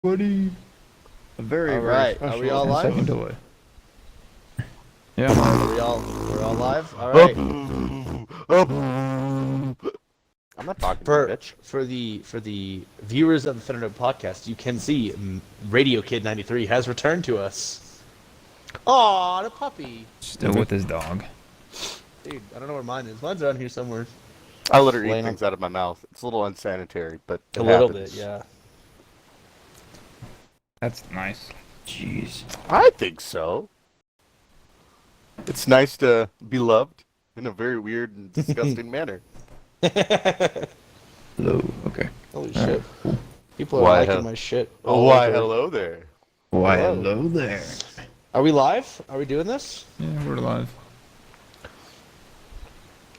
Buddy. A very, All very right, special are we all live? second delay. Yeah. We're all live? All right. I'm not talking to you, For bitch. for the viewers of the Thunderdome Podcast, you can see Radio Kid 93 has returned to us. Aw, the puppy. Still with his dog. Dude, I don't know where mine is. Mine's around here somewhere. I let her eat Laying things out of my mouth. It's a little unsanitary, but A it little happens. bit, yeah. That's nice. Jeez. I think so. It's nice to be loved in a very weird and disgusting manner. Hello. Okay. Holy All shit. right. People are Why, liking hell- my shit. Oh, all why, over. hello there. Why, Hello. hello there. Are we live? Are we doing this? Yeah, we're live.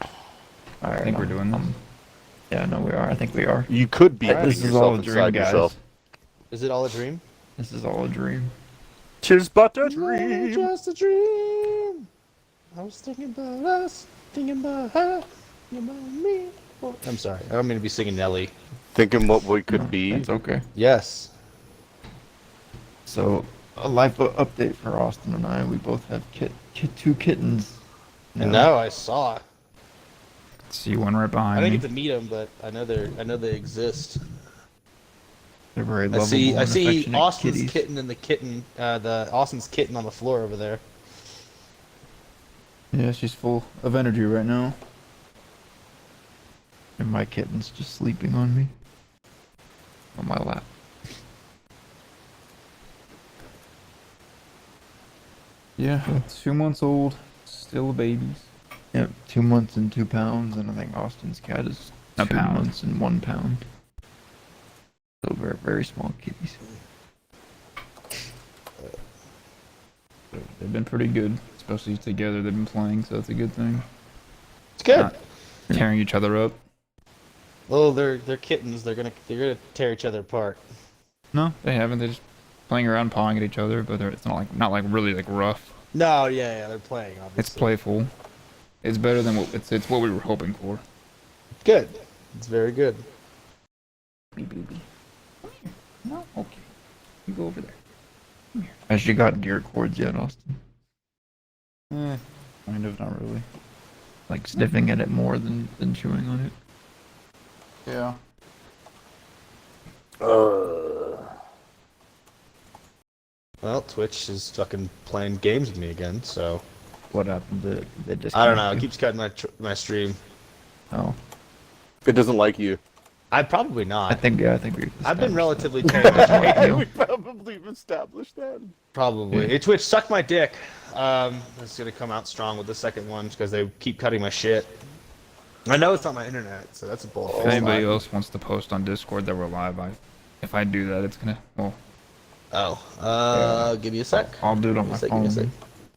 All right, I think we're doing this. Yeah, no, we are. I think we are. You could be Alright. putting This is all yourself a dream, inside guys. yourself. Is it all a dream? This is all a dream. Tis but a It's dream. just a dream. I was thinking about us, thinking about her, thinking about me. I'm sorry. I don't mean to be singing Nelly. Thinking what we could No, be. It's okay. Yes. So, a life update for Austin and I. We both have two kittens. And now I saw. See one right behind I didn't me. get to meet them, but I know they exist. They're very I lovable see and affectionate Austin's kitties. kitten and the Austin's kitten on the floor over there. Yeah, she's full of energy right now. And my kitten's just sleeping on me. On my lap. Yeah, 2 months old. Still babies. Yep, 2 months and 2 pounds, and I think Austin's cat is A 2 pound. months and 1 pound. So very, very small kitties. They've been pretty good, especially together. They've been playing, so that's a good thing. It's good. Not tearing each other up. Well, they're kittens. They're gonna tear each other apart. No, they haven't. They're just playing around, pawing at each other, but it's not like really like rough. No, yeah, they're playing. Obviously. It's playful. It's better than what it's what we were hoping for. Good. It's very good. Baby. No, okay. You go over there. Has she got deer cords yet, Austin? Kind of, not really. Like sniffing at it more than chewing on it? Yeah. Well, Twitch is fucking playing games with me again, so What happened to they just? I don't know. It keeps cutting my stream. Oh, It doesn't like you. I'd probably not. I think we. I've been established that. relatively tame. We probably established that. Probably. Yeah. Hey, Twitch, suck my dick. It's gonna come out strong with the second one because they keep cutting my shit. I know it's on my internet, so that's a bull. If anybody else wants to post on Discord that we're live, if I do that, it's gonna. Well, Give me a sec. I'll do it on my Give me a sec. phone.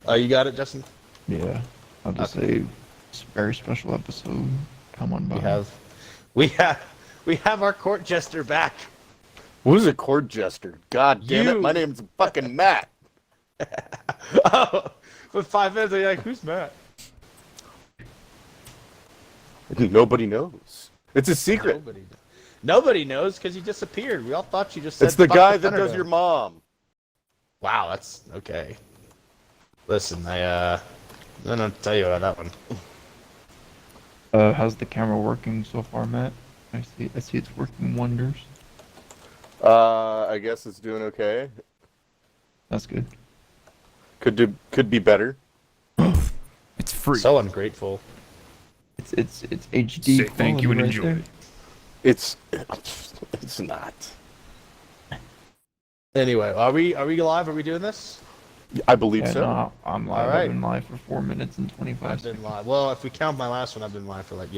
Oh, you got it, Justin? Yeah, I'll just say it's a very special episode. Come on by. We have our court jester back. Who's a court jester? God damn You. it, my name's fucking Matt. Oh, for 5 minutes, I'm like, who's Matt? Nobody knows. It's a secret. Nobody knows because you disappeared. We all thought you just said. It's the "Fuck guy the that does Thunderdome." your mom. Wow, that's okay. Listen, I'm gonna tell you about that one. How's the camera working so far, Matt? I see it's working wonders. I guess it's doing okay. That's good. Could be better. it's free. So ungrateful. It's HD. Say thank you and quality right enjoy. there. It's not. Anyway, are we live? Are we doing this? I believe Yeah, so. no, I'm live. Alright. I've been live for 4 minutes and 25 I've seconds. been live. Well, if we count my last one, I've been live for like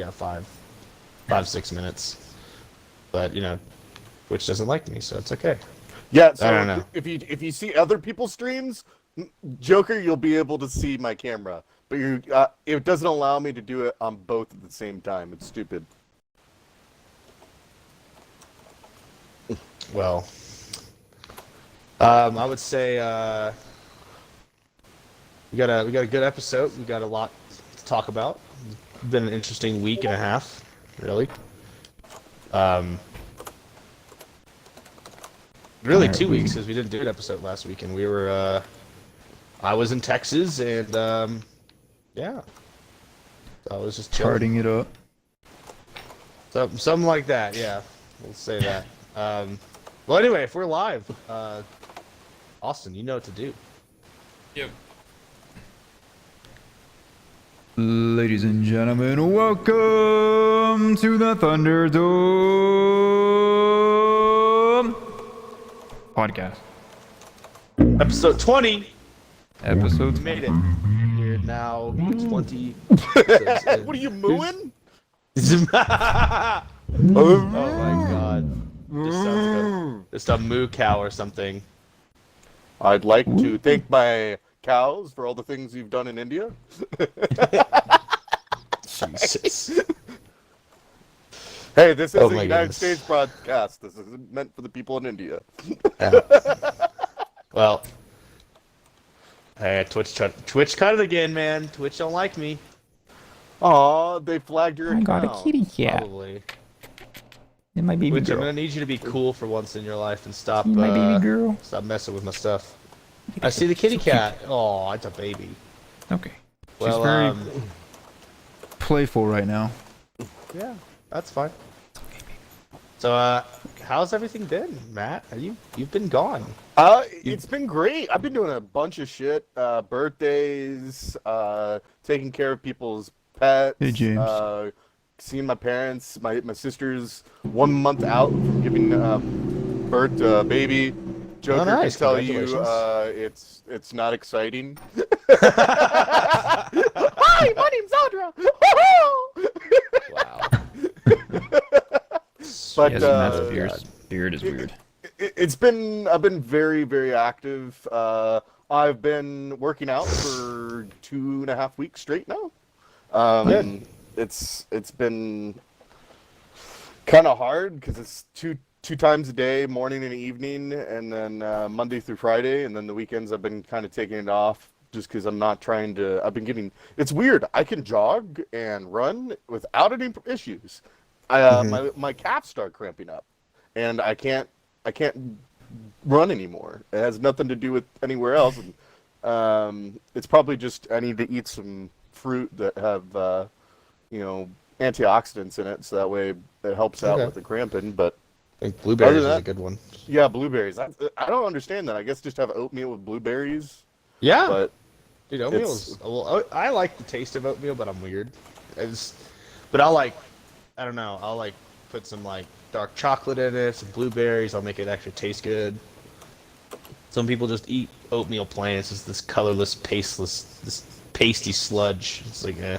6 minutes. But Twitch doesn't like me, so it's okay. Yeah, so I don't know. if you see other people's streams, Joker, you'll be able to see my camera. But it doesn't allow me to do it on both at the same time. It's stupid. Well, I would say we got a good episode. We got a lot to talk about. It's been an interesting week and a half, really. Really, Alright, 2 weeks because we didn't do an episode last week, and we were. I was in Texas, and yeah, I was just chilling. Charting it up. Something like that. Yeah, we'll say that. Well, anyway, if we're live, Austin, you know what to do. Yep. Ladies and gentlemen, welcome to the Thunderdome Podcast. Episode 20. Episode We made it. We're now 20. What are you mooing? Oh my god. This sounds like just a moo cow or something. I'd like to thank my cows for all the things you've done in India. Jesus. Hey, this is Oh a my United goodness. States broadcast. This isn't meant for the people in India. Yeah. Well. Hey, Twitch cut it again, man. Twitch don't like me. Aw, they flagged your I account. got a kitty cat. Probably. And my baby Twitch, I'm girl. gonna need you to be cool for once in your life and stop My baby girl. stop messing with my stuff. I see the kitty cat. Oh, it's a baby. Okay. Well, She's very playful right now. yeah, that's fine. So, how's everything been, Matt? You've been gone? It's been great. I've been doing a bunch of shit. Birthdays, taking care of people's pets. Hey, James. Seeing my parents. My sister's 1 month out from giving birth to a baby. Joker nice. can tell you Congratulations. it's not exciting. Hi, my name's Audra. Wow. But Yes, Matt's beard is weird. I've been very, very active. I've been working out for 2.5 weeks straight now. Good. It's been kind of hard because it's two times a day, morning and evening, and then Monday through Friday, and then the weekends I've been kind of taking it off just because I'm not trying to. It's weird. I can jog and run without any issues. My calves start cramping up, and I can't run anymos. It has nothing to do with anywhere else. And, it's probably just I need to eat some fruit that have antioxidants in it, so that way it helps out with the cramping. But I think blueberries is Other than a good one. yeah, blueberries. I don't understand that. I guess just have oatmeal with blueberries. Yeah. But Dude, oatmeal's well. I like the taste of oatmeal, but I'm weird. But I don't know. I'll put some dark chocolate in it, some blueberries. I'll make it actually taste good. Some people just eat oatmeal plain. It's just this colorless, this pasty sludge. It's like, eh.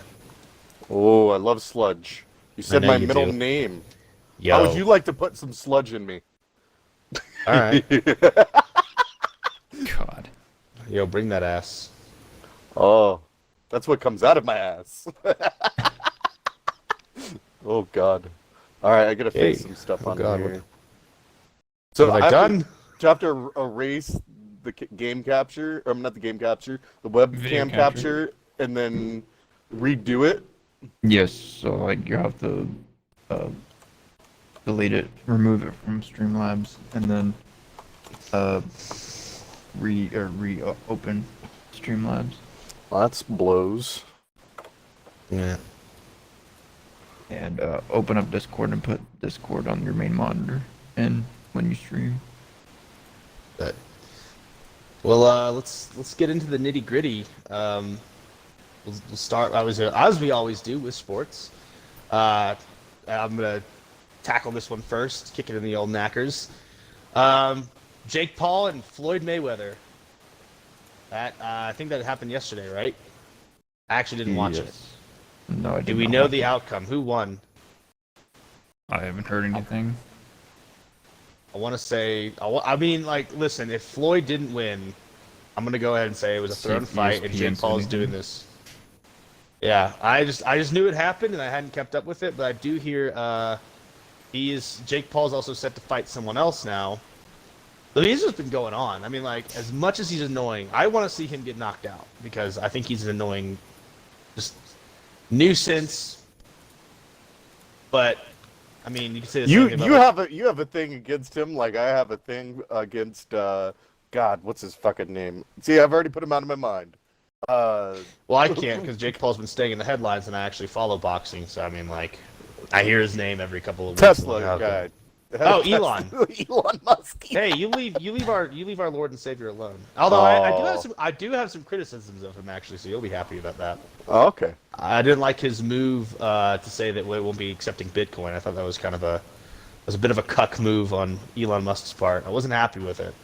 oh, I love sludge. You said know my you middle do. name. Yo. How would you like to put some sludge in me? All right. God. Yo, bring that ass. Oh, that's what comes out of my ass. Oh God! All right, I gotta fix some stuff on God, here. what So have I done? Do I have to erase the game capture? Or not the game capture, the Video webcam capture. capture, and then redo it? Yes, so you have to delete it, remove it from Streamlabs, and then reopen Streamlabs. Well, that's blows. Yeah. And open up Discord and put Discord on your main monitor and when you stream. But, well, let's get into the nitty gritty. We'll start as we always do with sports. I'm gonna tackle this one first, kick it in the old knackers. Jake Paul and Floyd Mayweather. That I think that happened yesterday, right? I actually didn't watch it. No, I did Do we not know watch the it. outcome? Who won? I haven't heard anything. I want to say, listen, if Floyd didn't win, I'm gonna go ahead and say it was a thrown fight, and Jake Paul is doing this. Yeah, I just knew it happened, and I hadn't kept up with it, but I do hear Jake Paul's also set to fight someone else now. But he's just been going on. I mean, as much as he's annoying, I want to see him get knocked out because I think he's an annoying, just nuisance. But I mean, you can say the same thing about you have a thing against him, like I have a thing against God. What's his fucking name? See, I've already put him out of my mind. Well, I can't because Jake Paul's been staying in the headlines, and I actually follow boxing. So I mean, like, I hear his name every couple of weeks. Tesla guy. Oh, Elon. Elon Musk. Hey, you leave our Lord and Savior alone. Although I do have some criticisms of him actually, so you'll be happy about that. Oh, okay. I didn't like his move to say that we won't be accepting Bitcoin. I thought that was a bit of a cuck move on Elon Musk's part. I wasn't happy with it.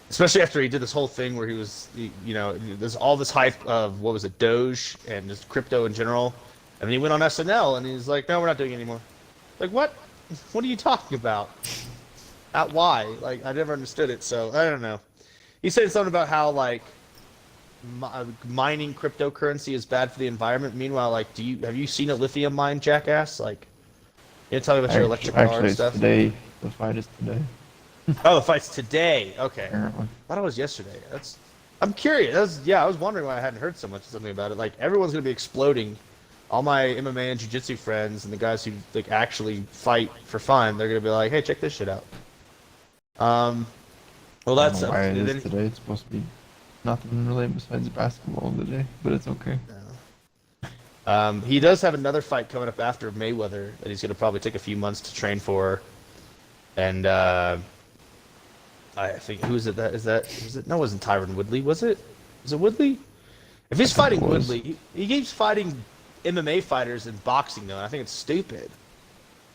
Especially after he did this whole thing where there's all this hype of what was it, Doge and just crypto in general, and then he went on SNL and he's like, "No, we're not doing it anymore." Like, what? What are you talking about? Why? Like, I never understood it. So I don't know. He said something about how like mining cryptocurrency is bad for the environment. Meanwhile, like, have you seen a lithium mine, jackass? Like, you tell me about your electric car and stuff. Today. The fight is today. Oh, the fight's today. Okay. Apparently. I thought it was yesterday. I'm curious. I was wondering why I hadn't heard something about it. Like, everyone's gonna be exploding. All my MMA and jiu-jitsu friends and the guys who like actually fight for fun, they're gonna be like, "Hey, check this shit out." Well, that's why it is today. It's supposed to be nothing really besides basketball today, but it's okay. He does have another fight coming up after Mayweather that he's gonna probably take a few months to train for, and I think who is it? Was it? No, it wasn't Tyron Woodley. Was it? Was it Woodley? If he's fighting Woodley, he keeps fighting MMA fighters in boxing though, and I think it's stupid.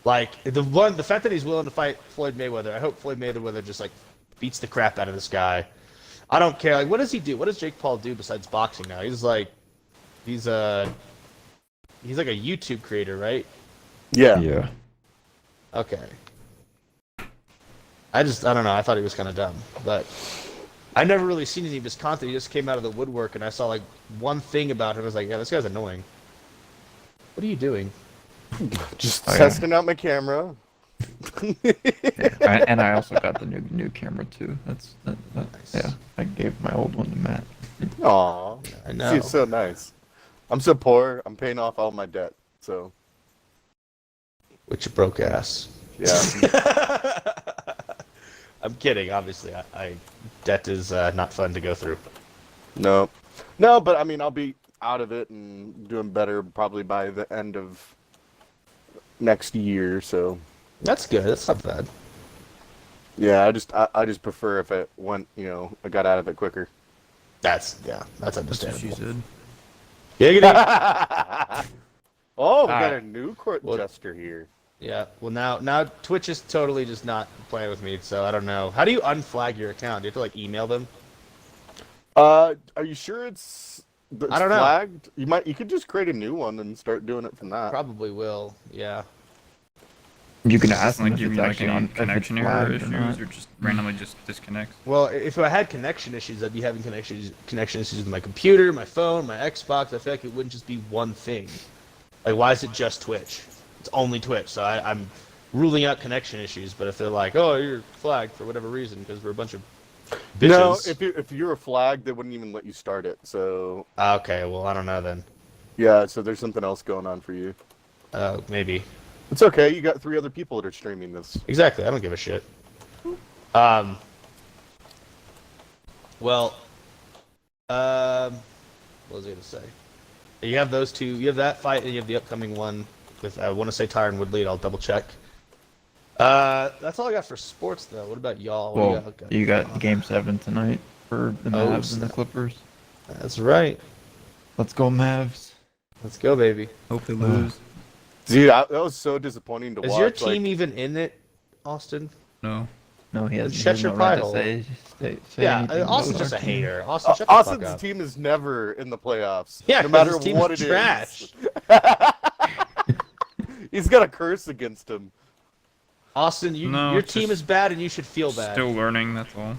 Like the fact that he's willing to fight Floyd Mayweather, I hope Floyd Mayweather just like beats the crap out of this guy. I don't care. Like, what does he do? What does Jake Paul do besides boxing now? He's like a YouTube creator, right? Yeah. Yeah. Okay. I don't know. I thought he was kind of dumb, but I never really seen any of his content. He just came out of the woodwork, and I saw like one thing about him. I was like, yeah, this guy's annoying. What are you doing? Just testing out my camera. And I also got the new camera too. Nice. Yeah. I gave my old one to Matt. Aw, I know. She's so nice. I'm so poor. I'm paying off all my debt. So. Which broke ass. Yeah. I'm kidding. Obviously, debt is not fun to go through. No, but I mean, I'll be out of it and doing better probably by the end of next year. So That's good. That's not bad. yeah, I just prefer if it went, I got out of it quicker. That's That's what understandable. she said. Giggity. Oh, we got a new court jester here. Yeah. Well, now Twitch is totally just not playing with me, so I don't know. How do you unflag your account? Do you have to like email them? Are you sure it's I don't know. flagged? You could just create a new one and start doing it from that. Probably will. Yeah. You can ask them Like if give it's you like actually any on connection error issues or just randomly just disconnects. Well, if I had connection issues, I'd be having connection issues with my computer, my phone, my Xbox. I feel like it wouldn't just be one thing. Like, why is it just Twitch? It's only Twitch. So I'm ruling out connection issues. But if they're like, oh, you're flagged for whatever reason because we're a bunch of bitches. No, if you were flagged, they wouldn't even let you start it. So. Okay, well, I don't know then. Yeah, so there's something else going on for you. Maybe. It's okay. You got 3 other people that are streaming this. Exactly. I don't give a shit. Well, what was I going to say? You have those two. You have that fight, and you have the upcoming one with, I want to say Tyron Woodley. I'll double check. That's all I got for sports, though. What about y'all? Well, you got Game 7 tonight for the Mavs and the Clippers. That's right. Let's go, Mavs. Let's go, baby. Hope they lose. Dude, that was so disappointing to watch. Is your team even in it, Austin? No. No, he has Shut your no right pie to say yeah, anything Austin's about just a our team. hater. Austin, shut the fuck Austin's up. team is never in the playoffs. Yeah, no matter his team what is it trash. is. He's got a curse against him. Austin, No, your it's team just is bad, and you should feel bad. Still learning, that's all.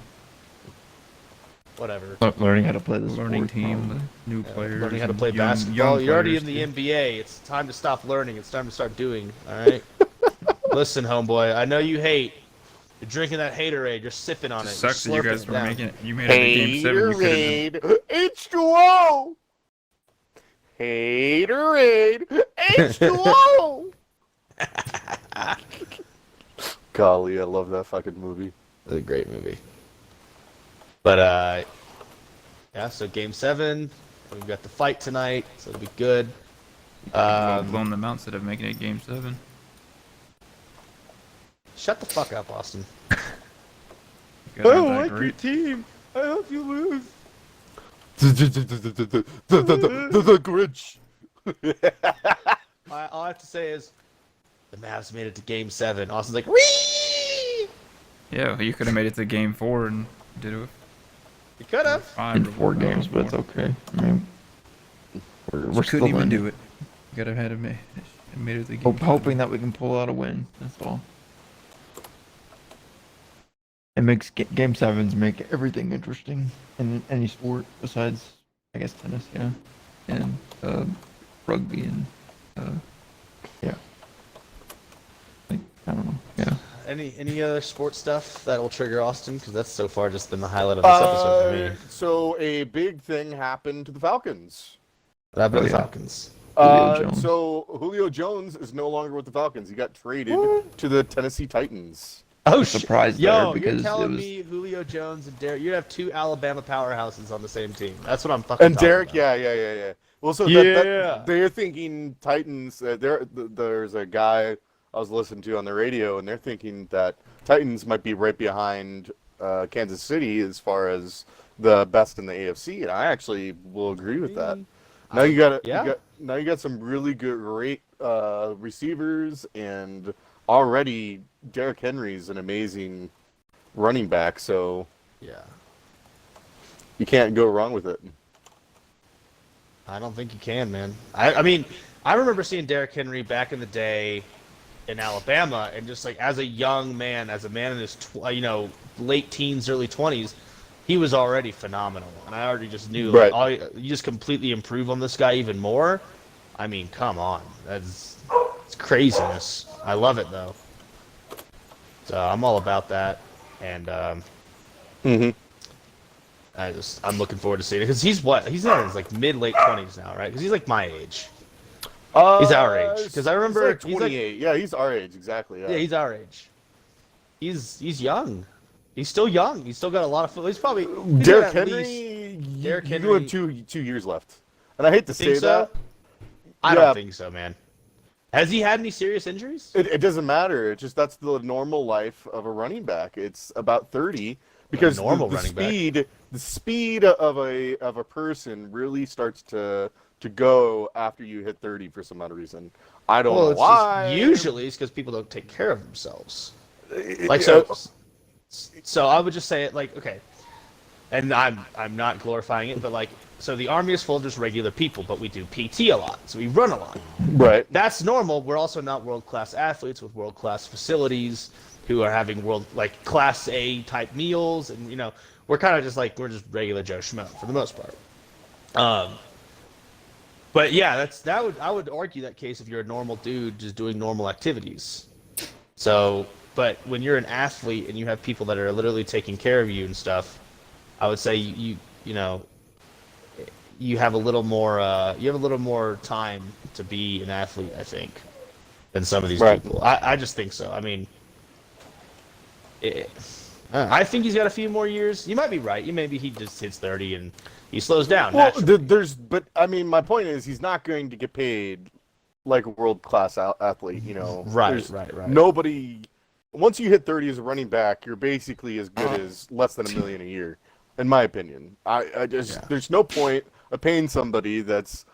Whatever. Learning how to play the Learning sport, team, probably. new players. Learning how to and play young basketball. You're already players, in the too. NBA. It's time to stop learning. It's time to start doing. All right. Listen, homeboy. I know you hate. You're drinking that haterade. You're sipping on It it. sucks that You're you guys slurping were down. making it. You made it to Game 7. You could have H2O! Haterade! H2O! Golly, I love that fucking movie. It's a great movie. But yeah. So Game 7, we've got the fight tonight, so it'll be good. Blown them out instead of making it Game 7. Shut the fuck up, Austin. You gotta have that great- team. I hope you lose. The Grinch. All I have to say is, the Mavs made it to Game 7. Austin's like, wee! Yeah, you could have made it to Game 4 and did it with You could have. 5 In or 4 4. games, but it's okay. I mean, we're still couldn't even in. do it. You gotta have had it made it to Game 7. Hoping that we can pull out a win. That's all. It makes game 7s make everything interesting in any sport besides, I guess, tennis, yeah, and rugby and yeah. Like, I don't know. Yeah. Any other sports stuff that will trigger Austin? Because that's so far just been the highlight of this episode for me. So a big thing happened to the Falcons. That Oh, the yeah. Falcons. Julio Jones. So Julio Jones is no longer with the Falcons. He got traded to the Tennessee Titans. Oh, Surprised Yo, there because you're it telling was- me Julio Jones and Derek, you'd have 2 Alabama powerhouses on the same team. That's what I'm fucking And talking Derek, about. yeah. Well, so Yeah. they're thinking Titans. There's a guy I was listening to on the radio, and they're thinking that Titans might be right behind Kansas City as far as the best in the AFC, and I actually will agree with that. Now you got some really great receivers, and already Derrick Henry's an amazing running back, so Yeah. you can't go wrong with it. I don't think you can, man. I mean, I remember seeing Derrick Henry back in the day in Alabama, and just like as a young man, as a man in his late teens, early 20s, he was already phenomenal, and I already just knew Right. you just completely improve on this guy even more. I mean, come on, it's craziness. I love it though. So I'm all about that, and I'm looking forward to seeing it because he's in his like mid-late 20s now, right? Because he's like my age. He's our age. Because I remember he's like 28. Yeah, he's our age exactly. Yeah, he's our age. He's young. He's still young. He's still got a lot of. He's probably Derrick got at Henry. least- Derrick You Henry. have two years left, and I hate to Think say so? that. I Yeah. don't think so, man. Has he had any serious injuries? It doesn't matter. It's just that's the normal life of a running back. It's about 30 because normal the running back. speed of a person really starts to go after you hit 30 for some odd reason. I don't know it's why. just, usually it's because people don't take care of themselves. Like Yeah. so I would just say it like okay, and I'm not glorifying it, but like so the Army is full of just regular people, but we do PT a lot, so we run a lot. Right. That's normal. We're also not world-class athletes with world-class facilities who are having Class A type meals, and we're kind of just like we're just regular Joe Schmo for the most part. But yeah, I would argue that case if you're a normal dude just doing normal activities. So, but when you're an athlete and you have people that are literally taking care of you and stuff, I would say you have a little more time to be an athlete, I think, than some of these Right. people. I just think so. I mean, I think he's got a few more years. You might be right. Maybe he just hits 30 and he slows down. Well, naturally. but I mean, my point is, he's not going to get paid like a world-class athlete. Right, There's right. Nobody. Once you hit 30 as a running back, you're basically as good as less than $1 million a year, in my opinion. There's no point of paying somebody that's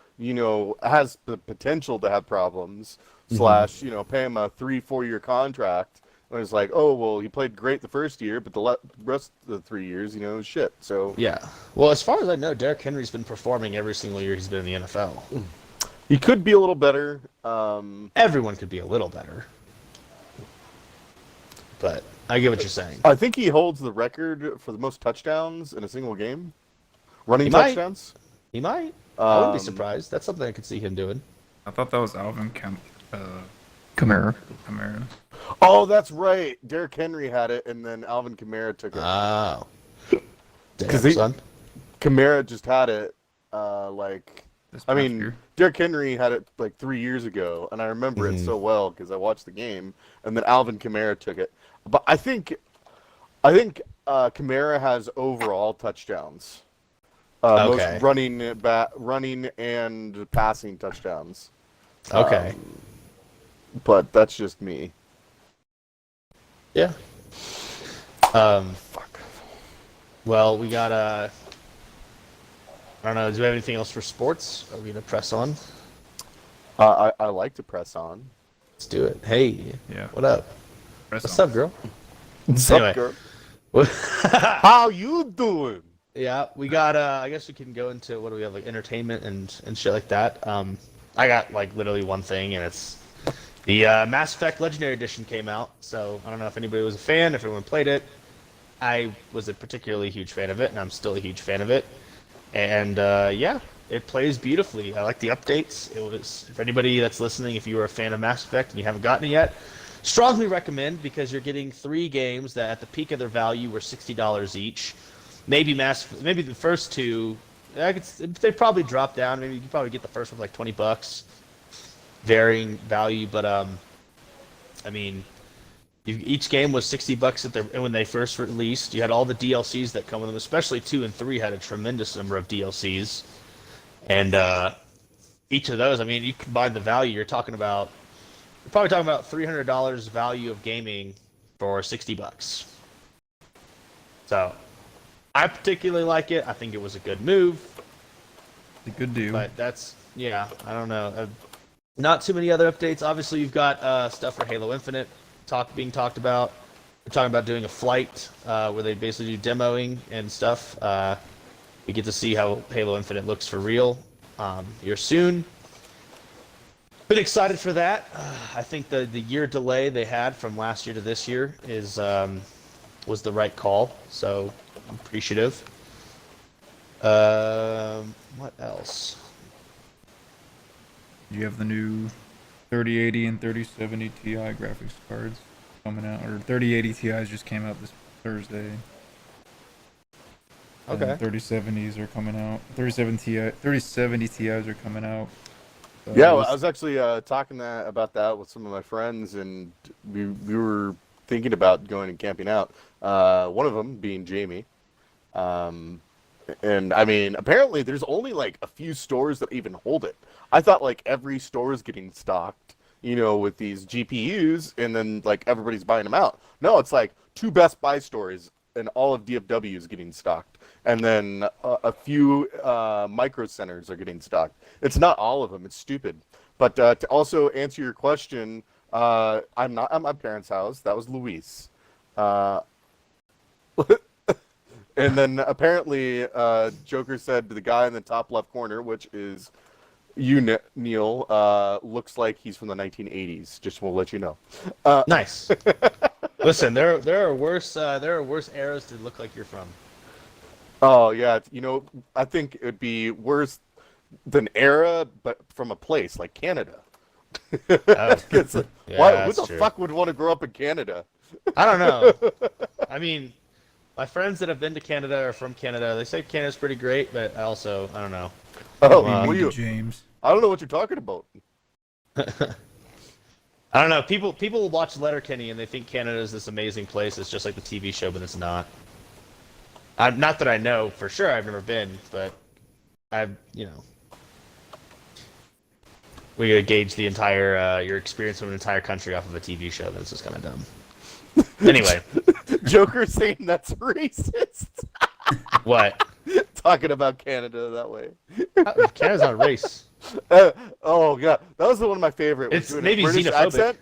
has the potential to have problems / pay him a 3-4 year contract. And it's like, oh well, he played great the first year, but the rest of the 3 years, shit. So Yeah. Well, as far as I know, Derrick Henry's been performing every single year he's been in the NFL. he could be a little better. Everyone could be a little better. But I get what you're saying. I think he holds the record for the most touchdowns in a single game. Running He might. touchdowns. He might. I wouldn't be Um, surprised. That's something I could see him doing. I thought that was Alvin Kamara. Kamara. Oh, that's right. Derrick Henry had it, and then Alvin Kamara took it. Oh. Damn, Because son. Kamara just had it, like this I past mean, year. Derrick Henry had it like 3 years ago, and I remember it so well because I watched the game, and then Alvin Kamara took it. But I think Kamara has overall touchdowns. Okay. Most running and passing touchdowns. Okay. But that's just me. Yeah. Fuck. Well, we got I don't know. Do we have anything else for sports? Are we gonna press on? I like to press on. Let's do it. Hey. Yeah. What up? Press What's on. up, girl? What's Anyway. up, girl? How you doing? Yeah, we got. I guess we can go into what do we have, like entertainment and shit like that. I got like literally one thing, and it's the Mass Effect Legendary Edition came out. So I don't know if anybody was a fan, if everyone played it. I was a particularly huge fan of it, and I'm still a huge fan of it. And yeah, it plays beautifully. I like the updates. It was, for anybody that's listening, if you are a fan of Mass Effect and you haven't gotten it yet, strongly recommend, because you're getting 3 games that at the peak of their value were $60 each. Maybe the first 2, they probably drop down. Maybe you can probably get the first one for like $20, varying value. But I mean, each game was $60 when they first released. You had all the DLCs that come with them, especially 2 and 3 had a tremendous number of DLCs. And each of those, I mean, you combine the value, you're probably talking about $300 value of gaming for $60. So I particularly like it. I think it was a good move. It's a good deal. But that's, yeah, I don't know. Not too many other updates. Obviously, you've got stuff for Halo Infinite being talked about. We're talking about doing a flight where they basically do demoing and stuff. We get to see how Halo Infinite looks for real here soon. Been excited for that. I think the year delay they had from last year to this year was the right call. So I'm appreciative. What else? You have the new 3080 and 3070 Ti graphics cards coming out, or 3080 Ti's just came out this Thursday. Okay. And 3070s are coming out. 3070 Ti's are coming out. Yeah, well, I was actually talking about that with some of my friends, and we were thinking about going and camping out. One of them being Jamie. And I mean, apparently there's only like a few stores that even hold it. I thought like every store is getting stocked, with these GPUs, and then like everybody's buying them out. No, it's like 2 Best Buy stores and all of DFW is getting stocked, and then a few micro centers are getting stocked. It's not all of them. It's stupid. But to also answer your question, I'm not at my parents' house. That was Luis. And then apparently Joker said to the guy in the top left corner, which is you, Neil, looks like he's from the 1980s. Just want to let you know. Nice. Listen, there are worse eras to look like you're from. Oh yeah, I think it would be worse than era, but from a place like Canada. Oh. Yeah, Who the fuck would want to grow up in Canada? I don't know. I mean, my friends that have been to Canada are from Canada. They say Canada's pretty great, but I don't know. Oh, James. I don't know what you're talking about. I don't know. People watch Letterkenny and they think Canada is this amazing place. It's just like the TV show, but it's not. Not that I know for sure. I've never been, but we gotta gauge the entire your experience of an entire country off of a TV show. That's just kind of dumb. Anyway, Joker saying that's racist. what? Talking about Canada that way. Canada's not a race. Oh yeah, that was one of my favorite. It's doing maybe a British xenophobic. accent.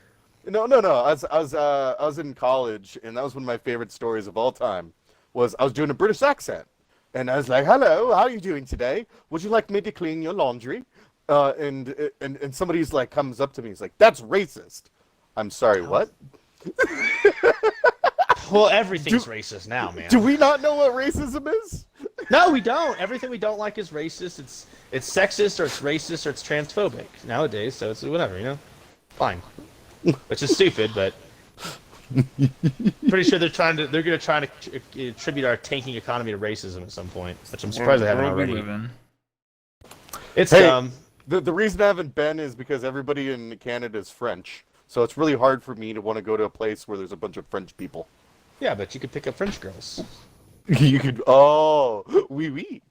No. I was in college, and that was one of my favorite stories of all time. I was doing a British accent, and I was like, "Hello, how are you doing today? Would you like me to clean your laundry?" And somebody's like comes up to me, he's like, "That's racist." I'm sorry, what? Well, everything's racist now, man. Do we not know what racism is? No, we don't. Everything we don't like is racist. It's sexist, or it's racist, or it's transphobic nowadays. So it's whatever, Fine. Which is stupid, but pretty sure they're gonna try to attribute our tanking economy to racism at some point. Which I'm surprised they haven't already. It's Hey, dumb. the reason I haven't been is because everybody in Canada is French. So it's really hard for me to want to go to a place where there's a bunch of French people. Yeah, but you could pick up French girls. You could. Oh, oui.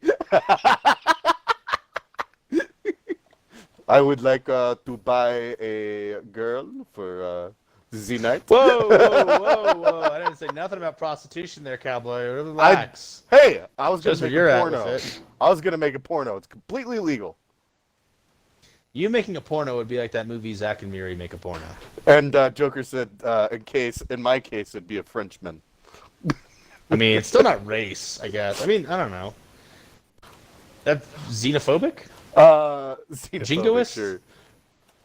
I would like to buy a girl for the night. Whoa! I didn't say nothing about prostitution there, cowboy. Relax. Hey, I was gonna Just where make you're a at porno. with it. I was gonna make a porno. It's completely legal. You making a porno would be like that movie Zack and Miri make a porno. And Joker said, in my case, it'd be a Frenchman. I mean, it's still not race, I guess. I mean, I don't know. That's xenophobic? Xenophobic, Jingoist? sure.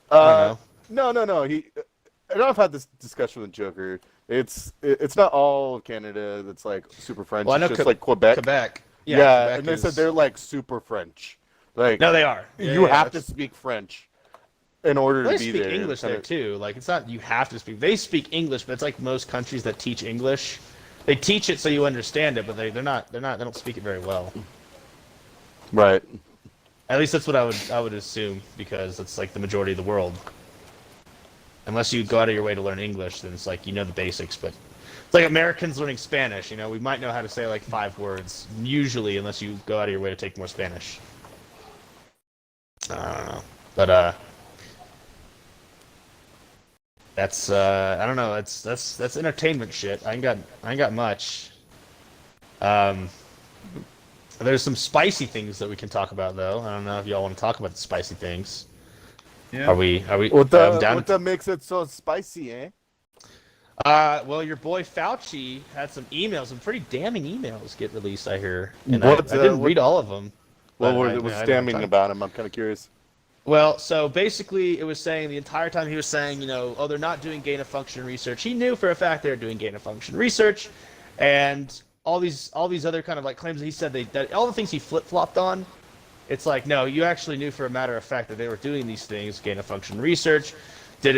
I don't know. No. And I've had this discussion with Joker. It's not all of Canada that's like super French. Well, I know it's just like Quebec. Quebec. Yeah, Quebec and they is... said they're like super French. Like No, they are. you have to that's- speak French in order They to be speak there. English there too. Like it's not you have to speak. They speak English, but it's like most countries that teach English. They teach it so you understand it, but they don't speak it very well. Right. At least that's what I would assume because it's like the majority of the world. Unless you go out of your way to learn English, then it's like you know the basics. But it's like Americans learning Spanish. You know, we might know how to say like 5 words usually, unless you go out of your way to take more Spanish. I don't know, but that's I don't know. That's entertainment shit. I ain't got much. There's some spicy things that we can talk about though. I don't know if y'all want to talk about the spicy things. Yeah. Are we? What down? what makes it so spicy, eh? Well, your boy Fauci had some emails, some pretty damning emails get released. I hear, and I didn't read all of them. What but was I damning about him? I'm kind of curious. Well, so basically, it was saying the entire time he was saying, you know, oh, they're not doing gain of function research. He knew for a fact they were doing gain of function research, and all these other kind of like claims that he said that all the things he flip flopped on. It's like, no, you actually knew for a matter of fact that they were doing these things, gain of function research.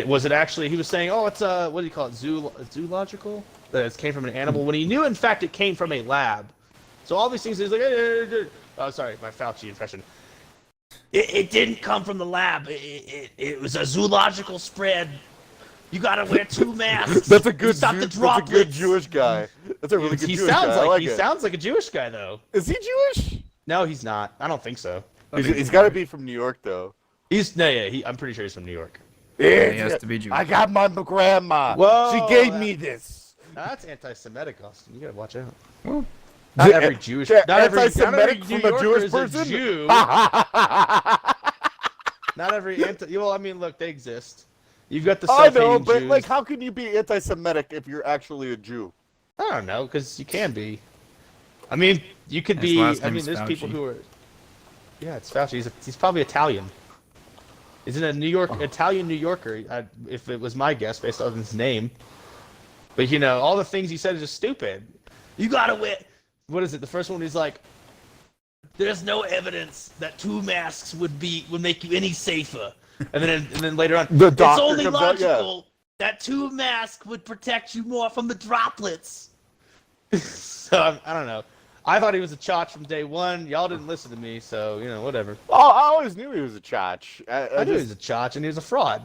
Was it actually, he was saying, oh, it's what do you call it, zoological? That it came from an animal, when he knew, in fact, it came from a lab. So all these things, he's like, oh, sorry, my Fauci impression. It didn't come from the lab. It was a zoological spread. You gotta wear 2 masks. That's a good. Stop the That's a droplets. good Jewish guy. That's a really good Jewish guy. I like he it. sounds like a Jewish guy, though. Is he Jewish? No, he's not. I don't think so. He's got to be from New York, though. I'm pretty sure he's from New York. Yeah, he has to be Jewish. I got my grandma. Whoa, she gave me this. That's anti-Semitic, Austin. You gotta watch out. Well, Not every Jewish, not every anti-Semitic New from a Yorker Jewish is person? a Jew. Not every well, I mean, look, they exist. You've got the I self-hating know, but Jews. like, how can you be anti-Semitic if you're actually a Jew? I don't know, because you can be. I mean, you could His be. last I mean, name's there's people Fauci. who are. Yeah, it's Fauci. He's probably Italian. Isn't a Italian New Yorker? If it was my guess, based on his name. But you know, all the things he said is just stupid. You gotta wear. What is it? The first one is like, there's no evidence that 2 masks would make you any safer. And then later on, The it's doctor only comes out, yeah. logical that 2 masks would protect you more from the droplets. So I don't know. I thought he was a chotch from day one. Y'all didn't listen to me, so you know, whatever. Oh, I always knew he was a chotch. I knew he was a chotch and he was a fraud.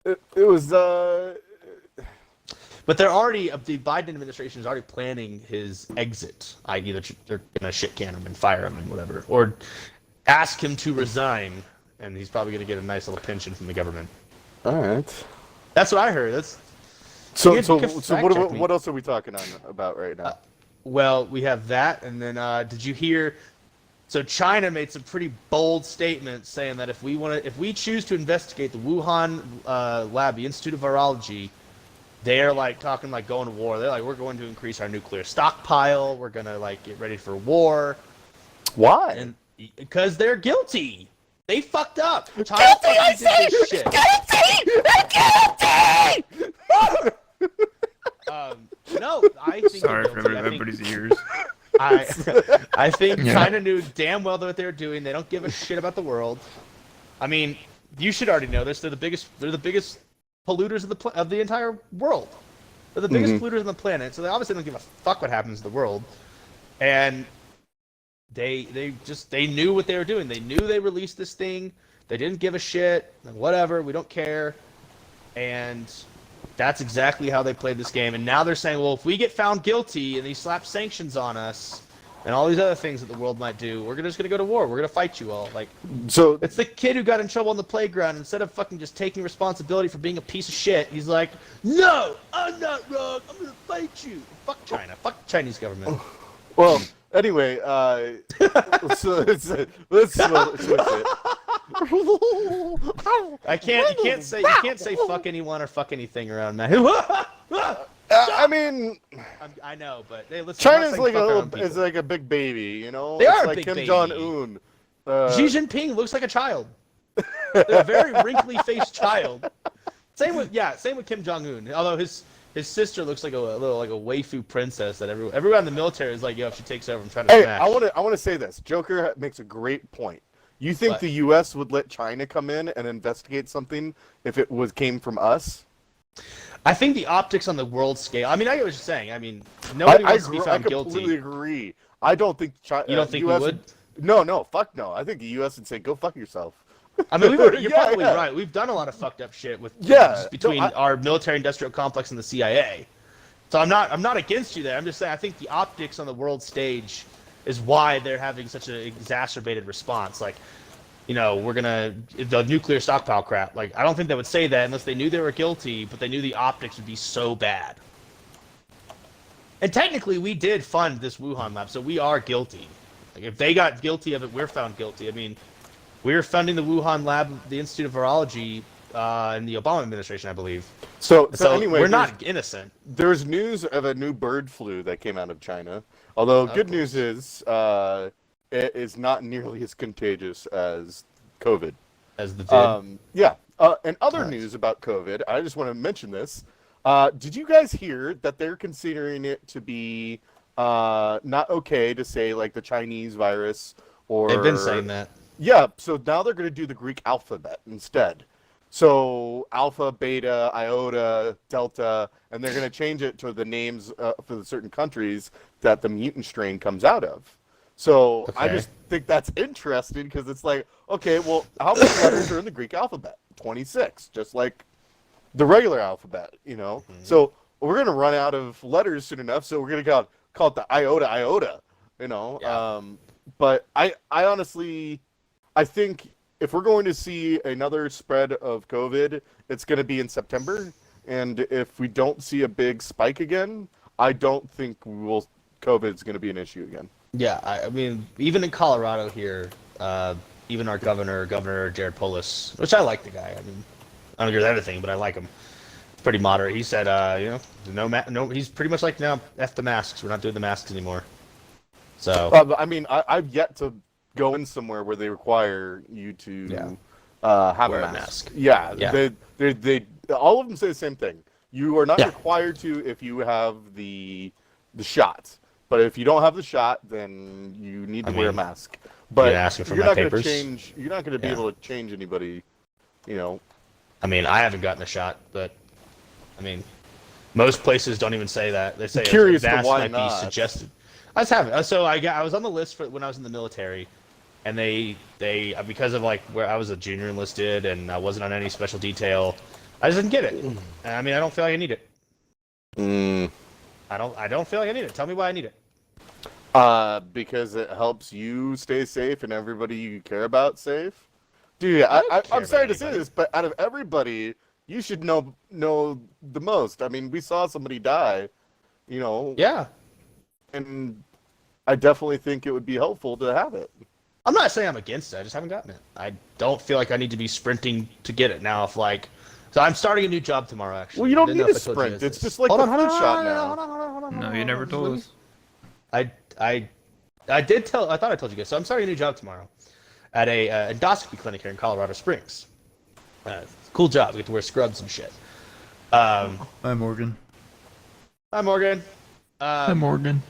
It was But they're already the Biden administration is already planning his exit. Either they're gonna shit can him and fire him and whatever, or ask him to resign, and he's probably gonna get a nice little pension from the government. all right. That's what I heard. That's So You can fact check me. what else are we talking about right now? well, we have that, and then did you hear? So China made some pretty bold statements saying that if we choose to investigate the Wuhan lab, the Institute of Virology, they're like talking like going to war. They're like, we're going to increase our nuclear stockpile. We're gonna like get ready for war, Why? and because they're guilty. They fucked up. China fucking did this shit. No, I think sorry they're for guilty. I think- everybody's ears. I think Yeah. China knew damn well what they're doing. They don't give a shit about the world. I mean, you should already know this. They're the biggest polluters of the entire world. They're the biggest polluters on the planet. So they obviously don't give a fuck what happens to the world. And They knew what they were doing. They knew they released this thing. They didn't give a shit. Whatever, we don't care. And that's exactly how they played this game. And now they're saying, well, if we get found guilty and they slap sanctions on us and all these other things that the world might do, we're just gonna go to war. We're gonna fight you all. Like, So it's the kid who got in trouble on the playground. Instead of fucking just taking responsibility for being a piece of shit, he's like, no, I'm not wrong. I'm gonna fight you. Fuck China. Fuck the Chinese government. well, anyway, let's switch it. You can't say fuck anyone or fuck anything around that. I mean, I know, but hey, listen, China's like is like a big baby, you know. They it's are a like big Kim baby. Jong Un. Xi Jinping looks like a child. They're a very wrinkly-faced child. Same with Kim Jong Un. Although his sister looks like a little like a waifu princess that everyone in the military is like, yo, if she takes over, I'm trying to Hey, smash. I want to say this. Joker makes a great point. You think What? the U.S. would let China come in and investigate something if it came from us? I think the optics on the world scale. I mean, I get what you're saying. I mean, nobody wants to be found I completely guilty. agree. I don't think China. You don't think US we would? No, fuck no. I think the U.S. would say, "Go fuck yourself." I mean, you're Yeah, probably yeah. right. We've done a lot of fucked up shit with between No, our military-industrial complex and the CIA. So I'm not against you there. I'm just saying I think the optics on the world stage is why they're having such an exacerbated response. Like, you know, the nuclear stockpile crap. Like, I don't think they would say that unless they knew they were guilty, but they knew the optics would be so bad. And technically, we did fund this Wuhan lab, so we are guilty. Like, if they got guilty of it, we're found guilty. I mean, we were funding the Wuhan lab, the Institute of Virology, in the Obama administration, I believe. So So anyway, we're not innocent. There's news of a new bird flu that came out of China. Although good news is, it is not nearly as contagious as COVID. As the vid. Yeah. And other Nice. news about COVID, I just want to mention this. Did you guys hear that they're considering it to be not okay to say like the Chinese virus or? They've been saying that. Yeah. So now they're going to do the Greek alphabet instead. So alpha, beta, iota, delta, and they're going to change it to the names for the certain countries that the mutant strain comes out of. So I Okay. just think that's interesting because it's like, okay, well, how many letters are in the Greek alphabet? 26, just like the regular alphabet, you know? Mm-hmm. So we're going to run out of letters soon enough, so we're going to call it the iota, you know? Yeah. But I honestly, I think if we're going to see another spread of COVID, it's going to be in September. And if we don't see a big spike again, I don't think COVID is going to be an issue again. Yeah, I mean, even in Colorado here, even our governor Jared Polis, which I like the guy. I mean, I don't agree with everything, but I like him. Pretty moderate. He said, you know, no, he's pretty much like, no, F the masks. We're not doing the masks anymore. So. I mean, I've yet to go in somewhere where they require you to have Wear a a mask. mask. Yeah, Yeah. They all of them say the same thing. You are not Yeah. required to if you have the shot. But if you don't have the shot, then you need to wear a mean, mask. But you're asking for you're my not going to papers? change. You're not going to be Yeah. able to change anybody. You know. I mean, I haven't gotten a shot, but I mean, most places don't even say that. They say Curious to advanced why might not. be suggested. I just haven't. So I was on the list for when I was in the military, and they because of like where I was a junior enlisted and I wasn't on any special detail, I just didn't get it. And, I mean, I don't feel like I need it. I don't feel like I need it. Tell me why I need it. Because it helps you stay safe and everybody you care about safe. Dude, I don't care I'm sorry about to say anybody. this, but out of everybody, you should know the most. I mean, we saw somebody die, you know. Yeah. And I definitely think it would be helpful to have it. I'm not saying I'm against it. I just haven't gotten it. I don't feel like I need to be sprinting to get it now. So I'm starting a new job tomorrow. Actually, Well, you don't Didn't need know to if I told you sprint. guys It's this. just like Hold the on, flu hold on, shot hold on, now. hold on, hold on, hold on, No, hold you on, never hold told on. us. I did tell. I thought I told you guys. So I'm starting a new job tomorrow at a endoscopy clinic here in Colorado Springs. Cool job. We get to wear scrubs and shit. Hi, Morgan. Hi, Morgan. Hi, Morgan.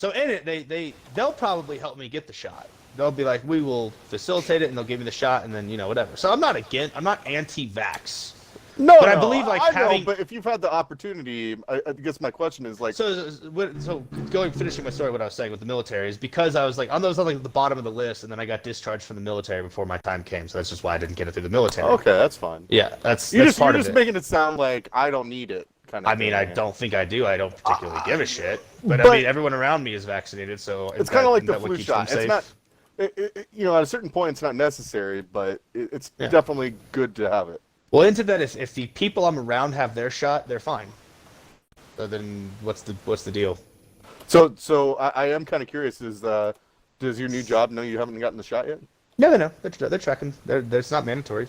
So in it, they'll probably help me get the shot. They'll be like, we will facilitate it, and they'll give me the shot, and then whatever. So I'm not anti-vax. No, But I no, believe, like, I having- know, but if you've had the opportunity, I guess my question is like, Finishing my story, what I was saying with the military is because I was like, on those like at the bottom of the list, and then I got discharged from the military before my time came, so that's just why I didn't get it through the military. okay, that's fine. Yeah, that's You're part just of it. making it sound like I don't need it, kind of. I mean, I don't think I do. I don't particularly give a shit. But I but- mean, everyone around me is vaccinated, so It's kind of like the what flu keeps them shot. It's safe? not, at a certain point, it's not necessary, but it's Yeah. definitely good to have it. Well, into that, if the people I'm around have their shot, they're fine. So then, what's the deal? So I am kind of curious. Does your new job know you haven't gotten the shot yet? No, no, they're tracking. It's not mandatory.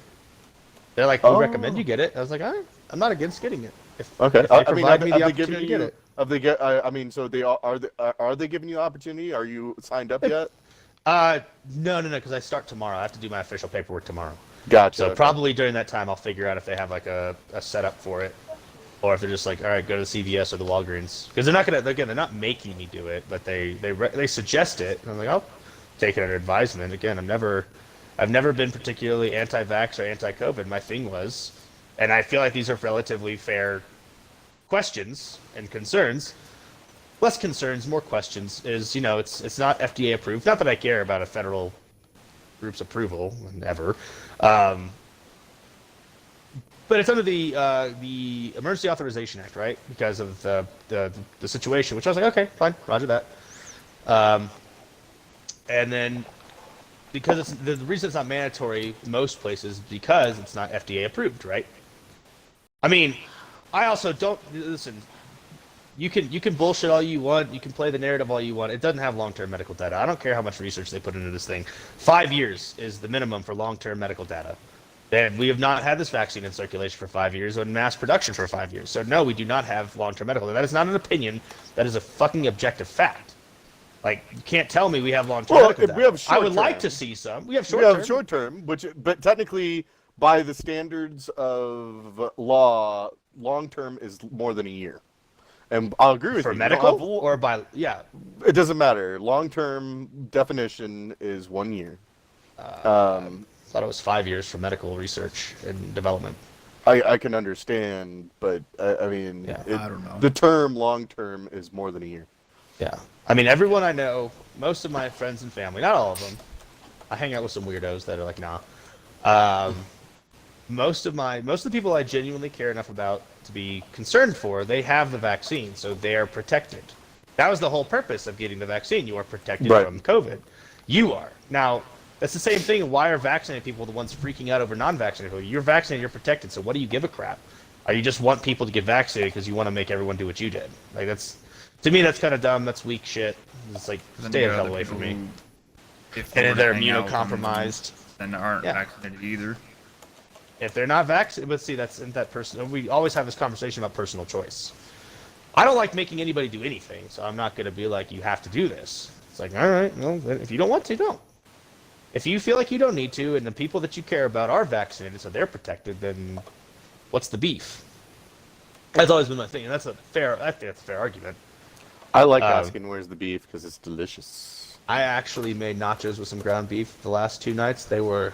They're like, we recommend you get it. I was like, all right, I'm not against getting it. Okay. If they I mean, provide me the have they opportunity given to get you? it. Have they get? I mean, so they are they giving you the opportunity? Are you signed up yet? No, because I start tomorrow. I have to do my official paperwork tomorrow. Gotcha. So okay. probably during that time, I'll figure out if they have like a setup for it, or if they're just like, all right, go to the CVS or the Walgreens, because they're not gonna. Again, they're not making me do it, but they suggest it. And I'm like, I'll take it under advisement. Again, I've never been particularly anti-vax or anti-COVID. My thing was, and I feel like these are relatively fair questions and concerns. Less concerns, more questions. Is it's not FDA approved. Not that I care about a federal group's approval, never. But it's under the Emergency Authorization Act, right? Because of the situation, which I was like, okay, fine, roger that. And then because it's the reason it's not mandatory in most places because it's not FDA approved, right? I mean, I also don't listen. You can bullshit all you want. You can play the narrative all you want. It doesn't have long-term medical data. I don't care how much research they put into this thing. 5 years is the minimum for long-term medical data. And we have not had this vaccine in circulation for 5 years or in mass production for 5 years. So no, we do not have long-term medical data. That is not an opinion. That is a fucking objective fact. Like, you can't tell me we have long-term medical data. We have I would like short-term. to see some. We have short-term. We have short term, but technically, by the standards of law, long term is more than a year. And I'll agree with For you. medical or by, yeah. It doesn't matter. Long term definition is 1 year. I thought it was 5 years for medical research and development. I can understand, but I mean, Yeah, I don't know. The term long term is more than a year. Yeah. I mean, everyone I know, most of my friends and family, not all of them. I hang out with some weirdos that are like, nah. Most of the people I genuinely care enough about to be concerned for, they have the vaccine, so they are protected. That was the whole purpose of getting the vaccine. You are protected Right. from COVID. You are. Now, that's the same thing. Why are vaccinated people the ones freaking out over non-vaccinated people? You're vaccinated, you're protected, so what do you give a crap? Or you just want people to get vaccinated because you want to make everyone do what you did? Like, that's, to me, that's kind of dumb. That's weak shit. It's like, Then stay you the got hell other away from people me. who, if And were if to they're hang out with them, immunocompromised. then aren't Yeah. vaccinated either. If they're not vaccinated, but see, that's in that person. We always have this conversation about personal choice. I don't like making anybody do anything, so I'm not going to be like, you have to do this. It's like, all right, well, if you don't want to, don't. If you feel like you don't need to, and the people that you care about are vaccinated, so they're protected, then what's the beef? That's always been my thing, and I think that's a fair argument. I like asking where's the beef because it's delicious. I actually made nachos with some ground beef the last 2 nights. They were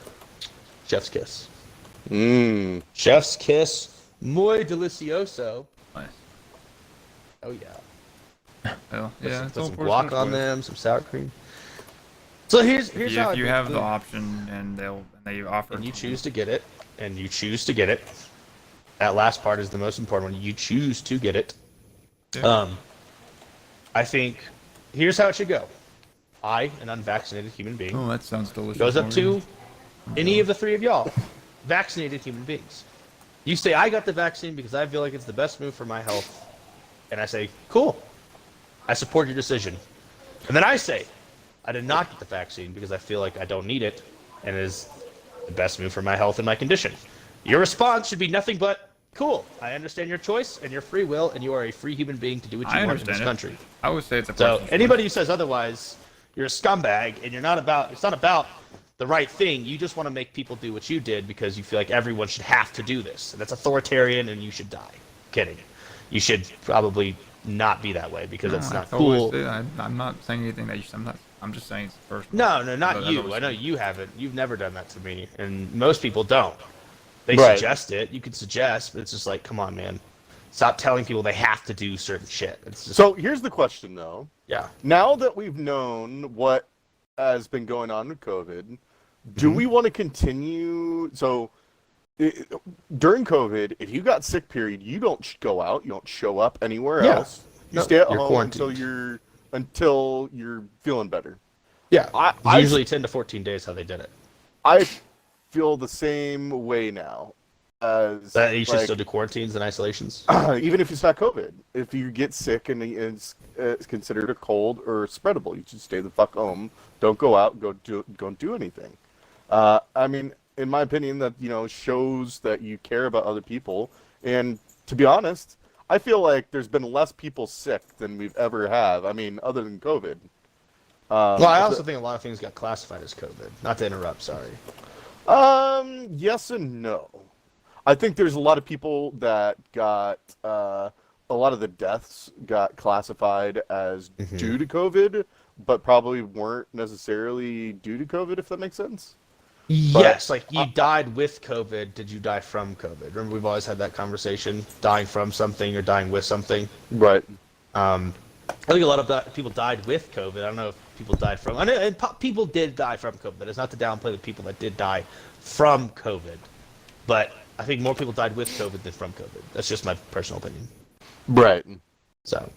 chef's kiss. Mmm. Chef's kiss, muy delicioso. Nice. Oh yeah. Well, Put yeah, some, it's put all some personal guac on choice. them, some sour cream. So here's how If you I have do the it. option and they offer, And you choose to get it, that last part is the most important one. You choose to get it. Yeah. I think here's how it should go. I, an unvaccinated human being, Oh, that sounds delicious. goes up Morgan. to any of the three of y'all, vaccinated human beings. You say, I got the vaccine because I feel like it's the best move for my health. And I say, cool. I support your decision. And then I say, I did not get the vaccine because I feel like I don't need it and it is the best move for my health and my condition. Your response should be nothing but, cool. I understand your choice and your free will, and you are a free human being to do what you I want in this understand it. country. I would say it's a So personal anybody who says otherwise, you're a scumbag, and it's not about the right thing. You just want to make people do what you did because you feel like everyone should have to do this. And that's authoritarian, and you should die. Kidding. You should probably not be that way because choice. that's No, not I always cool. say- I'm not saying anything that you. I'm just saying it's personal. No, not But you. always I know say- you haven't. You've never done that to me, and most people don't. They Right. suggest it. You can suggest, but it's just like, come on, man. Stop telling people they have to do certain shit. It's just, So here's the question, though. yeah. Now that we've known what has been going on with COVID, do Mhm. we want to continue? So during COVID, if you got sick, period, you don't go out, you don't show up anywhere Yeah. else. You No, stay at you're home quarantined. until you're feeling better. Yeah. I Usually 10 to 14 days how they did it. I feel the same way now. As That you should like, still do quarantines and isolations. even if it's not COVID, if you get sick and it's considered a cold or spreadable, you should stay the fuck home. Don't go out. Don't do anything. I mean, in my opinion, that shows that you care about other people. And to be honest, I feel like there's been less people sick than we've ever have. I mean, other than COVID. Well, I also think a lot of things got classified as COVID. Not to interrupt, sorry. Yes and no. I think there's a lot of people that got a lot of the deaths got classified as due to COVID, but probably weren't necessarily due to COVID, if that makes sense. Yes, like you died with COVID. Did you die from COVID? Remember, we've always had that conversation: dying from something or dying with something. Right. I think a lot of people died with COVID. I don't know if people died from. I know, and people did die from COVID. That is not to downplay the people that did die from COVID, but I think more people died with COVID than from COVID. That's just my personal opinion. Right. So,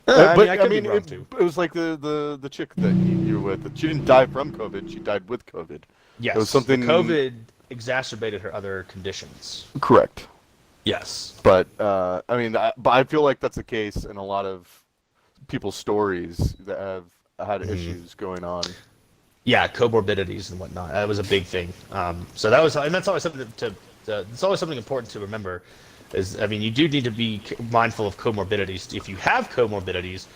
I mean, be wrong too. it was like the chick that you were with. She didn't die from COVID. She died with COVID. Yes, it was something. COVID exacerbated her other conditions. Correct. Yes, But I mean, but I feel like that's the case in a lot of people's stories that have had issues going on. yeah, comorbidities and whatnot. That was a big thing. So that was, and that's always something it's always something important to remember. Is, I mean, you do need to be mindful of comorbidities. If you have comorbidities,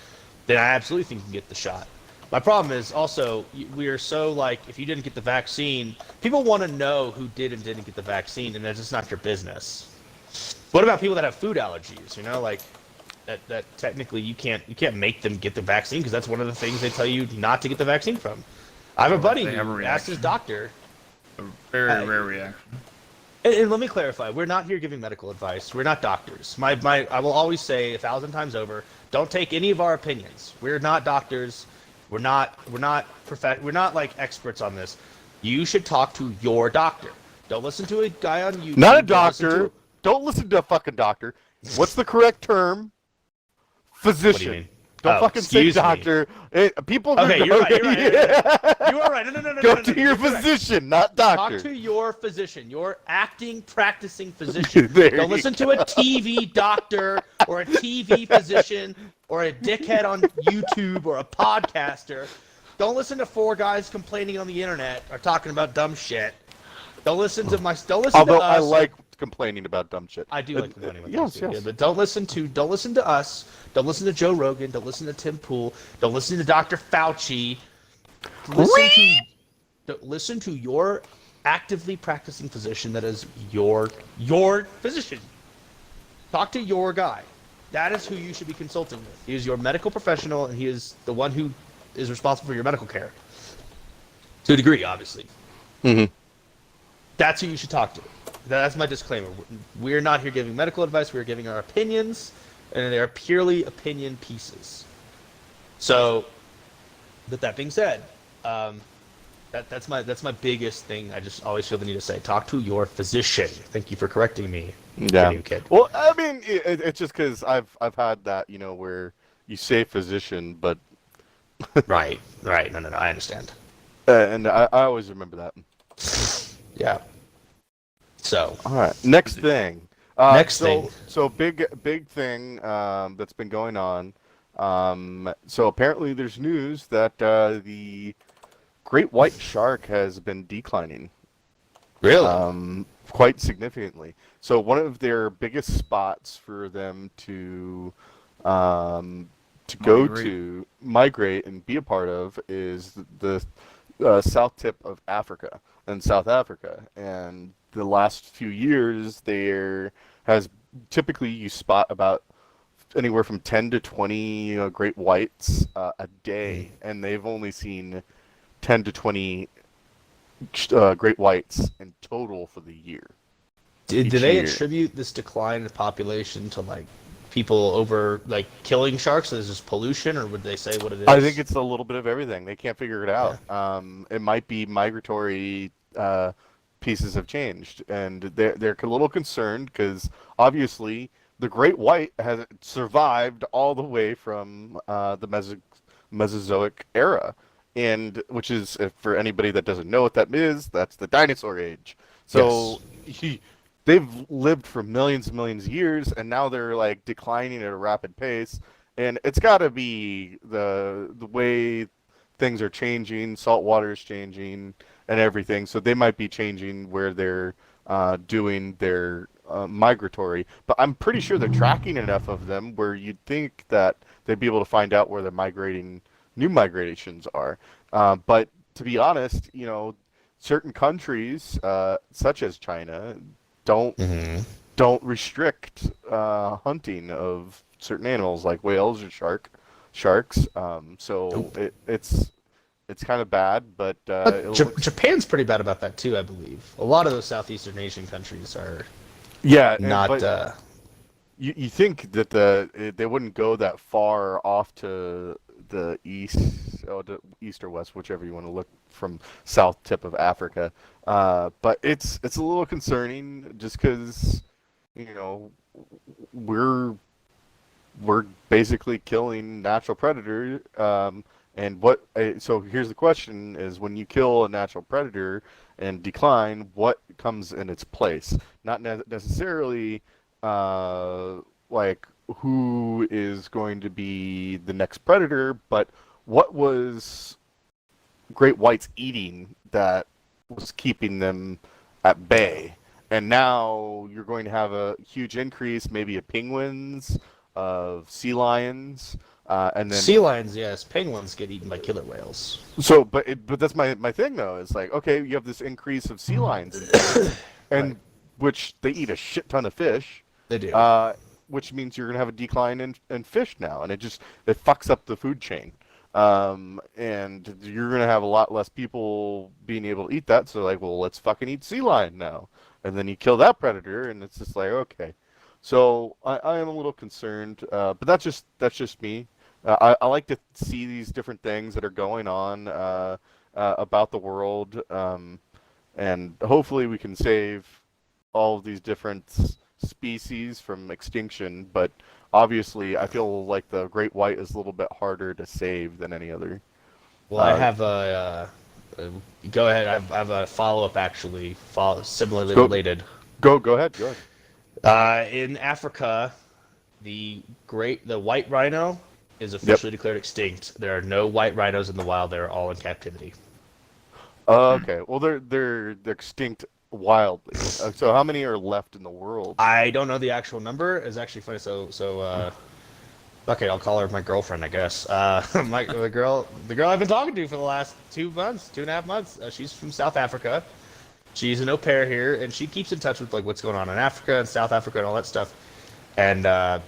then I absolutely think you can get the shot. My problem is also, we are so like, if you didn't get the vaccine, people want to know who did and didn't get the vaccine, and that's just not your business. What about people that have food allergies? You know, like that technically you can't make them get the vaccine because that's one of the things they tell you not to get the vaccine from. I have a buddy who asked his doctor. A very rare reaction. And let me clarify: we're not here giving medical advice. We're not doctors. I will always say 1,000 times over: don't take any of our opinions. We're not doctors. We're not like experts on this. You should talk to your doctor. Don't listen to a guy on YouTube. Not a doctor. Don't listen to a fucking doctor. What's the correct term? Physician. What do you mean? Don't fucking say excuse me. doctor. People. Okay, you're right. You are right. No. Go to your physician, not doctor. Talk to your physician, your acting, practicing physician. There Don't you listen to a TV doctor or a TV physician or a dickhead on YouTube or a podcaster. Don't listen to four guys complaining on the internet or talking about dumb shit. Don't listen to us. Although I like complaining about dumb shit. I do like complaining about yes, dumb shit. yes. Yeah, but don't listen to us. Don't listen to Joe Rogan. Don't listen to Tim Pool. Don't listen to Dr. Fauci. Listen to your actively practicing physician that is your physician. Talk to your guy. That is who you should be consulting with. He is your medical professional, and he is the one who is responsible for your medical care. To a degree, obviously. Mm-hmm. That's who you should talk to. That's my disclaimer. We're not here giving medical advice. We're giving our opinions, and they are purely opinion pieces. So, with that being said, that's my biggest thing. I just always feel the need to say, talk to your physician. Thank you for correcting me. Yeah. Kid. Well, I mean, it's just because I've had that, where you say physician, but Right. No, I understand. and I always remember that. Yeah. So. All right. Next thing. So big thing that's been going on. So apparently there's news that the great white shark has been declining. Really? Quite significantly. So one of their biggest spots for them to migrate and be a part of is the south tip of Africa and South Africa. And the last few years, there has typically you spot about anywhere from 10 to 20 great whites a day, and they've only seen 10 to 20 great whites in total for the year. Do each they year. attribute this decline in population to like people over like killing sharks? Is this pollution, or would they say what it is? I think it's a little bit of everything. They can't figure it out. It might be migratory pieces have changed, and they're a little concerned because obviously the great white has survived all the way from the Mesozoic era, and which is, for anybody that doesn't know what that is, that's the dinosaur age. So they've lived for millions and millions of years, and now they're like declining at a rapid pace. And it's got to be the way things are changing, salt water is changing, and everything. So they might be changing where they're doing their migratory. But I'm pretty sure they're tracking enough of them where you'd think that they'd be able to find out where the new migrations are. But to be honest, certain countries, such as China, don't restrict hunting of certain animals like whales or sharks. So it's kind of bad, but Japan's pretty bad about that too, I believe. A lot of those Southeastern Asian countries are not. But you think that they wouldn't go that far off to the east or west, whichever you want to look, from south tip of Africa. But it's a little concerning just because we're basically killing natural predator. So here's the question: is when you kill a natural predator and decline, what comes in its place? Not necessarily like who is going to be the next predator, but what was great whites eating that was keeping them at bay. And now you're going to have a huge increase, maybe of penguins, of sea lions, and then Sea lions, yes. Penguins get eaten by killer whales. So, but that's my thing though. It's like, okay, you have this increase of sea lions, and Right. which they eat a shit ton of fish. They do. Which means you're gonna have a decline in fish now, and it fucks up the food chain. And you're gonna have a lot less people being able to eat that. So like, well, let's fucking eat sea lion now, and then you kill that predator, and it's just like, okay. So I am a little concerned, but that's just me. I like to see these different things that are going on about the world, and hopefully we can save all of these different species from extinction. But obviously, I feel like the great white is a little bit harder to save than any other. Well, I have a. Go ahead. I have a follow-up actually, similarly related. Go ahead. In Africa, the white rhino is officially declared extinct. There are no white rhinos in the wild. They're all in captivity. Okay. Well, they're extinct wildly. So how many are left in the world? I don't know the actual number. It's actually funny. Okay, I'll call her my girlfriend, I guess. The girl I've been talking to for the last 2.5 months. She's from South Africa. She's an au pair here, and she keeps in touch with like what's going on in Africa and South Africa and all that stuff. And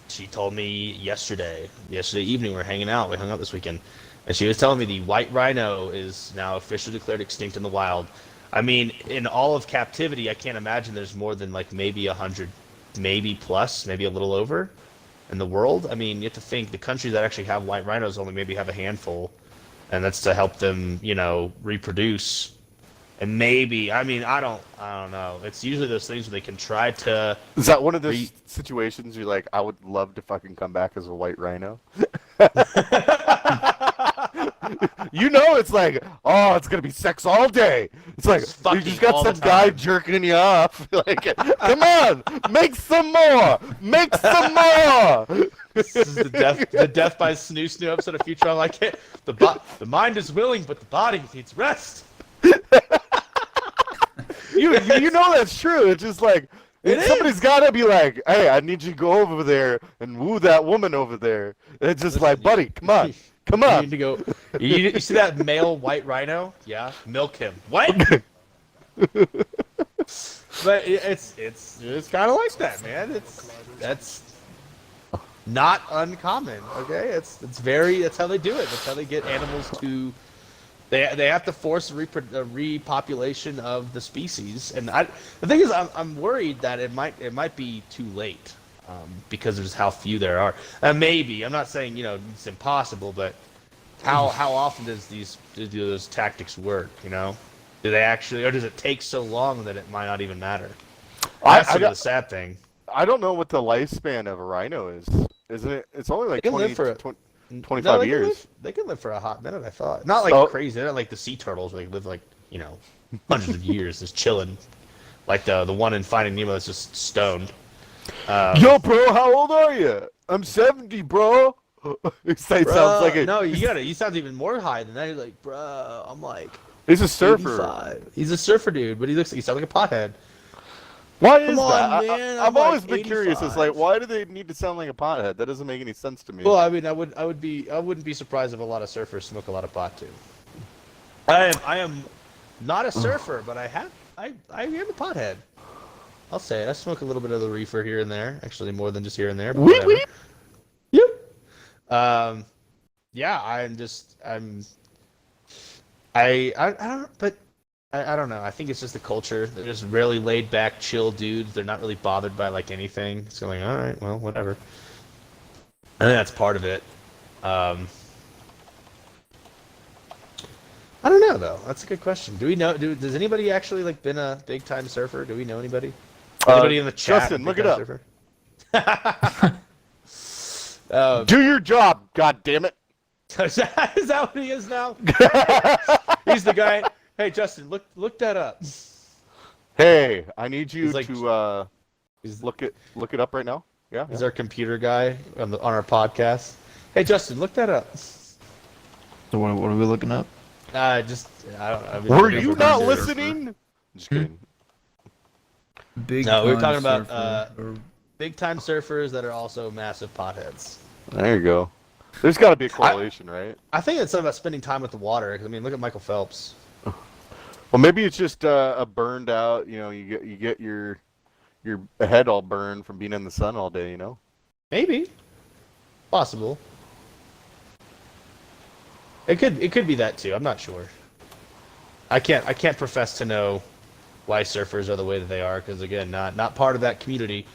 she told me yesterday evening, we were hanging out. We hung out this weekend, and she was telling me the white rhino is now officially declared extinct in the wild. I mean, in all of captivity, I can't imagine there's more than like maybe 100, maybe plus, maybe a little over in the world. I mean, you have to think the countries that actually have white rhinos only maybe have a handful, and that's to help them, reproduce. And maybe, I mean, I don't know. It's usually those things where they can try to. Is that one of those situations you're like, I would love to fucking come back as a white rhino? It's like, oh, it's gonna be sex all day. It's like you just got some guy jerking you off. Like, come on, make some more. This is the death by snoo episode of Futurama. Like it, the mind is willing, but the body needs rest. You know that's true. It's just like somebody's got to be like, hey, I need you to go over there and woo that woman over there. And it's just like, buddy, come on. You need to go. You see that male white rhino? Yeah, milk him. What? But it's kind of like that, man. That's not uncommon. Okay, that's how they do it. That's how they get animals They have to force a repopulation of the species, and the thing is, I'm worried that it might be too late, because of just how few there are. Maybe I'm not saying it's impossible, but how often do those tactics work? Do they actually, or does it take so long that it might not even matter? That's the sad thing. I don't know what the lifespan of a rhino is. Isn't it? It's only like 25 years. They can live for a hot minute, I thought. Not like crazy. They're not like the sea turtles where they live like, hundreds of years just chilling. Like the one in Finding Nemo that's just stoned. Yo, bro, how old are you? I'm 70, bro. Sounds like a... No, he sounds even more high than that. He's like, bro, I'm like... He's a surfer. 85. He's a surfer dude, but he sounds like a pothead. Why is on, that? man, I've always been 85. curious. It's like, why do they need to sound like a pothead? That doesn't make any sense to me. Well, I mean, I wouldn't be surprised if a lot of surfers smoke a lot of pot too. I am not a surfer, but I am a pothead. I'll say it. I smoke a little bit of the reefer here and there. Actually, more than just here and there. But whatever. Yep. Yeah, I don't know. I think it's just the culture. They're just really laid back, chill dudes. They're not really bothered by like anything. It's going, all right, well, whatever. I think that's part of it. I don't know though. That's a good question. Do we know? Does anybody actually like been a big time surfer? Do we know anybody? Anybody in the chat? Justin, look it up. Do your job, god damn it! Is that what he is now? He's the guy. Hey, Justin, look that up. Hey, I need you like, to look it up right now. Yeah. He's our computer guy on our podcast. Hey, Justin, look that up. So what are we looking up? I don't. Were you not listening? Just kidding. No, we were talking about big time surfers that are also massive potheads. There you go. There's got to be a correlation, right? I think it's something about spending time with the water. 'Cause, I mean, look at Michael Phelps. Well, maybe it's just a burned out. You get your head all burned from being in the sun all day. Maybe, possible. It could be that too. I'm not sure. I can't profess to know why surfers are the way that they are, because again, not part of that community.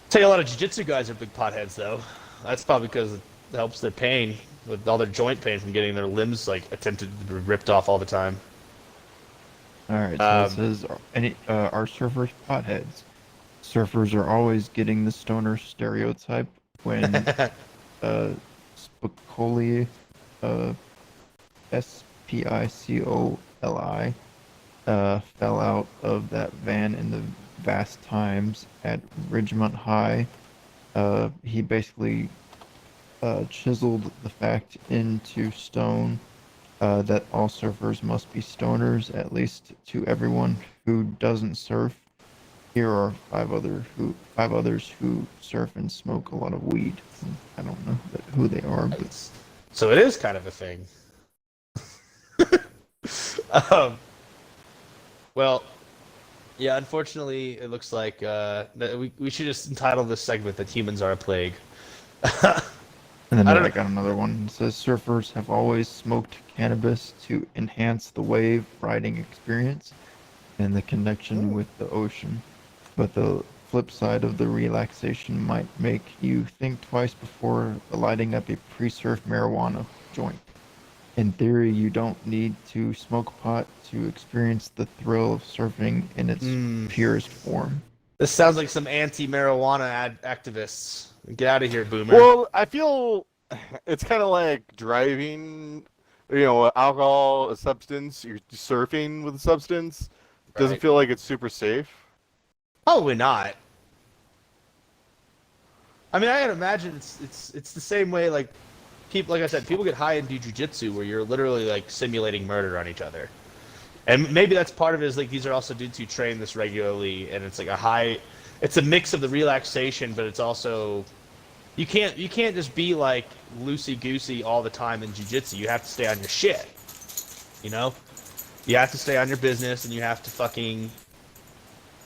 Tell you, a lot of jiu-jitsu guys are big potheads though. That's probably because it helps their pain with all their joint pain from getting their limbs like attempted to be ripped off all the time. All right, so it says, are surfers potheads? Surfers are always getting the stoner stereotype when Spicoli, Spicoli, fell out of that van in the Vast Times at Ridgemont High. He basically chiseled the fact into stone that all surfers must be stoners, at least to everyone who doesn't surf. Here are five others who surf and smoke a lot of weed. I don't know who they are, but so it is kind of a thing. Well, yeah. Unfortunately, it looks like we should just entitle this segment "That Humans Are a Plague." And then I got another one. It says surfers have always smoked cannabis to enhance the wave riding experience and the connection with the ocean. But the flip side of the relaxation might make you think twice before lighting up a pre-surf marijuana joint. In theory, you don't need to smoke pot to experience the thrill of surfing in its purest form. This sounds like some anti-marijuana activists. Get out of here, boomer. Well, I feel it's kind of like driving, alcohol, a substance. You're surfing with a substance. Doesn't feel like it's super safe. Probably not. I mean, I gotta imagine it's the same way like I said, people get high and do jujitsu where you're literally like simulating murder on each other. And maybe that's part of it is like these are also dudes who train this regularly, and it's like it's a mix of the relaxation, but it's also you can't just be like loosey goosey all the time in jiu-jitsu. You have to stay on your shit. You have to stay on your business, and you have to fucking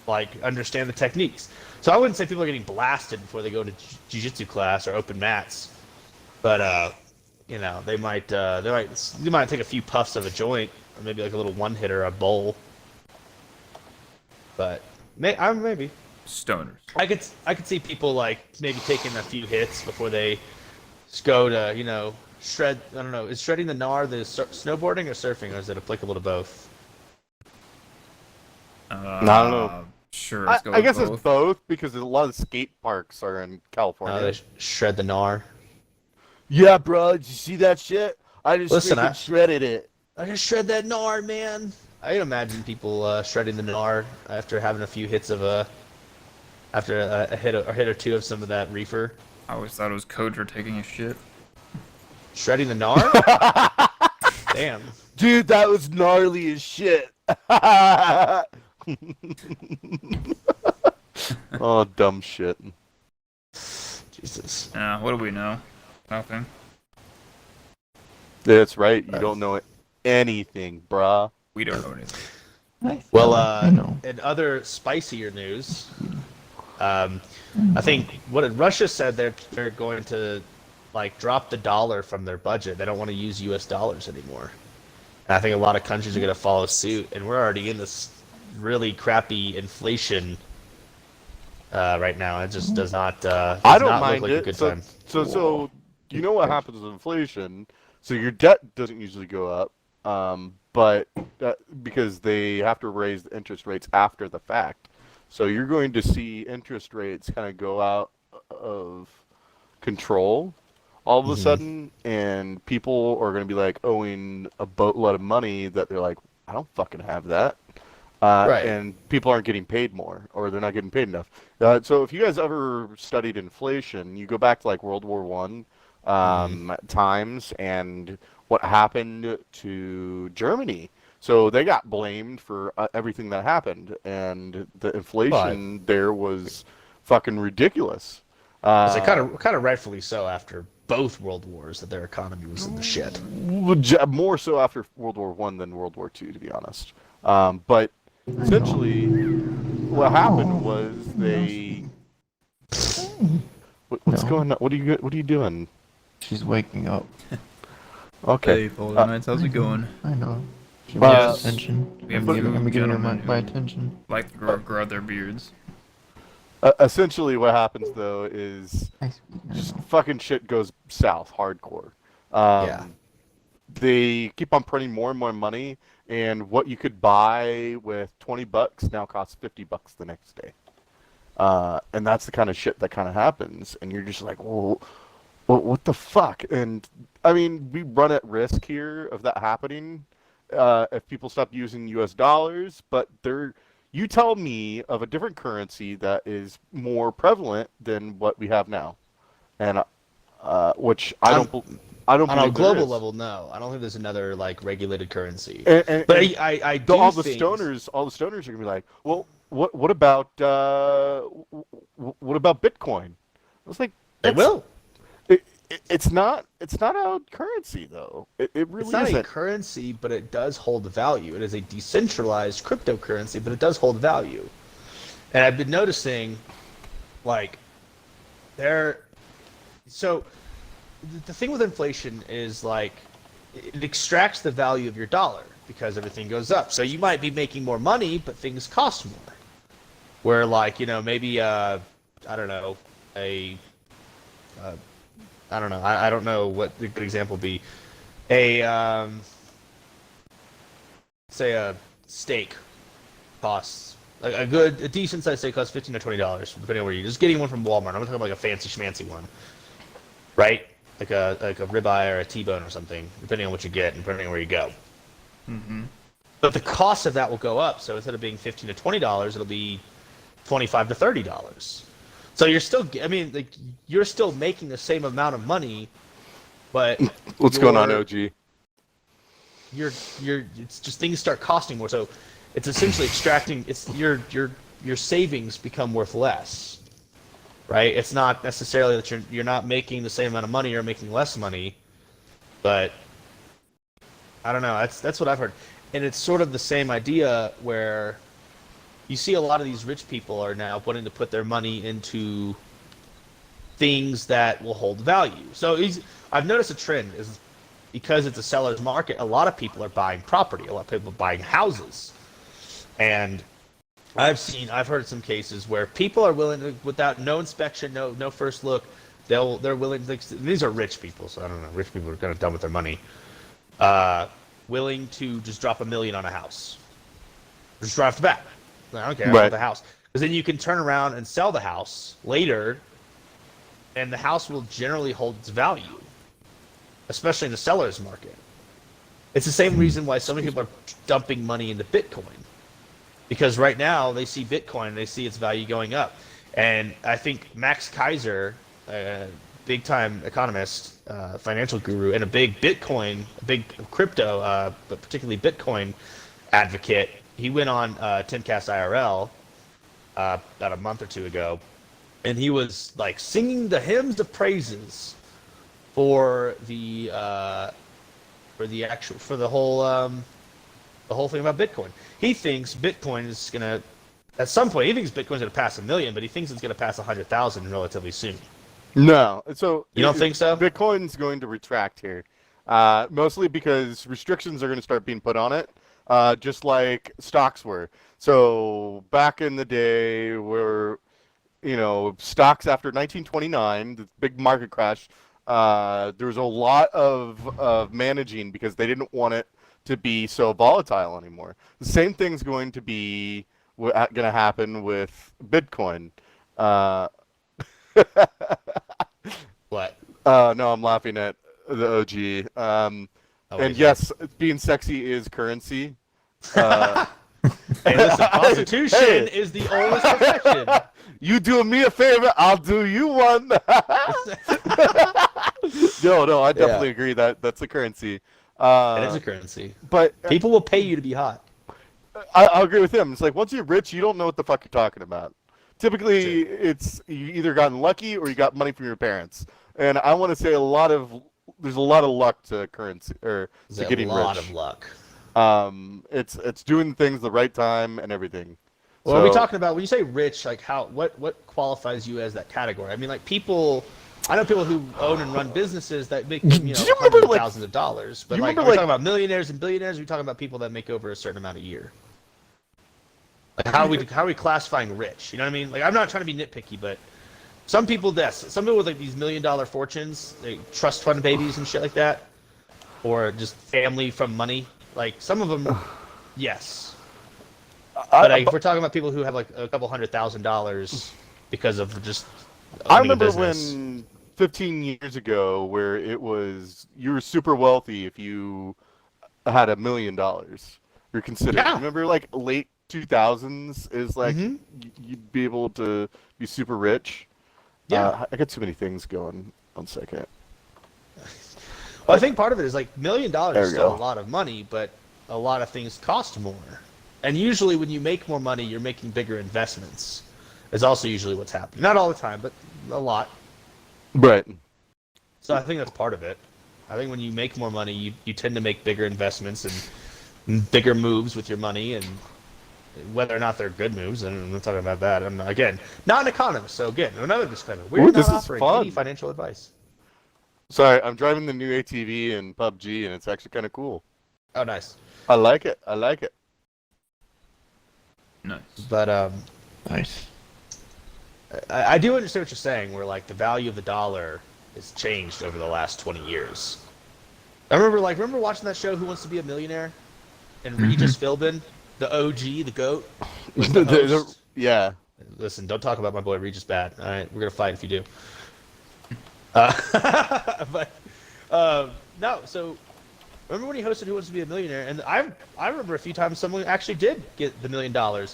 like understand the techniques. So I wouldn't say people are getting blasted before they go to jiu-jitsu class or open mats, but you know, they might take a few puffs of a joint, or maybe like a little one hitter, a bowl. But maybe Stoners. I could see people like maybe taking a few hits before they just go to, you know, shred. I don't know. Is shredding the gnar the snowboarding or surfing, or is it applicable to both? I don't know. Sure. I, Let's go I with guess both. it's both because a lot of skate parks are in California. They shred the gnar. Yeah, bro. Did you see that shit? I just Listen, freaking shredded it. I just shred that gnar, man. I can imagine people shredding the gnar after having a few hits of after a hit or two of some of that reefer. I always thought it was code for taking a shit. Shredding the gnar? Damn. Dude, that was gnarly as shit. Oh, dumb shit. Jesus. What do we know? Nothing. That's right. You don't know anything, bruh. We don't know anything. Well, I know. in other spicier news, I think Russia said they're going to like drop the dollar from their budget. They don't want to use U.S. dollars anymore. And I think a lot of countries are going to follow suit. And we're already in this really crappy inflation right now. It just does not. I don't not mind look like it. a good So, time. so you know what happens with inflation? So your debt doesn't usually go up, but because they have to raise the interest rates after the fact. So you're going to see interest rates kind of go out of control all of a sudden, and people are going to be like owing a boatload of money that they're like, I don't fucking have that. Right. And people aren't getting paid more, or they're not getting paid enough. So if you guys ever studied inflation, you go back to like World War One times and what happened to Germany. So they got blamed for everything that happened, and the inflation there was fucking ridiculous. It's kind of rightfully so after both world wars that their economy was in the shit. More so after World War One than World War Two, to be honest. But essentially, what happened was they. What's going on? What are you doing? She's waking up. Okay. Hey, Folder Knights, how's it going? I know. She Yes. wants attention. We have I'm two giving her gentlemen my who attention. like to grow their beards. Essentially, what happens though is I just know. fucking shit goes south hardcore. Yeah. They keep on printing more and more money, and what you could buy with $20 now costs $50 the next day. And that's the kind of shit that kind of happens, and you're just like, well, what the fuck? And I mean, we run at risk here of that happening if people stop using U.S. dollars, but you tell me of a different currency that is more prevalent than what we have now, and which I don't believe On a there global is. level, no. I don't think there's another like regulated currency. And But I do all the think stoners are gonna be like, well, what about Bitcoin? I was like, they will. It's not a currency though. It really It's not isn't. a currency, but it does hold value. It is a decentralized cryptocurrency, but it does hold value. And I've been noticing, like, so the thing with inflation is like it extracts the value of your dollar because everything goes up. So you might be making more money, but things cost more. Where like, you know, maybe I don't know, I don't know. I don't know what the good example would be. Say a steak costs a decent sized steak costs $15 to $20, depending on where you're just getting one from Walmart. I'm not talking about like a fancy schmancy one, right? Like a ribeye or a T-bone or something, depending on what you get and depending on where you go. Mm-hmm. But the cost of that will go up. So instead of being $15 to $20, it'll be $25 to $30. So you're still, I mean, like you're still making the same amount of money, but What's going on, OG? it's just things start costing more. So it's essentially extracting. It's your savings become worth less, right? It's not necessarily that you're not making the same amount of money. You're making less money, but I don't know. That's what I've heard, and it's sort of the same idea where you see a lot of these rich people are now wanting to put their money into things that will hold value. So I've noticed a trend is because it's a seller's market. A lot of people are buying property. A lot of people are buying houses, and I've heard some cases where people are willing to, without no inspection, no first look, they're willing to, these are rich people, so I don't know, rich people are kind of done with their money, willing to just drop $1 million on a house, just right off the bat. I don't care about the house, because then you can turn around and sell the house later, and the house will generally hold its value, especially in the seller's market. It's the same reason why so many people are dumping money into Bitcoin. Because right now they see Bitcoin, they see its value going up, and I think Max Kaiser, big time economist, financial guru, and a big crypto, but particularly Bitcoin advocate, he went on 10Cast IRL about a month or two ago, and he was like singing the hymns of praises for the whole thing about Bitcoin. He thinks Bitcoin is gonna, at some point, he thinks Bitcoin's gonna pass 1 million, but he thinks it's gonna pass 100,000 relatively soon. No, so you don't think so? Bitcoin's going to retract here, mostly because restrictions are going to start being put on it, just like stocks were. So back in the day, where stocks after 1929, the big market crash, there was a lot of managing because they didn't want it to be so volatile anymore. The same thing's going to be going to happen with Bitcoin. What? No, I'm laughing at the OG. And yes, being sexy is currency. Hey, listen, prostitution is the oldest profession. You do me a favor, I'll do you one. No, I definitely agree that's a currency. It is a currency. But people will pay you to be hot. I'll agree with him. It's like, once you're rich, you don't know what the fuck you're talking about. Typically, it's you either gotten lucky or you got money from your parents. And I want to say there's a lot of luck to currency, or to getting rich. A lot of luck. It's doing things the right time and everything. Well, are we talking about, when you say rich, like what qualifies you as that category? I mean, like I know people who own and run businesses that make hundreds of thousands of dollars. But like, are we talking about millionaires and billionaires? Or are we talking about people that make over a certain amount a year? Like, how are we classifying rich? You know what I mean? Like, I'm not trying to be nitpicky, but some people with like these $1 million fortunes, they trust fund babies and shit like that, or just family from money. Like, some of them, yes. But like, if we're talking about people who have like a couple $100,000 because of just I remember business. when 15 years ago, where it was you were super wealthy if you had $1 million. You're considered. Yeah. Remember, like late 2000s is like you'd be able to be super rich. Yeah. I got too many things going. 1 second. Well, I think part of it is like $1 million is still go. a lot of money, but a lot of things cost more. And usually when you make more money, you're making bigger investments. Is also usually what's happening. Not all the time, but a lot. Right. So I think that's part of it. I think when you make more money, you tend to make bigger investments and bigger moves with your money, and whether or not they're good moves, and I'm not talking about that. I'm again not an economist, so again, another disclaimer: we're not offering any financial advice. Sorry, I'm driving the new ATV in PUBG, and it's actually kind of cool. Oh, nice. I like it. Nice. But Nice. I do understand what you're saying, where like the value of the dollar has changed over the last 20 years. I remember watching that show, Who Wants to Be a Millionaire, and Regis Philbin, the OG, the GOAT. Was the host. Yeah. Listen, don't talk about my boy Regis bad. All right, we're gonna fight if you do. But no. So remember when he hosted Who Wants to Be a Millionaire? And I remember a few times someone actually did get the $1 million,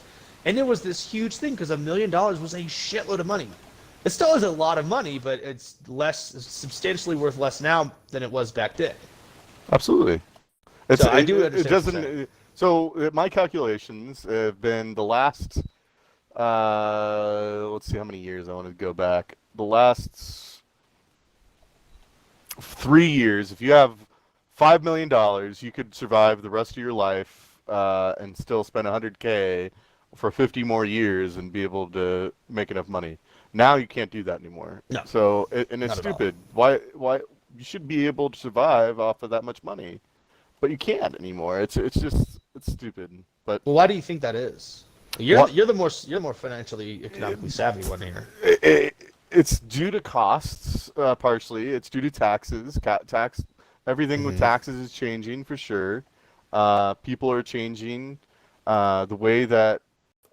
and it was this huge thing because $1 million was a shitload of money. It still is a lot of money, but it's substantially worth less now than it was back then. Absolutely. So I do understand. It doesn't. So my calculations have been the last. Let's see how many years I want to go back. The last 3 years. If you have $5 million, you could survive the rest of your life and still spend $100K for 50 more years and be able to make enough money. Now you can't do that anymore. No. So and it's Not at all. stupid. Why should be able to survive off of that much money, but you can't anymore. It's stupid. But Well, why do you think that is? You're the more financially economically savvy one here. It's due to costs, partially. It's due to taxes. Everything with taxes is changing for sure. People are changing. The way that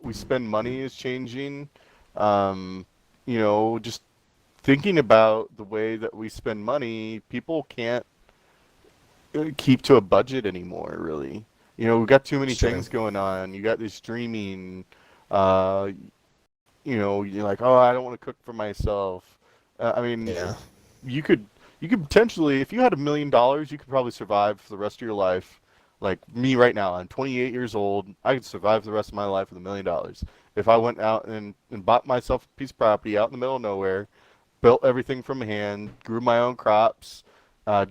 we spend money is changing. Just thinking about the way that we spend money, people can't keep to a budget anymore, really. We've got too many things going on. You got this streaming. You're like, oh, I don't want to cook for myself. You could potentially, if you had $1 million, you could probably survive for the rest of your life. Like me right now, I'm 28 years old. I could survive the rest of my life with $1 million. If I went out and bought myself a piece of property out in the middle of nowhere, built everything from hand, grew my own crops, dug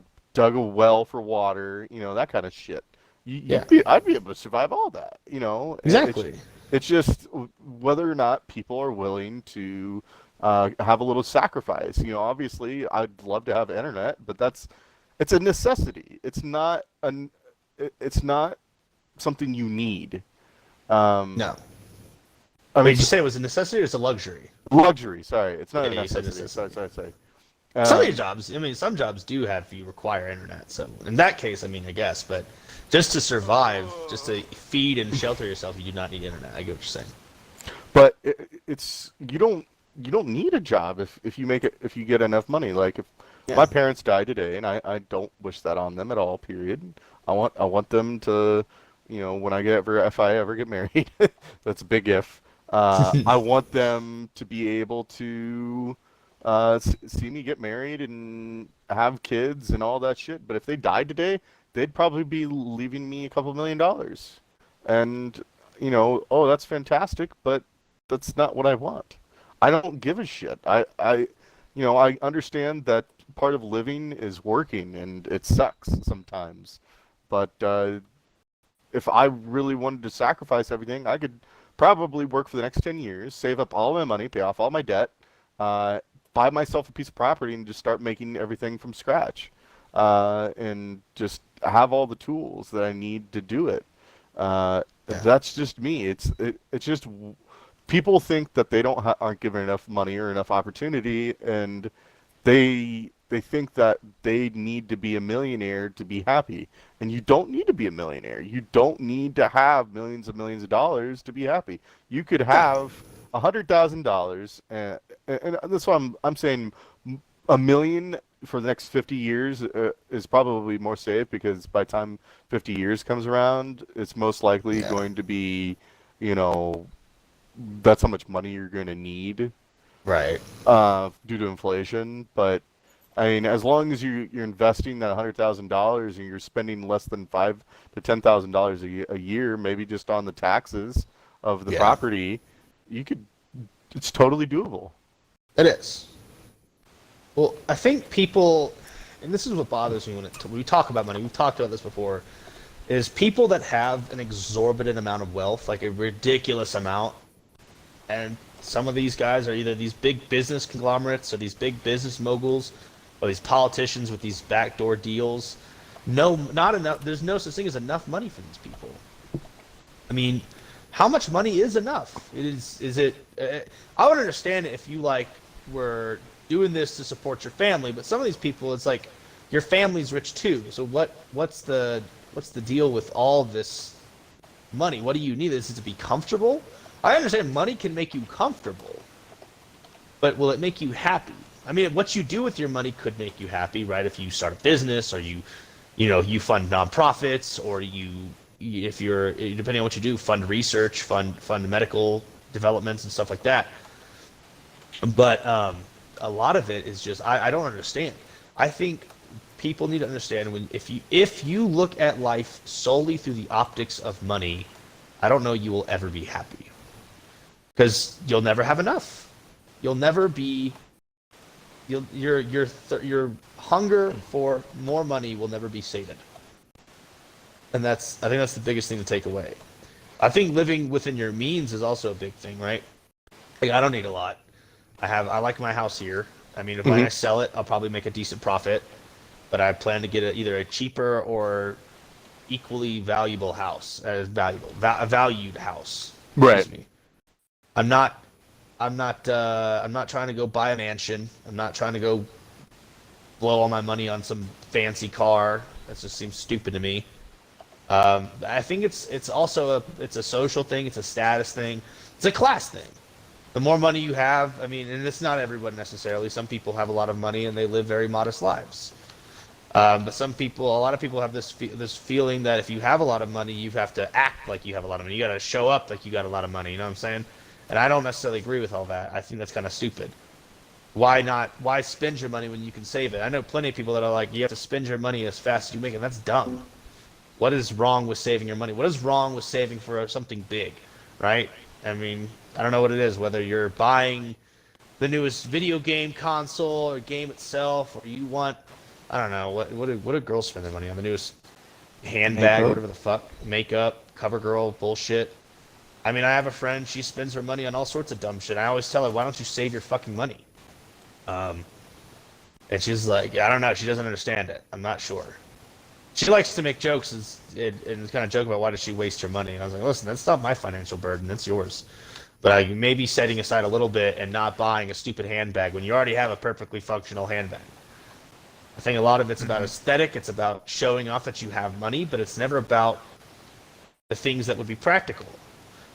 a well for water, that kind of shit. I'd be able to survive all that, Exactly. It's just whether or not people are willing to have a little sacrifice. Obviously, I'd love to have internet, but it's a necessity. It's not something you need. No. Did you say it was a necessity or it's a luxury? Luxury. Sorry, it's not a you said necessity. necessity. Sorry. Some of your jobs, some jobs do you require internet. So in that case, I guess, but just to survive, just to feed and shelter yourself, you do not need internet. I get what you're saying. But you don't need a job if you get enough money. Like if my parents died today, and I don't wish that on them at all. Period. I want them to, when if I ever get married, that's a big if. I want them to be able to see me get married and have kids and all that shit. But if they died today, they'd probably be leaving me a couple $1 million. And, that's fantastic, but that's not what I want. I don't give a shit. I understand that part of living is working, and it sucks sometimes. But if I really wanted to sacrifice everything, I could probably work for the next 10 years, save up all my money, pay off all my debt, buy myself a piece of property, and just start making everything from scratch. And just have all the tools that I need to do it. That's just me. It's just people think that they aren't given enough money or enough opportunity, and they think that they need to be a millionaire to be happy. And you don't need to be a millionaire. You don't need to have millions of dollars to be happy. You could have $100,000, and that's why I'm saying $1 million for the next 50 years is probably more safe, because by the time 50 years comes around, it's most likely going to be, that's how much money you're going to need. Right. Due to inflation. But as long as you're investing that $100,000 and you're spending less than $5,000 to $10,000 a year, maybe just on the taxes of the property, it's totally doable. It is. Well, I think people, and this is what bothers me when we talk about money, we've talked about this before, is people that have an exorbitant amount of wealth, like a ridiculous amount, and some of these guys are either these big business conglomerates or these big business moguls or these politicians with these backdoor deals. No, not enough. There's no such thing as enough money for these people. How much money is enough? I would understand it if you were doing this to support your family, but some of these people, it's like your family's rich too. So what's the deal with all this money? What do you need? Is it to be comfortable? I understand money can make you comfortable, but will it make you happy? What you do with your money could make you happy, right? If you start a business, or you fund nonprofits, or if you're, depending on what you do, fund research, fund medical developments and stuff like that. But a lot of it is just I don't understand. I think people need to understand if you look at life solely through the optics of money, I don't know you will ever be happy, because you'll never have enough. You'll never be. Your hunger for more money will never be sated. And I think that's the biggest thing to take away. I think living within your means is also a big thing, right? I don't need a lot. I like my house here. If I sell it, I'll probably make a decent profit. but I plan to get either a cheaper or equally valuable house, a valued house. Right. Excuse me. I'm not trying to go buy a mansion. I'm not trying to go blow all my money on some fancy car. That just seems stupid to me. I think it's also a social thing. It's a status thing. It's a class thing. The more money you have, I mean, and it's not everyone necessarily. Some people have a lot of money and they live very modest lives. But a lot of people have this feeling that if you have a lot of money, you have to act like you have a lot of money. You got to show up like you got a lot of money. You know what I'm saying? And I don't necessarily agree with all that. I think that's kind of stupid. Why spend your money when you can save it? I know plenty of people that are like, you have to spend your money as fast as you make it. That's dumb. What is wrong with saving your money? What is wrong with saving for something big, right? I mean, I don't know what it is, whether you're buying the newest video game console or game itself, or you want, I don't know, what do girls spend their money on? The newest handbag, Makeup. whatever the fuck, makeup, CoverGirl, bullshit. I mean, I have a friend, she spends her money on all sorts of dumb shit. I always tell her, why don't you save your fucking money? And she's like, I don't know, she doesn't understand it. I'm not sure. She likes to make jokes and kind of joke about why does she waste her money. And I was like, listen, that's not my financial burden, that's yours. But maybe setting aside a little bit and not buying a stupid handbag when you already have a perfectly functional handbag. I think a lot of it's about aesthetic, it's about showing off that you have money, but it's never about the things that would be practical.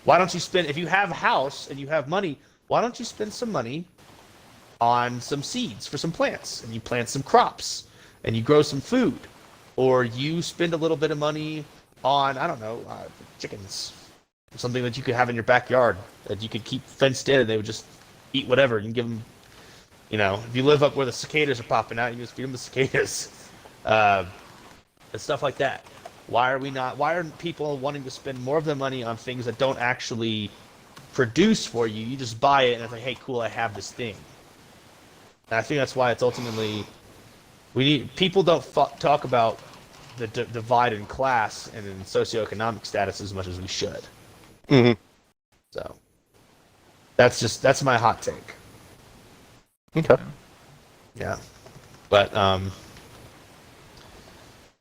Why don't you spend, if you have a house and you have money, why don't you spend some money on some seeds for some plants, and you plant some crops, and you grow some food, or you spend a little bit of money on, I don't know, chickens, something that you could have in your backyard that you could keep fenced in, and they would just eat whatever. You can give them, you know, if you live up where the cicadas are popping out, you just feed them the cicadas, and stuff like that. Why aren't people wanting to spend more of their money on things that don't actually produce for you? You just buy it and it's like, hey, cool, I have this thing. And I think that's why it's ultimately, people don't talk about the divide in class and in socioeconomic status as much as we should. Mm-hmm. So that's my hot take. Okay. Yeah. But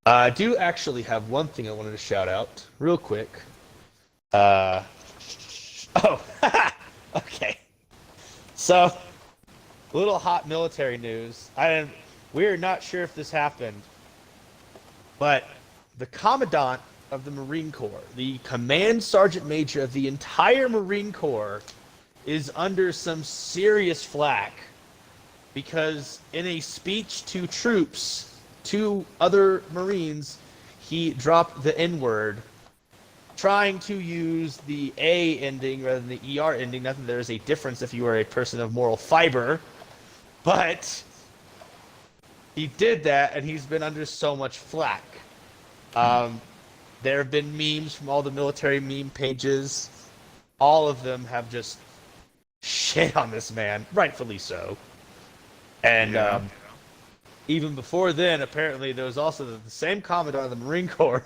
I do actually have one thing I wanted to shout out real quick. Okay. So, a little hot military news. We're not sure if this happened, but the Commandant of the Marine Corps, the Command Sergeant Major of the entire Marine Corps, is under some serious flack because in a speech to troops, to other Marines, he dropped the N-word, trying to use the A ending rather than the ER ending. Not that there is a difference if you are a person of moral fiber, but he did that, and he's been under so much flack. There have been memes from all the military meme pages. All of them have just shit on this man, rightfully so. And even before then, apparently, there was also the same Commandant of the Marine Corps,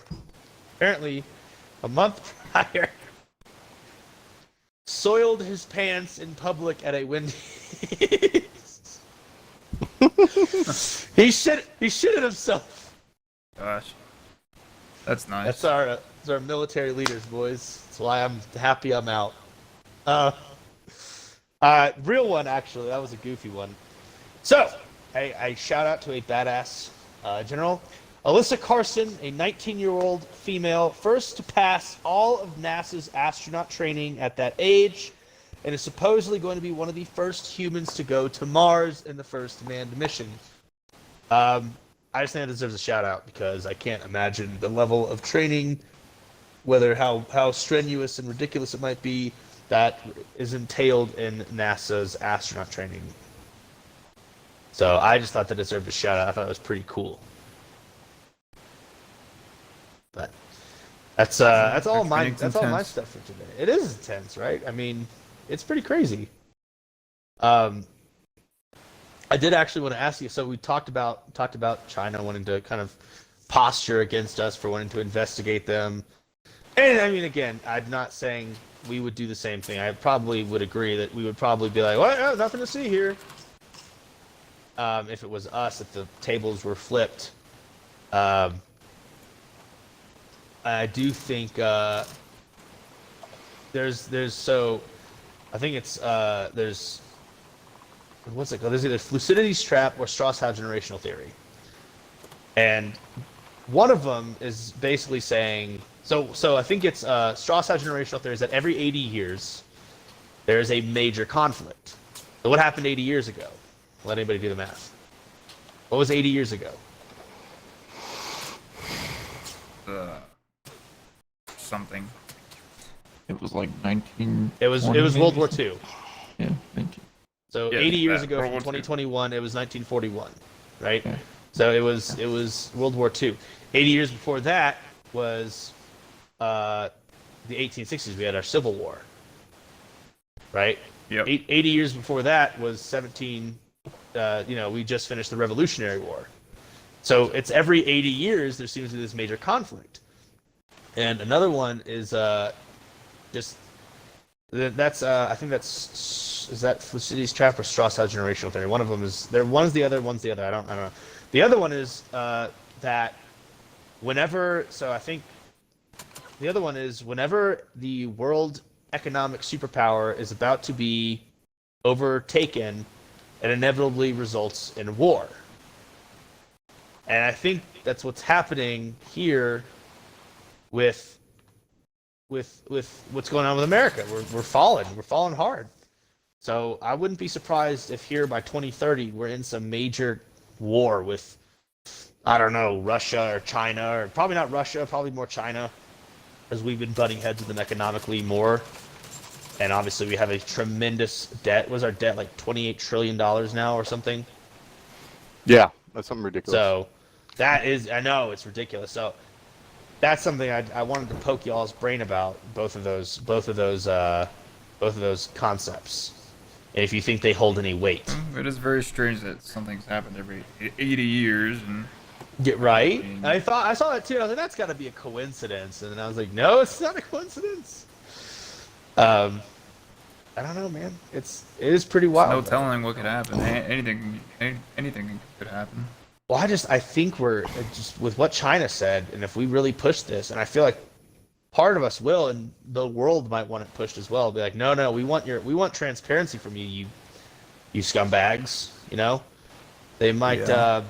apparently a month prior, soiled his pants in public at a Wendy's. He shitted himself. Gosh, that's nice. That's our military leaders, boys. That's why I'm happy I'm out. Real one, actually. That was a goofy one. So, I shout out to a badass general. Alyssa Carson, a 19-year-old female, first to pass all of NASA's astronaut training at that age, and is supposedly going to be one of the first humans to go to Mars in the first manned mission. I just think it deserves a shout out because I can't imagine the level of training, whether how strenuous and ridiculous it might be, that is entailed in NASA's astronaut training. So I just thought that deserved a shout out. I thought it was pretty cool. But that's all my stuff for today. It is intense, right? I mean, it's pretty crazy. I did actually want to ask you. So we talked about China wanting to kind of posture against us for wanting to investigate them. And I mean, again, I'm not saying we would do the same thing. I probably would agree that we would probably be like, well, nothing to see here. If it was us, if the tables were flipped. I do think there's so I think it's there's what's it called? There's either Thucydides trap or Strauss-Howe generational theory, and one of them is basically saying so I think it's Strauss-Howe generational theory is that every 80 years there is a major conflict. So what happened 80 years ago? Let anybody do the math. What was 80 years ago? Something. It was like 19. It was World War II. Yeah, 19. So Yeah, 80 years ago, World from War II. 2021, it was 1941, right? Okay. So it was World War II. 80 years before that was the 1860s. We had our Civil War, right? Yep. 80 years before that was 17. We just finished the Revolutionary War. So it's every 80 years there seems to be this major conflict. And another one is just that's I think that's is that Thucydides trap or Strauss-Howe generational theory. One of them is there. One's the other. One's the other. I don't know. The other one is that whenever. So I think the other one is whenever the world economic superpower is about to be overtaken, it inevitably results in war. And I think that's what's happening here with what's going on with America. We're falling hard. So I wouldn't be surprised if here by 2030 we're in some major war with, I don't know, Russia or China, or probably not Russia, probably more China, as we've been butting heads with them economically more. And obviously we have a tremendous debt. Was our debt like $28 trillion now or something? Yeah, that's something ridiculous. So that is, I know it's ridiculous. So that's something I wanted to poke y'all's brain about, both of those concepts, and if you think they hold any weight. It is very strange that something's happened every 80 years and. Get right. I saw that too. I was like, that's got to be a coincidence, and then I was like, no, it's not a coincidence. I don't know, man. It is pretty wild. No telling what could happen. Anything could happen. Well, I think we're just with what China said, and if we really push this, and I feel like part of us will, and the world might want it pushed as well. Be like, no, we want transparency from you scumbags. You know, they might go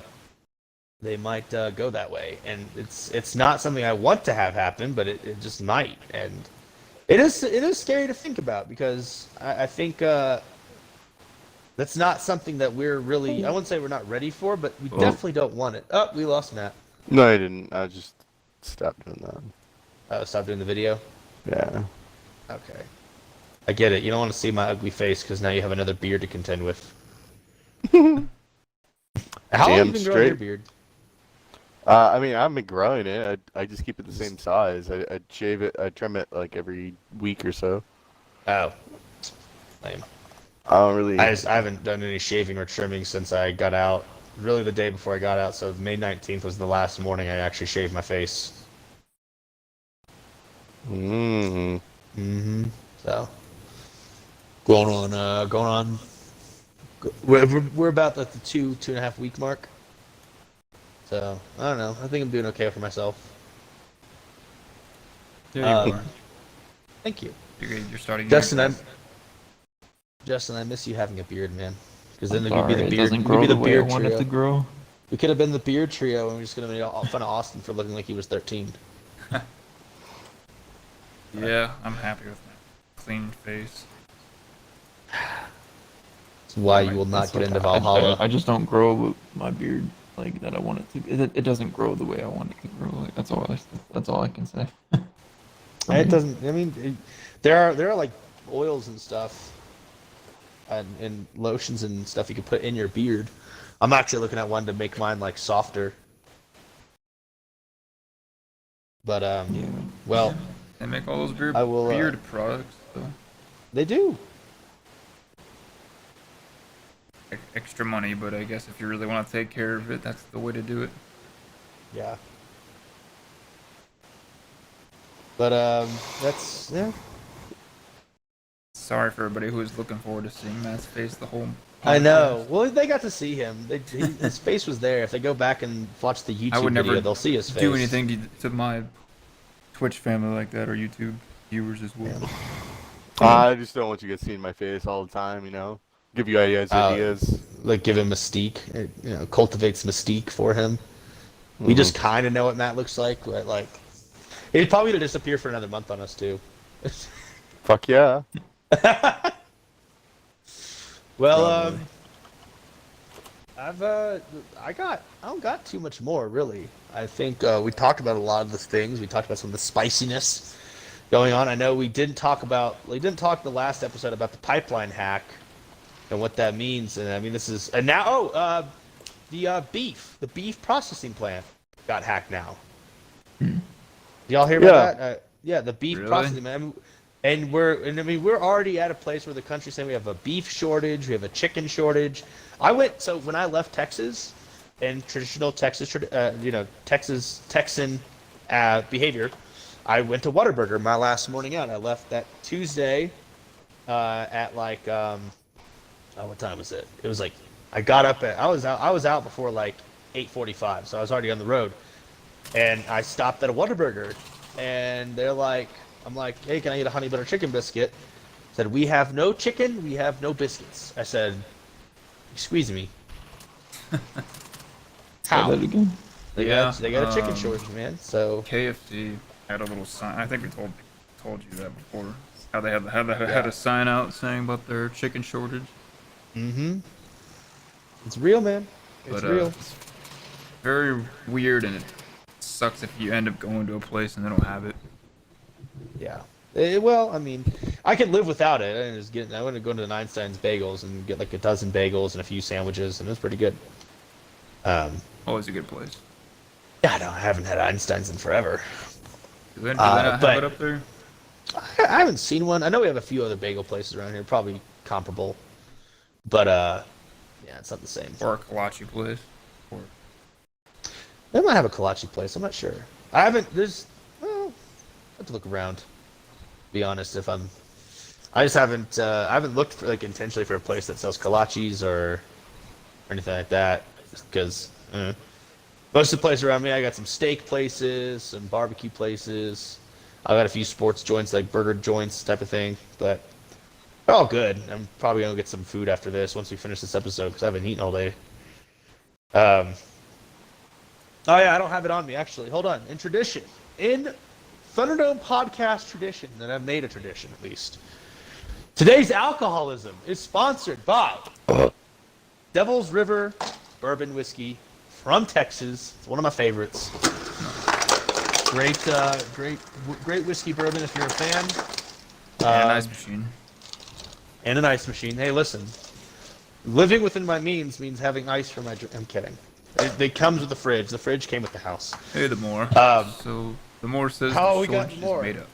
that way, and it's not something I want to have happen, but it just might, and it is scary to think about because I think. That's not something that we're really, I wouldn't say we're not ready for, but we definitely don't want it. Oh, we lost Matt. No, I didn't. I just stopped doing that. Stop doing the video? Yeah. Okay. I get it. You don't want to see my ugly face because now you have another beard to contend with. How long have you been growing your beard? I mean, I've been growing it. I just keep it the same size. I shave it. I trim it like every week or so. Oh. Lame. I don't really. I haven't done any shaving or trimming since I got out. Really, the day before I got out. So May 19th was the last morning I actually shaved my face. So going on. We're about at the 2.5 week mark. So I don't know. I think I'm doing okay for myself. Yeah, you are. Thank you, You're starting. Justin, I miss you having a beard, man. Because then Sorry, it could be the it beard. doesn't We grow could be the the way I beard want it trio. to grow. We could have been the beard trio, and we're just gonna make fun of Austin for looking like he was 13. Yeah, I'm happy with my clean face. That's why you will not It's get like into I Valhalla. just don't grow my beard like that I want it to. It doesn't grow the way I want it to grow. Like, that's all I can say. It doesn't. I mean, there are like oils and stuff, and lotions and stuff you can put in your beard. I'm actually looking at one to make mine like softer. But Yeah. well, They make all those beard, I will, beard products, though. they do. Extra money, but I guess if you really want to take care of it, that's the way to do it. Yeah. But that's yeah. Sorry for everybody who was looking forward to seeing Matt's face the whole I know. Well, they got to see him. His face was there. If they go back and watch the I YouTube would video, never they'll see his face. do anything to my Twitch family like that or YouTube viewers as well. Yeah. I just don't want you guys seeing my face all the time, you know? Give you guys ideas. Like give him mystique. It, cultivates mystique for him. We just kind of know what Matt looks like, but like, he'd probably disappear for another month on us too. Fuck yeah. Well, I don't got too much more really. I think we talked about a lot of the things. We talked about some of the spiciness going on. I know we didn't talk in the last episode about the pipeline hack and what that means. And I mean, the beef processing plant got hacked now. Did y'all hear about that? Yeah, the beef processing plant. And we're already at a place where the country's saying we have a beef shortage, we have a chicken shortage. When I left Texas, and traditional Texas, Texan behavior, I went to Whataburger my last morning out. I left that Tuesday at like what time was it? It was like I was out before like 8:45, so I was already on the road, and I stopped at a Whataburger, and I'm like, hey, can I get a honey butter chicken biscuit? Said, we have no chicken, we have no biscuits. I said, excuse me. How? Say that again. They got a chicken shortage, man. So KFC had a little sign. I think we told you that before. How they had a sign out saying about their chicken shortage. Mm-hmm. It's real, man. It's real. It's very weird, and it sucks if you end up going to a place and they don't have it. Yeah. Well, I mean, I can live without it. I went to go to the Einstein's Bagels and get like a dozen bagels and a few sandwiches, and it was pretty good. Always a good place. Yeah, I haven't had Einstein's in forever. Do they not have it up there? I haven't seen one. I know we have a few other bagel places around here, probably comparable, but yeah, it's not the same. Or a kolache place. Or They might have a kolache place. I'm not sure. I haven't. I have to look around. To be honest, I just haven't. I haven't looked for intentionally for a place that sells kolaches or anything like that. Just because most of the places around me, I got some steak places, some barbecue places. I got a few sports joints, like burger joints type of thing. But they're all good. I'm probably gonna get some food after this once we finish this episode because I haven't eaten all day. Oh yeah, I don't have it on me actually. Hold on. In Thunderdome Podcast tradition, that I've made a tradition at least. Today's alcoholism is sponsored by Devil's River Bourbon Whiskey from Texas. It's one of my favorites. Great whiskey bourbon if you're a fan. and an ice machine. And an ice machine. Hey, listen. Living within my means having ice for my drink. I'm kidding. It comes with the fridge. The fridge came with the house. Hey, the more. So the more says we the got shortage more. is made up.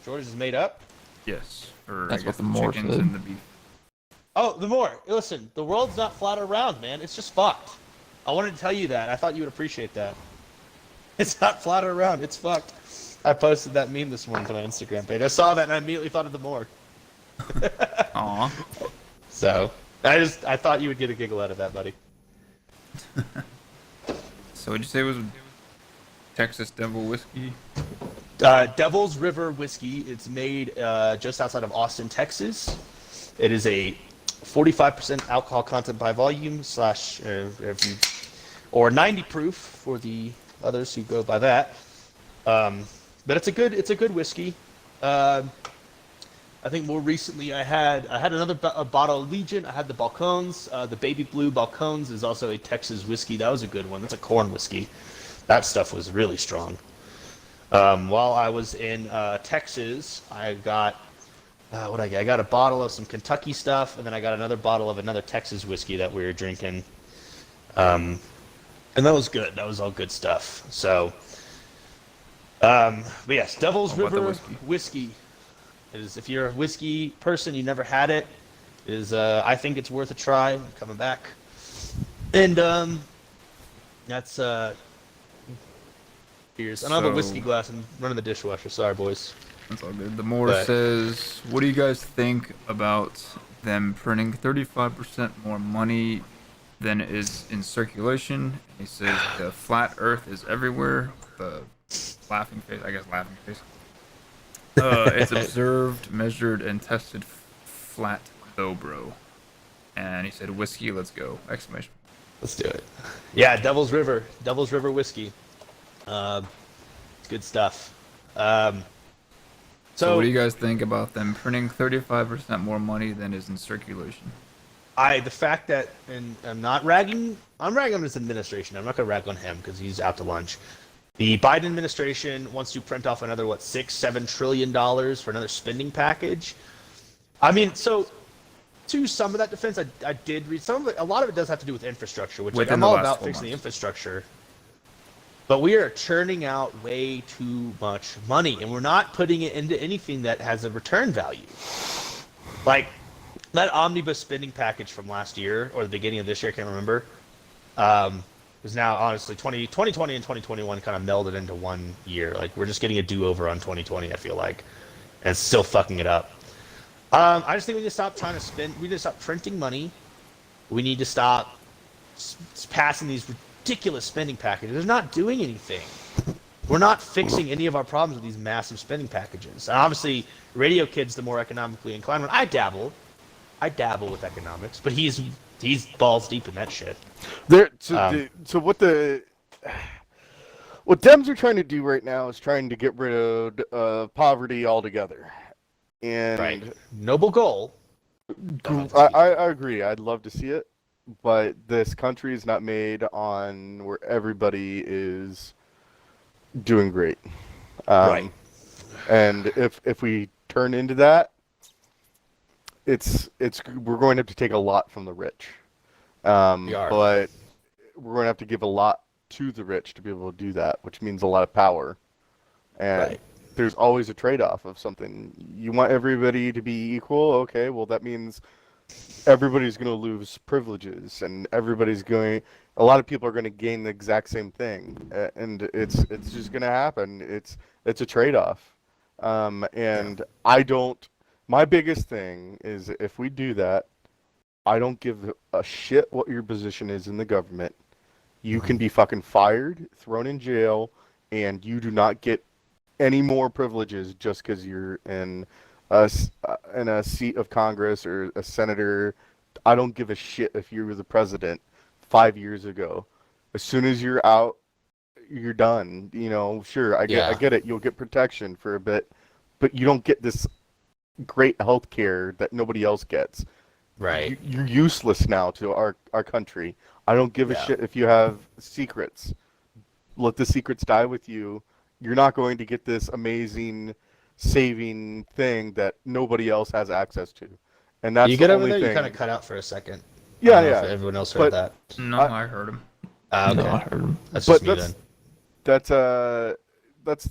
Shortage is made up? Yes. Or That's I what guess the the more chickens said. and the beef. Oh, the more. Listen, the world's not flat around, man. It's just fucked. I wanted to tell you that. I thought you would appreciate that. It's not flat around. It's fucked. I posted that meme this morning to my Instagram page. I saw that and I immediately thought of the more. Aw. So, I thought you would get a giggle out of that, buddy. So what'd you say it was Texas Devil Whiskey? Devil's River Whiskey. It's made just outside of Austin, Texas. It is a 45% alcohol content by volume or 90 proof for the others who go by that. But it's a good whiskey. I think more recently I had another bottle of Legion. I had the Balcones. The Baby Blue Balcones is also a Texas whiskey. That was a good one. That's a corn whiskey. That stuff was really strong. While I was in Texas, I got I got a bottle of some Kentucky stuff, and then I got another bottle of another Texas whiskey that we were drinking. And that was good. That was all good stuff. So, but yes, Devil's How about the River whiskey? whiskey. If you're a whiskey person, you never had it, I think it's worth a try. I'm coming back. And that's cheers. I don't have a whiskey glass. I'm running the dishwasher. Sorry, boys. That's all good. The Moore But- says, what do you guys think about them printing 35% more money than is in circulation? He says the flat earth is everywhere. The laughing face, I guess laughing face. It's observed, measured, and tested flat though, bro. And he said, whiskey, let's go! Exclamation. Let's do it. Yeah, Devil's River whiskey. It's good stuff. So what do you guys think about them printing 35% more money than is in circulation? The fact that, and I'm ragging on his administration. I'm not gonna rag on him because he's out to lunch. The Biden administration wants to print off another $6-7 trillion for another spending package. I mean, so to some of that defense, I did read some of it. A lot of it does have to do with infrastructure, which like, I'm all about fixing the infrastructure. But we are churning out way too much money, and we're not putting it into anything that has a return value. Like that omnibus spending package from last year or the beginning of this year, I can't remember. Is now honestly 2020 and 2021 kind of melded into one year. Like we're just getting a do-over on 2020, I feel like, and it's still fucking it up. I just think we need to stop trying to spend. We need to stop printing money. We need to stop passing these ridiculous spending packages. They're not doing anything. We're not fixing any of our problems with these massive spending packages. And obviously, Radio Kid's the more economically inclined one. I dabble with economics, but he's balls deep in that shit. So what Dems are trying to do right now is trying to get rid of poverty altogether. And right. Noble goal. I agree. I'd love to see it, but this country is not made on where everybody is doing great. Right. And if we turn into that, we're going to have to take a lot from the rich. We are. But we're going to have to give a lot to the rich to be able to do that, which means a lot of power. And Right. there's always a trade-off of something. You want everybody to be equal? Okay, well that means everybody's going to lose privileges, and a lot of people are going to gain the exact same thing, and it's just going to happen. It's a trade-off. My biggest thing is if we do that, I don't give a shit what your position is in the government. You can be fucking fired, thrown in jail, and you do not get any more privileges just because you're in a seat of Congress or a senator. I don't give a shit if you were the president 5 years ago. As soon as you're out, you're done. You know, sure, I get it. You'll get protection for a bit, but you don't get this great health care that nobody else gets. Right. You're useless now to our country. I don't give a shit if you have secrets. Let the secrets die with you. You're not going to get this amazing saving thing that nobody else has access to. And that's you get the over only there, thing. you kind of cut out for a second. Yeah, I don't know yeah. if everyone else heard that. No, I heard him. Okay. No, I heard him. That's But just me then.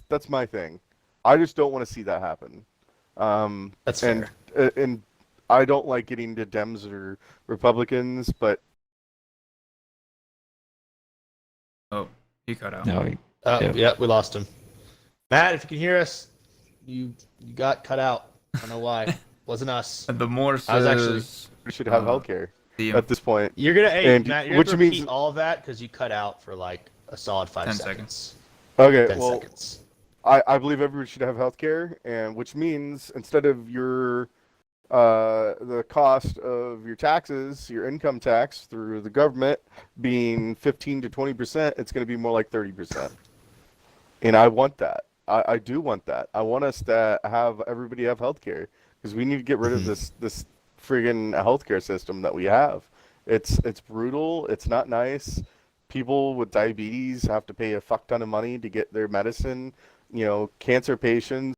that's my thing. I just don't want to see that happen. That's fair. And I don't like getting to Dems or Republicans, but Oh, he cut out. No, Yeah, we lost him. Matt, if you can hear us, you got cut out. I don't know why. Wasn't us. And the Moore says I was actually- we should have healthcare the at this point. You're gonna, And Matt, you're which gonna repeat means- all of that because you cut out for like a solid 5 10 seconds. Okay, 10 well, seconds. I believe everyone should have healthcare, and which means instead of your the cost of your taxes, your income tax through the government being 15 to 20%, it's going to be more like 30%. And I want that. I do want that. I want us to have everybody have healthcare because we need to get rid of this friggin' healthcare system that we have. It's brutal. It's not nice. People with diabetes have to pay a fuck ton of money to get their medicine. You know, cancer patients.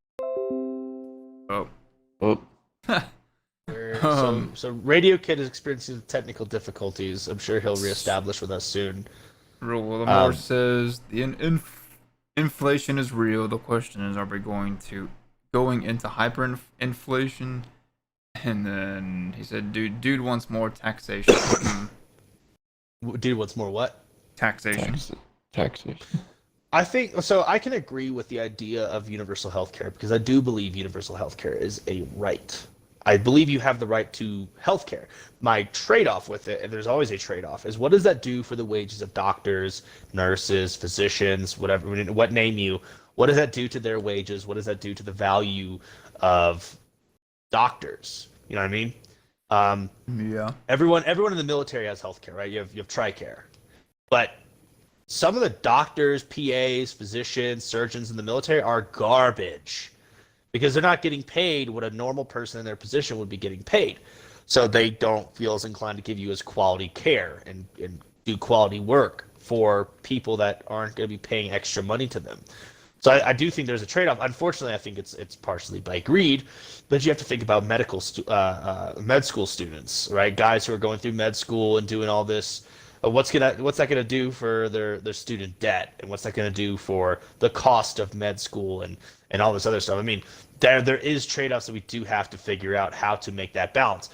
Oh. So Radio Kid is experiencing technical difficulties. I'm sure he'll reestablish with us soon. Well, the Moore says the inflation is real. The question is, are we going into hyperinflation? And then he said, dude wants more taxation. Dude, what's more what? Taxation. taxation. I think so. I can agree with the idea of universal health care because I do believe universal health care is a right. I believe you have the right to health care. My trade-off with it, and there's always a trade-off, is what does that do for the wages of doctors, nurses, physicians, whatever, what name you, what does that do to their wages? What does that do to the value of doctors? You know what I mean? Yeah. Everyone in the military has health care, right? You have TRICARE. But some of the doctors, PAs, physicians, surgeons in the military are garbage because they're not getting paid what a normal person in their position would be getting paid. So they don't feel as inclined to give you as quality care and do quality work for people that aren't going to be paying extra money to them. So I do think there's a trade-off. Unfortunately, I think it's partially by greed, but you have to think about med school students, right? Guys who are going through med school and doing all this. What's that gonna do for their student debt, and what's that gonna do for the cost of med school and all this other stuff? I mean, there is trade-offs that we do have to figure out how to make that balance.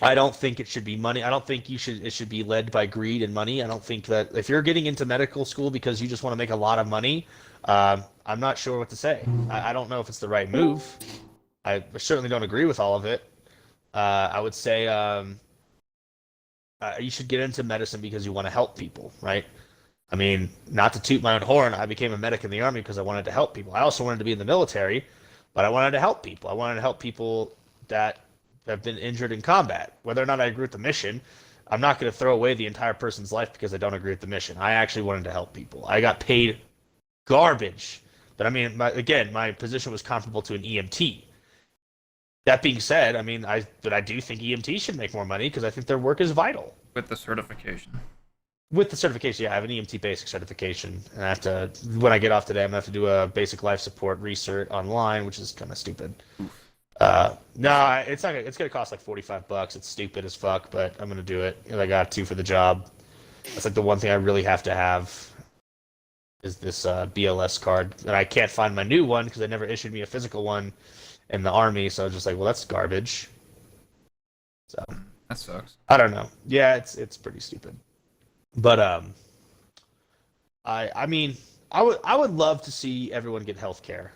I don't think it should be money. I don't think it should be led by greed and money. I don't think that if you're getting into medical school because you just want to make a lot of money, I'm not sure what to say. I don't know if it's the right move. I certainly don't agree with all of it. I would say you should get into medicine because you want to help people, right? I mean, not to toot my own horn, I became a medic in the Army because I wanted to help people. I also wanted to be in the military, but I wanted to help people. I wanted to help people that have been injured in combat. Whether or not I agree with the mission, I'm not going to throw away the entire person's life because I don't agree with the mission. I actually wanted to help people. I got paid garbage. But I mean, my position was comparable to an EMT. That being said, I mean, I do think EMT should make more money because I think their work is vital. With the certification. With the certification, yeah, I have an EMT basic certification, and I have to. When I get off today, I'm gonna have to do a basic life support recert online, which is kind of stupid. No, it's not. It's gonna cost like $45. It's stupid as fuck, but I'm gonna do it. And I got to for the job. That's like the one thing I really have to have. Is this BLS card, and I can't find my new one because they never issued me a physical one in the Army, so I was just like, well, that's garbage. So That sucks. I don't know. Yeah, it's pretty stupid. But I mean, I would love to see everyone get health care.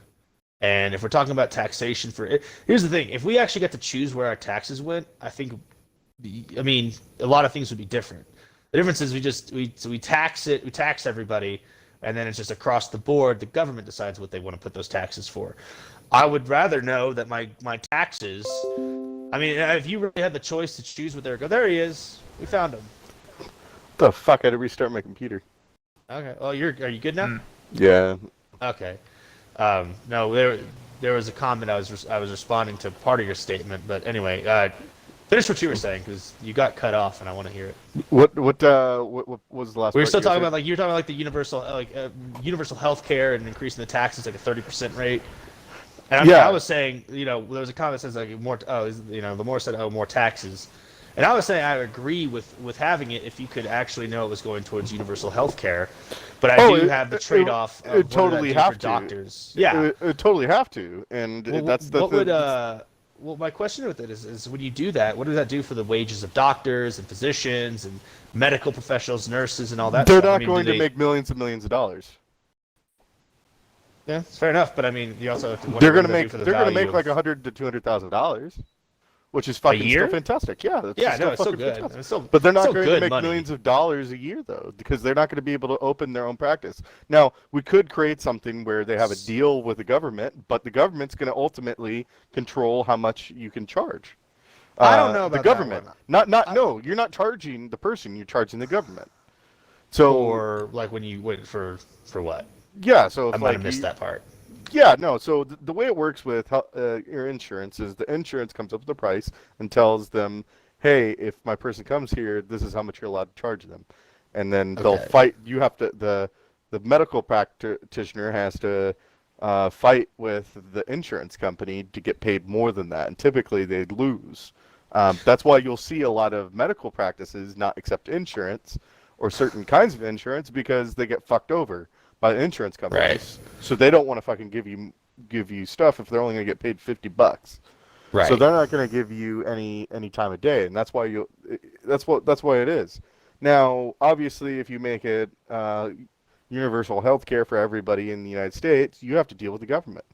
And if we're talking about taxation for it, here's the thing: if we actually got to choose where our taxes went, I mean, a lot of things would be different. The difference is we tax everybody, and then it's just across the board. The government decides what they want to put those taxes for. I would rather know that my taxes. I mean, if you really had the choice to choose what they go, there he is. We found him. The fuck! I had to restart my computer. Okay. Oh, are you good now? Yeah. Okay. No, there was a comment I was responding to part of your statement, but anyway, finish what you were saying because you got cut off, and I want to hear it. What was the last? We were still talking about you were talking about the universal health care and increasing the taxes like a 30% rate. And I was saying, there was a comment that says like Lamore said, more taxes. And I was saying I agree with having it if you could actually know it was going towards universal health care. But I do have the trade-off of it totally have for to. doctors. Yeah. It totally have to. And that's the well, my question with it is when you do that, what does that do for the wages of doctors and physicians and medical professionals, nurses, and all that They're stuff? not going to make millions and millions of dollars. Yeah, it's fair enough, but I mean, you also have to they're going to make like $100,000 to $200,000, which is fucking still fantastic. Yeah, it's so good. But they're not going to make money. millions of dollars a year though, because they're not going to be able to open their own practice. Now, we could create something where they have a deal with the government, but the government's going to ultimately control how much you can charge. I don't know about the government. No, you're not charging the person. You're charging the government. So, or like when you went for what? Yeah, so if I might have missed that part. Yeah, no. So the way it works with your insurance is the insurance comes up with the price and tells them, "Hey, if my person comes here, this is how much you're allowed to charge them," and then they'll fight. You have to the medical practitioner has to fight with the insurance company to get paid more than that, and typically they lose. That's why you'll see a lot of medical practices not accept insurance or certain kinds of insurance because they get fucked over by the insurance companies. Right. So they don't want to fucking give you stuff if they're only going to get paid $50. Right. So they're not going to give you any time of day, and that's why that's why it is. Now, obviously, if you make it universal health care for everybody in the United States, you have to deal with the government.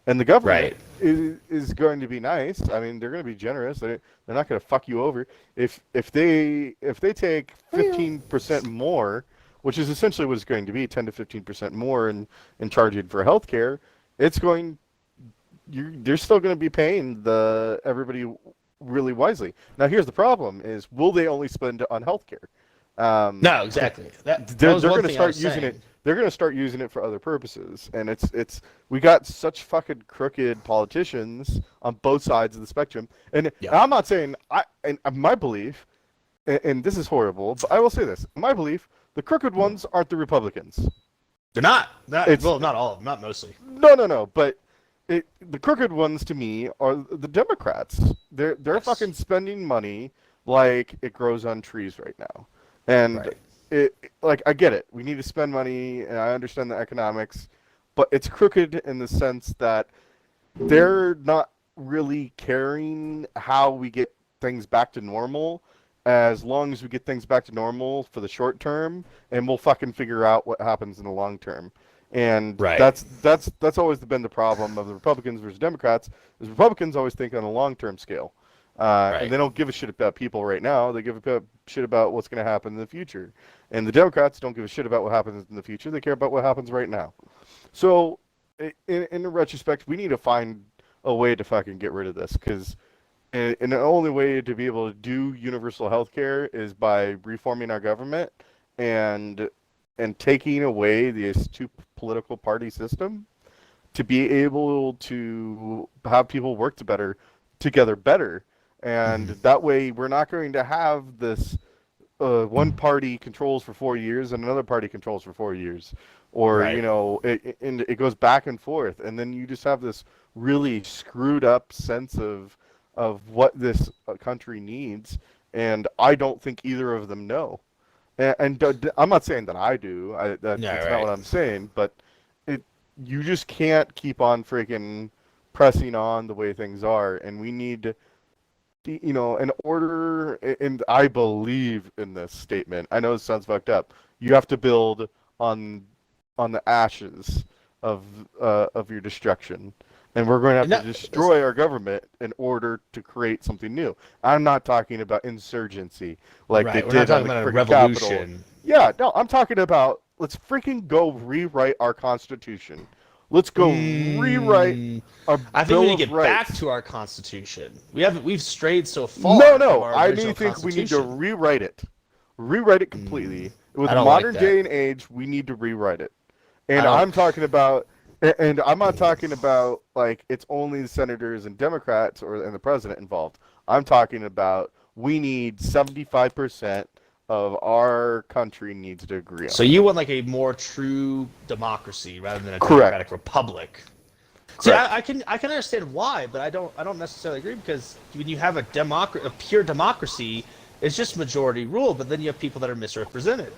And the government is going to be nice. I mean, they're going to be generous. They're not going to fuck you over. If they take 15% more, which is essentially what it's going to be, 10 to 15% more in charging for healthcare, they're still going to be paying everybody really wisely. Now, here's the problem: is will they only spend on healthcare? No, exactly. They're going to start using it. They're going to start using it for other purposes, and we got such fucking crooked politicians on both sides of the spectrum. And I'm not saying my belief, and this is horrible, but I will say this: in my belief, the crooked ones aren't the Republicans. They're not. Well, not all of them, not mostly. No. But the crooked ones to me are the Democrats. They're fucking spending money like it grows on trees right now, and. I get it. We need to spend money, and I understand the economics, but it's crooked in the sense that they're not really caring how we get things back to normal, as long as we get things back to normal for the short term, and we'll fucking figure out what happens in the long term. And that's always been the problem of the Republicans versus Democrats, is Republicans always think on a long-term scale. And they don't give a shit about people right now. They give a shit about what's going to happen in the future. And the Democrats don't give a shit about what happens in the future. They care about what happens right now. So, in retrospect, we need to find a way to fucking get rid of this. Because the only way to be able to do universal health care is by reforming our government and taking away this two-political party system to be able to have people work together better. And that way, we're not going to have this one party controls for 4 years and another party controls for 4 years, or it goes back and forth, and then you just have this really screwed up sense of what this country needs. And I don't think either of them know. And I'm not saying that I do. That's not what I'm saying. But you just can't keep on freaking pressing on the way things are, and we need. In order, and I believe in this statement. I know it sounds fucked up. You have to build on the ashes of your destruction, and we're going to have to destroy our government in order to create something new. I'm not talking about insurgency like they did on the freaking Capitol. Yeah, no, I'm talking about let's freaking go rewrite our Constitution. Let's go rewrite our I think Bill we need to get of Rights. back to our Constitution. We've strayed so far. No. I think we need to rewrite it. Rewrite it completely. With the modern day and age, we need to rewrite it. And I'm talking about, and I'm not talking about like it's only the senators and Democrats and the president involved. I'm talking about we need 75% of our country needs to agree on. So you want like a more true democracy rather than a democratic republic. See, I can understand why, but I don't necessarily agree, because when you have a pure democracy, it's just majority rule, but then you have people that are misrepresented.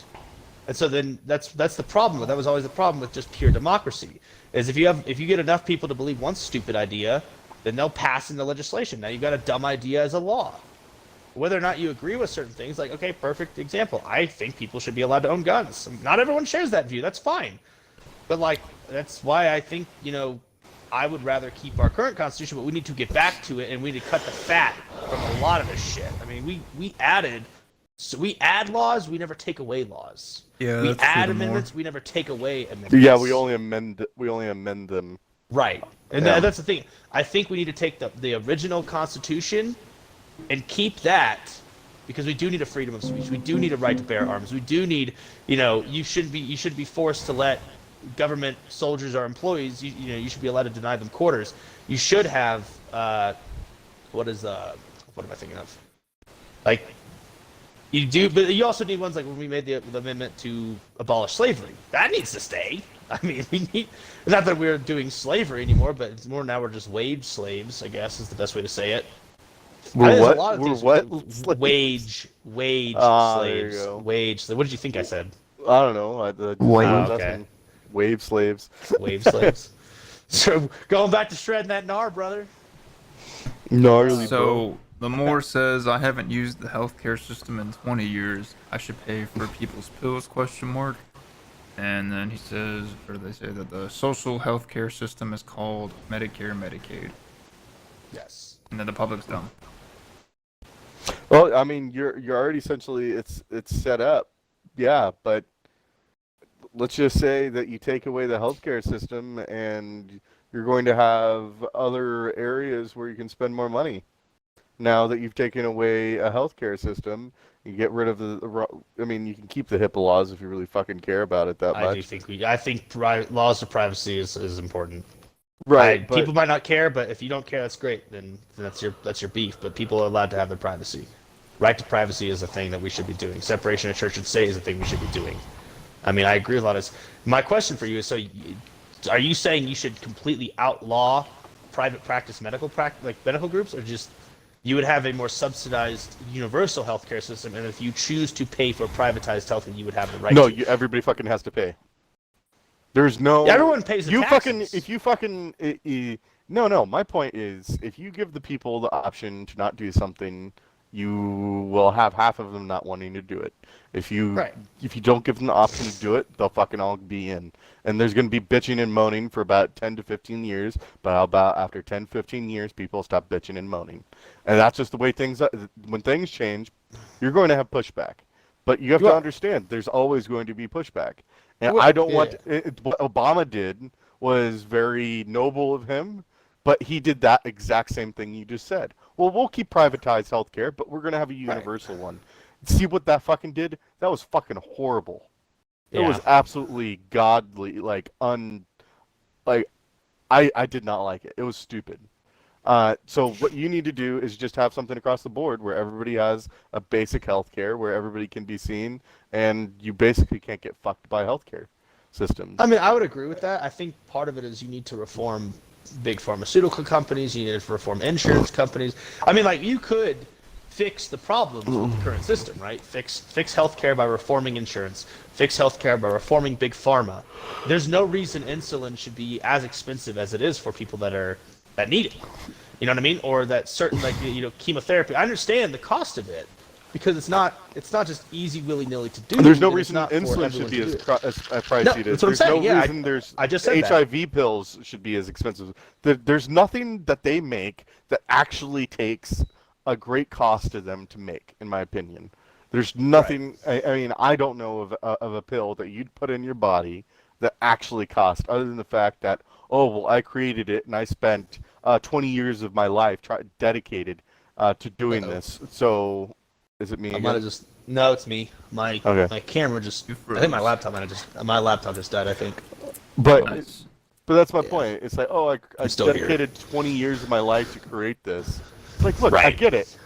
And so then that's the problem. That was always the problem with just pure democracy. Is if you get enough people to believe one stupid idea, then they'll pass in the legislation. Now you've got a dumb idea as a law. Whether or not you agree with certain things, like, okay, perfect example. I think people should be allowed to own guns. Not everyone shares that view. That's fine. But, like, that's why I think, I would rather keep our current Constitution, but we need to get back to it, and we need to cut the fat from a lot of this shit. I mean, we add laws, we never take away laws. Yeah, we add amendments, we never take away amendments. Yeah, we only amend them. Right. And that's the thing. I think we need to take the original Constitution and keep that, because we do need a freedom of speech. We do need a right to bear arms. We do need, you shouldn't be forced to let government soldiers or employees. You should be allowed to deny them quarters. You should have what am I thinking of? Like, you do, but you also need ones like when we made the amendment to abolish slavery. That needs to stay. I mean, we need, not that we're doing slavery anymore, but it's more now we're just wage slaves, I guess is the best way to say it. We're what? Wage Ah, there you slaves. go. Wage. What did you think I said? I don't know. Okay. Wave slaves. Wave slaves. So going back to shredding that gnar, brother. Gnarly. So the Moore says, I haven't used the healthcare system in 20 years. I should pay for people's pills? ? And then he says, or they say that the social health care system is called Medicare, Medicaid, Yes. and that the public's dumb. Well, I mean, you're already essentially it's set up, yeah. But let's just say that you take away the healthcare system, and you're going to have other areas where you can spend more money. Now that you've taken away a healthcare system, you get rid of I mean, you can keep the HIPAA laws if you really fucking care about it that much. I think laws of privacy is important. Right. But People might not care, but if you don't care, that's great. Then that's your beef. But people are allowed to have their privacy. Right to privacy is a thing that we should be doing. Separation of church and state is a thing we should be doing. I mean, I agree with a lot of this. My question for you is: are you saying you should completely outlaw private practice medical groups, or just you would have a more subsidized universal healthcare system, and if you choose to pay for privatized health, then you would have the right? No, to? everybody fucking has to pay. There's no. Everyone pays the taxes. No. My point is, if you give the people the option to not do something, you will have half of them not wanting to do it. If you don't give them the option to do it, they'll fucking all be in. And there's going to be bitching and moaning for about 10 to 15 years, but how about after 10, 15 years, people stop bitching and moaning. And that's just the way things are. When things change, you're going to have pushback. But you have to understand, there's always going to be pushback. And I don't want what Obama did was very noble of him, but he did that exact same thing you just said. Well, we'll keep privatized healthcare, but we're going to have a universal one. See what that fucking did? That was fucking horrible. It was absolutely godly, I did not like it. It was stupid. So what you need to do is just have something across the board where everybody has a basic healthcare, where everybody can be seen, and you basically can't get fucked by healthcare systems. I mean, I would agree with that. I think part of it is you need to reform big pharmaceutical companies. You need to reform insurance companies. I mean, you could fix the problems with the current system, right? Fix healthcare by reforming insurance. Fix healthcare by reforming big pharma. There's no reason insulin should be as expensive as it is for people that need it. You know what I mean? Or that certain chemotherapy. I understand the cost of it because it's not just easy willy-nilly to do. There's no reason insulin should be as pricey as it is. That's what I'm saying. There's no reason I just said HIV pills should be as expensive. There's nothing that they make that actually takes a great cost to them to make, in my opinion. There's nothing. Right. I mean, I don't know of a pill that you'd put in your body that actually cost, other than the fact that, oh, well, I created it and I spent 20 years of my life dedicated to doing this. So, is it me again? No, it's me. My camera just. I think my laptop just died. I think. But that's my point. It's like, oh, I dedicated 20 years of my life to create this. It's like, look, I get it.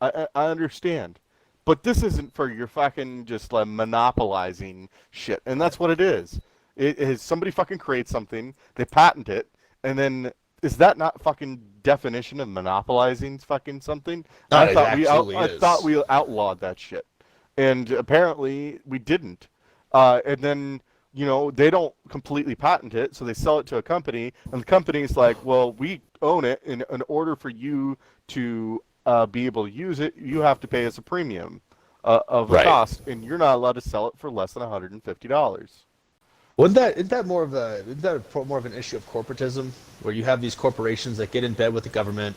I understand. But this isn't for your fucking just monopolizing shit. And that's what it is. It is somebody fucking creates something, they patent it, and then is that not fucking definition of monopolizing fucking something? I thought we outlawed that shit. And apparently we didn't. And then, they don't completely patent it, so they sell it to a company, and the company's like, well, we own it, and in order for you to be able to use it, you have to pay us a premium of a cost, and you're not allowed to sell it for less than $150. Isn't that more of an issue of corporatism, where you have these corporations that get in bed with the government,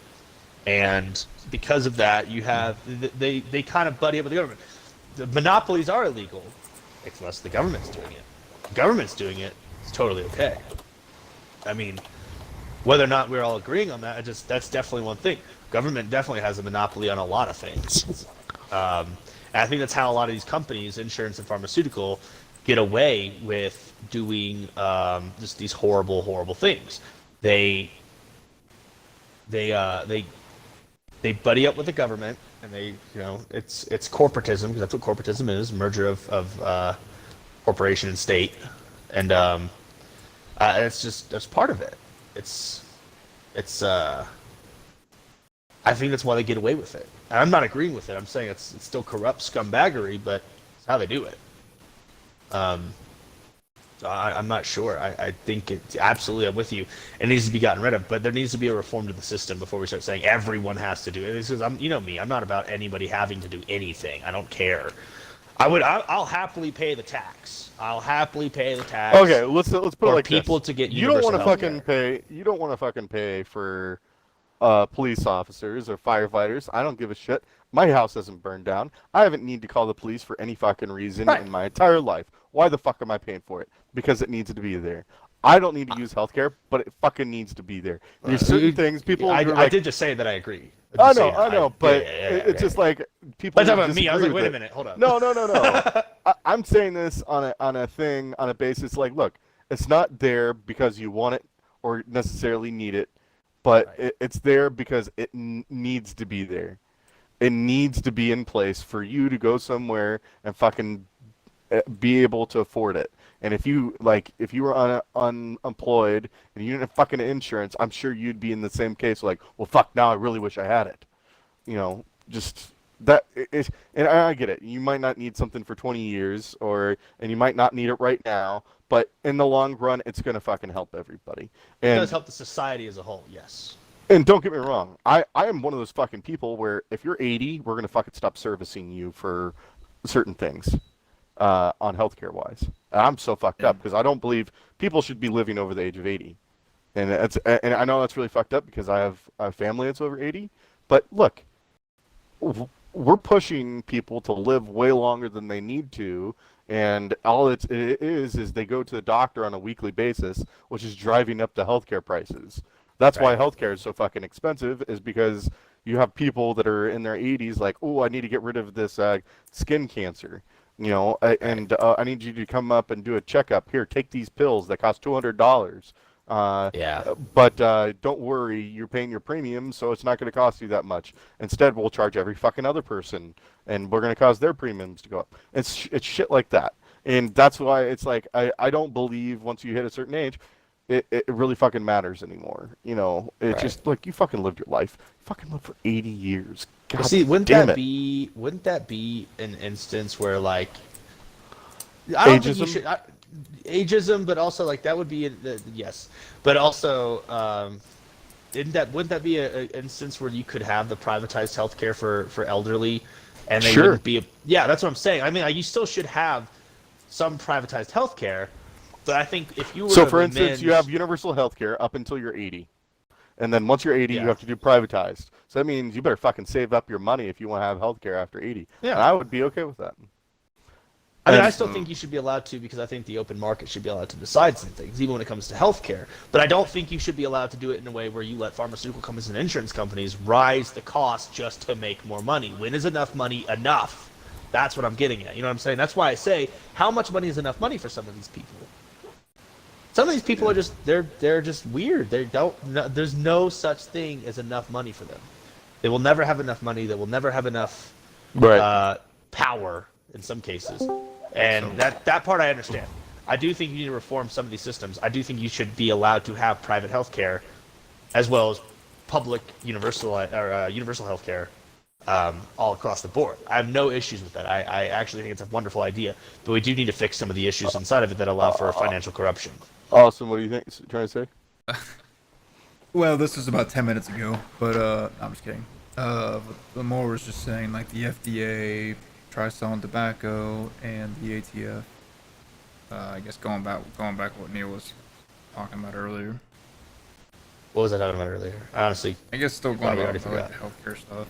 and because of that, you have they kind of buddy up with the government. The monopolies are illegal, unless the government's doing it. The government's doing it, it's totally okay. I mean, whether or not we're all agreeing on that, that's definitely one thing. Government definitely has a monopoly on a lot of things. And I think that's how a lot of these companies, insurance and pharmaceutical, get away with doing just these horrible, horrible things. They buddy up with the government, and it's corporatism, because that's what corporatism is, merger of corporation and state, and that's part of it. I think that's why they get away with it. And I'm not agreeing with it. I'm saying it's still corrupt scumbaggery, but it's how they do it. I'm not sure. I think absolutely, I'm with you. It needs to be gotten rid of, but there needs to be a reform to the system before we start saying everyone has to do it. Because you know me, I'm not about anybody having to do anything. I don't care. I'll happily pay the tax. I'll happily pay the tax. Okay, let's put it like people this. to get You don't universal want to fucking healthcare. pay. You don't want to fucking pay for police officers or firefighters. I don't give a shit. My house hasn't burned down. I haven't need to call the police for any fucking reason Right. in my entire life. Why the fuck am I paying for it? Because it needs to be there. I don't need to use healthcare, but it fucking needs to be there. There's certain things people. I like, did just say that I agree. I know, but it's just like people. Let's talk about me. I was like, disagree wait with a minute, hold up. No. I'm saying this on a basis like, look, it's not there because you want it or necessarily need it, but Right. it's there because it needs to be there. It needs to be in place for you to go somewhere and fucking be able to afford it. And if you were unemployed and you didn't have fucking insurance, I'm sure you'd be in the same case. Like, well, fuck, now I really wish I had it. You know, just that is, and I get it. You might not need something for 20 years, and you might not need it right now. But in the long run, it's gonna fucking help everybody. It And does help the society as a whole. Yes. and don't get me wrong, I am one of those fucking people where if you're 80, we're gonna fucking stop servicing you for certain things. On healthcare wise, I'm so fucked up because I don't believe people should be living over the age of 80, and I know that's really fucked up because I have a family that's over 80. But look, we're pushing people to live way longer than they need to, and all it is they go to the doctor on a weekly basis, which is driving up the healthcare prices. That's why healthcare is so fucking expensive, is because you have people that are in their 80s like, oh, I need to get rid of this skin cancer. You know, and I need you to come up and do a checkup. Here, take these pills that cost $200. Yeah. But don't worry, you're paying your premium, so it's not going to cost you that much. Instead, we'll charge every fucking other person, and we're going to cause their premiums to go up. It's shit like that. And that's why it's like, I don't believe once you hit a certain age, it really fucking matters anymore. You know, it's just like, you fucking lived your life. You fucking lived for 80 years. God See, wouldn't damn that it. be an instance where like I don't think you Ageism? should ageism, but also like that would be yes, but also wouldn't that be an instance where you could have the privatized healthcare for elderly, and they Sure. wouldn't be yeah, that's what I'm saying. I mean, like, you still should have some privatized healthcare, but I think if you were So, to for instance, you amend- have universal health care up until you're 80. And then once you're 80, Yeah. you have to do privatized. So that means you better fucking save up your money if you want to have health care after 80. Yeah. And I would be okay with that. I mean, And- I still think you should be allowed to, because I think the open market should be allowed to decide some things, even when it comes to healthcare. But I don't think you should be allowed to do it in a way where you let pharmaceutical companies and insurance companies rise the cost just to make more money. When is enough money enough? That's what I'm getting at. You know what I'm saying? That's why I say, how much money is enough money for some of these people? Some of these people are just they're just weird. They don't. No, there's no such thing as enough money for them. They will never have enough money. They will never have enough power in some cases, and that part I understand. I do think you need to reform some of these systems. I do think you should be allowed to have private health care, as well as public universal health care, all across the board. I have no issues with that. I actually think it's a wonderful idea, but we do need to fix some of the issues inside of it that allow for financial corruption. Austin, what do you think? Trying to say? Well, this was about 10 minutes ago, but no, I'm just kidding. But Lamore was just saying, like, the FDA tries selling tobacco and the ATF. I guess going back what Neil was talking about earlier. What was I talking about earlier? Honestly, I guess still going Probably back already to like, forgot. the healthcare stuff.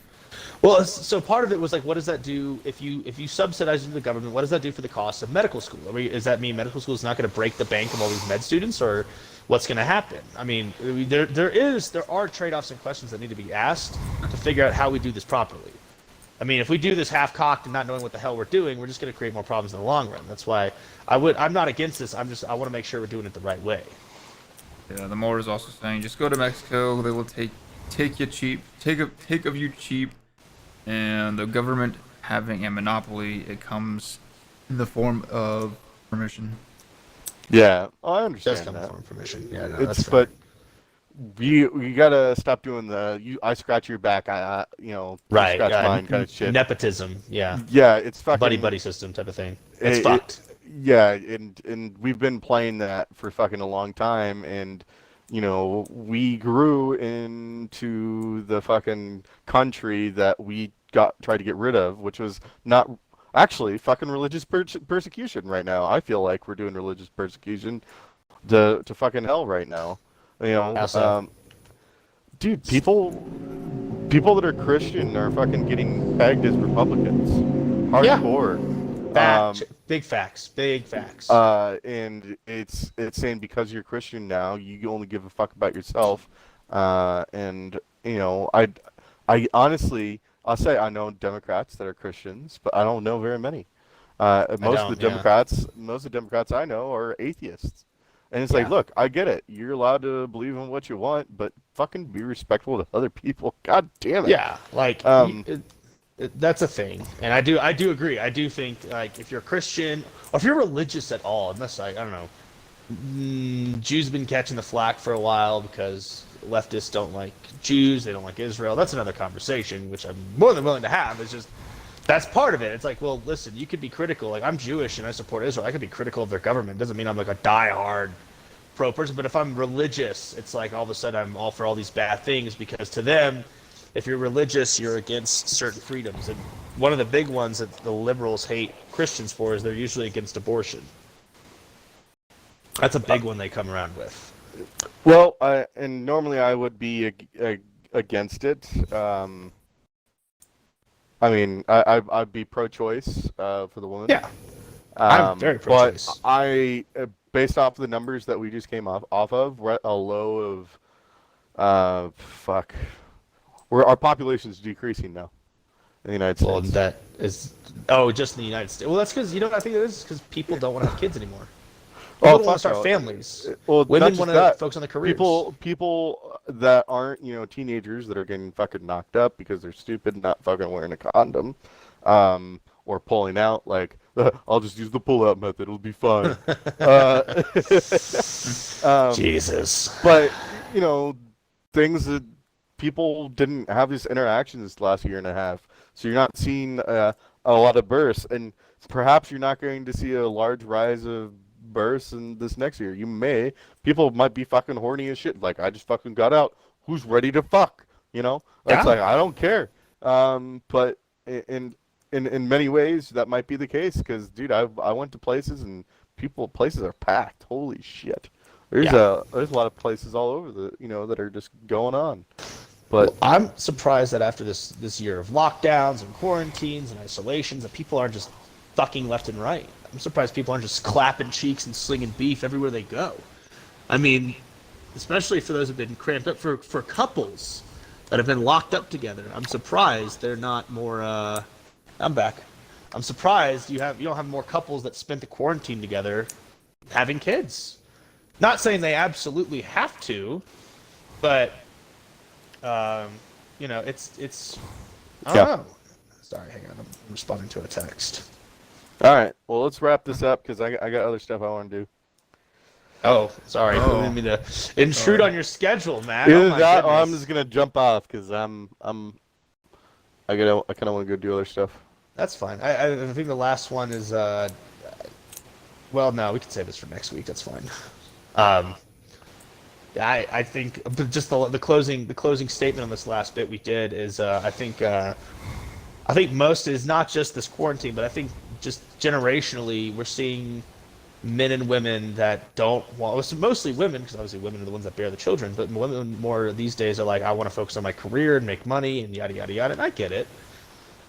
well, so part of it was like, what does that do if you subsidize the government? What does that do for the cost of medical school? I mean, does that mean medical school is not going to break the bank of all these med students, or what's going to happen? I mean, there are trade-offs and questions that need to be asked to figure out how we do this properly. I mean, if we do this half-cocked and not knowing what the hell we're doing, we're just going to create more problems in the long run. That's why I'm not against this. I want to make sure we're doing it the right way. Yeah, the Moore is also saying, just go to Mexico. They will take you cheap, take of you cheap, and the government having a monopoly, it comes in the form of permission. Yeah, I It does understand come that. from permission. Yeah, no, It's that's fine. but you gotta stop doing I scratch your back, you Right, scratch mine kind of shit. Nepotism, yeah, Yeah, it's fucking buddy system type of thing. It's it- fucked. Yeah, and we've been playing that for fucking a long time, and we grew into the fucking country that we tried to get rid of, which was not actually fucking religious persecution right now. I feel like we're doing religious persecution to fucking hell right now. You know, How so? dude, people that are Christian are fucking getting pegged as Republicans. Hardcore. Big facts. Big facts. And it's saying because you're Christian now, you only give a fuck about yourself. And you know, I honestly, I'll say I know Democrats that are Christians, but I don't know very many. Most of the Democrats I know are atheists. And it's like, look, I get it. You're allowed to believe in what you want, but fucking be respectful to other people. God damn it. Yeah, like that's a thing, and I do agree. I do think like if you're a Christian or if you're religious at all, unless I don't know, Jews have been catching the flack for a while because leftists don't like Jews, they don't like Israel. That's another conversation, which I'm more than willing to have. It's just that's part of it. It's like, well, listen, you could be critical. Like I'm Jewish and I support Israel. I could be critical of their government. Doesn't mean I'm like a diehard pro person. But if I'm religious, it's like all of a sudden I'm all for all these bad things because to them, if you're religious, you're against certain freedoms. And one of the big ones that the liberals hate Christians for is they're usually against abortion. That's a big one they come around with. Well, and normally I would be against it. I mean, I'd be pro-choice for the woman. Yeah, I'm very pro-choice. But I, based off of the numbers that we just came off of, we're at a low of, our population is decreasing now in the United States. Well, that is, just in the United States. Well, that's because, you know, I think it is because people don't want to have kids anymore. People don't want to start families. Well, women want to focus on their careers. People that aren't, you know, teenagers that are getting fucking knocked up because they're stupid, not fucking wearing a condom, or pulling out. Like, I'll just use the pull-out method; it'll be fine. Jesus. But you know, things that people didn't have these interactions this last year and a half, so you're not seeing a lot of births, and perhaps you're not going to see a large rise of births in this next year. People might be fucking horny as shit. Like, I just fucking got out. Who's ready to fuck? You know? It's like, I don't care. But in many ways, that might be the case. Because, dude, I went to places and places are packed. Holy shit. There's a lot of places all over that are just going on. But I'm surprised that after this year of lockdowns and quarantines and isolations, that people aren't just fucking left and right. I'm surprised people aren't just clapping cheeks and slinging beef everywhere they go. I mean, especially for those who've been cramped up, for couples that have been locked up together. I'm surprised they're not more. I'm back. I'm surprised you don't have more couples that spent the quarantine together having kids. Not saying they absolutely have to, but you know, it's. I don't know. Sorry, hang on. I'm responding to a text. all right, well, let's wrap this up because I got other stuff I want to do. Oh, sorry. I didn't mean to intrude on your schedule, man. Either Oh my that, or I'm goodness. just gonna jump off because I kind of want to go do other stuff. That's fine. I think the last one is well, no, we can save this for next week. That's fine. I think but just the closing statement on this last bit we did is I think most is not just this quarantine, but I think just generationally we're seeing men and women that don't want. It's mostly women because obviously women are the ones that bear the children, but women more these days are like, I want to focus on my career and make money and yada yada yada. And I get it.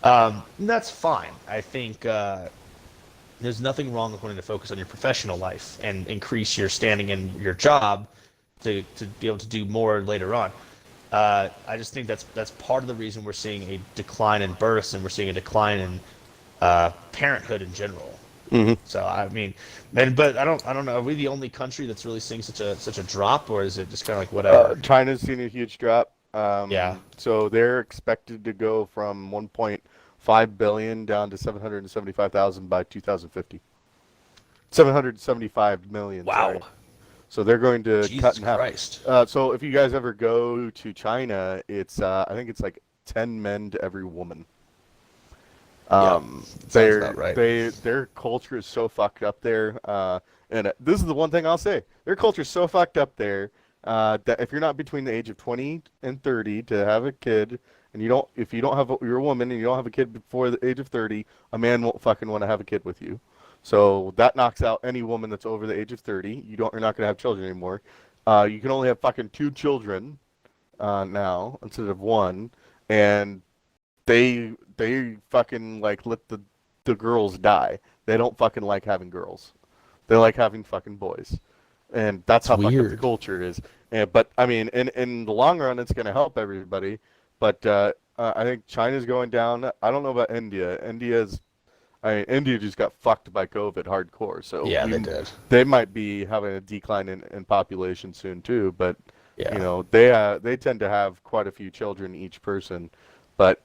And that's fine. I think there's nothing wrong with wanting to focus on your professional life and increase your standing in your job to be able to do more later on. I just think that's part of the reason we're seeing a decline in births and we're seeing a decline in parenthood in general. Mm-hmm. So I mean, but I don't know. Are we the only country that's really seeing such a drop, or is it just kind of like whatever? China's seen a huge drop. Yeah. So they're expected to go from 1.5 billion down to 775,000 by 2050. 775 million. Wow. Sorry. So they're going to Jesus cut in half. Christ. So if you guys ever go to China, it's I think it's like 10 men to every woman. Sounds about right. Their culture is so fucked up there. And this is the one thing I'll say: their culture is so fucked up there that if you're not between the age of 20 and 30 to have a kid, and if you don't have, you're a woman and you don't have a kid before the age of 30, a man won't fucking want to have a kid with you. So that knocks out any woman that's over the age of 30. You're not gonna have children anymore. You can only have fucking 2 children now instead of 1, and they fucking like let the girls die. They don't fucking like having girls. They like having fucking boys. And that's how fucked up the culture is. But I mean, in the long run, it's going to help everybody. But I think China's going down. I don't know about India. India just got fucked by COVID hardcore. So yeah, they did. They might be having a decline in population soon too. But yeah. you know, they tend to have quite a few children each person. But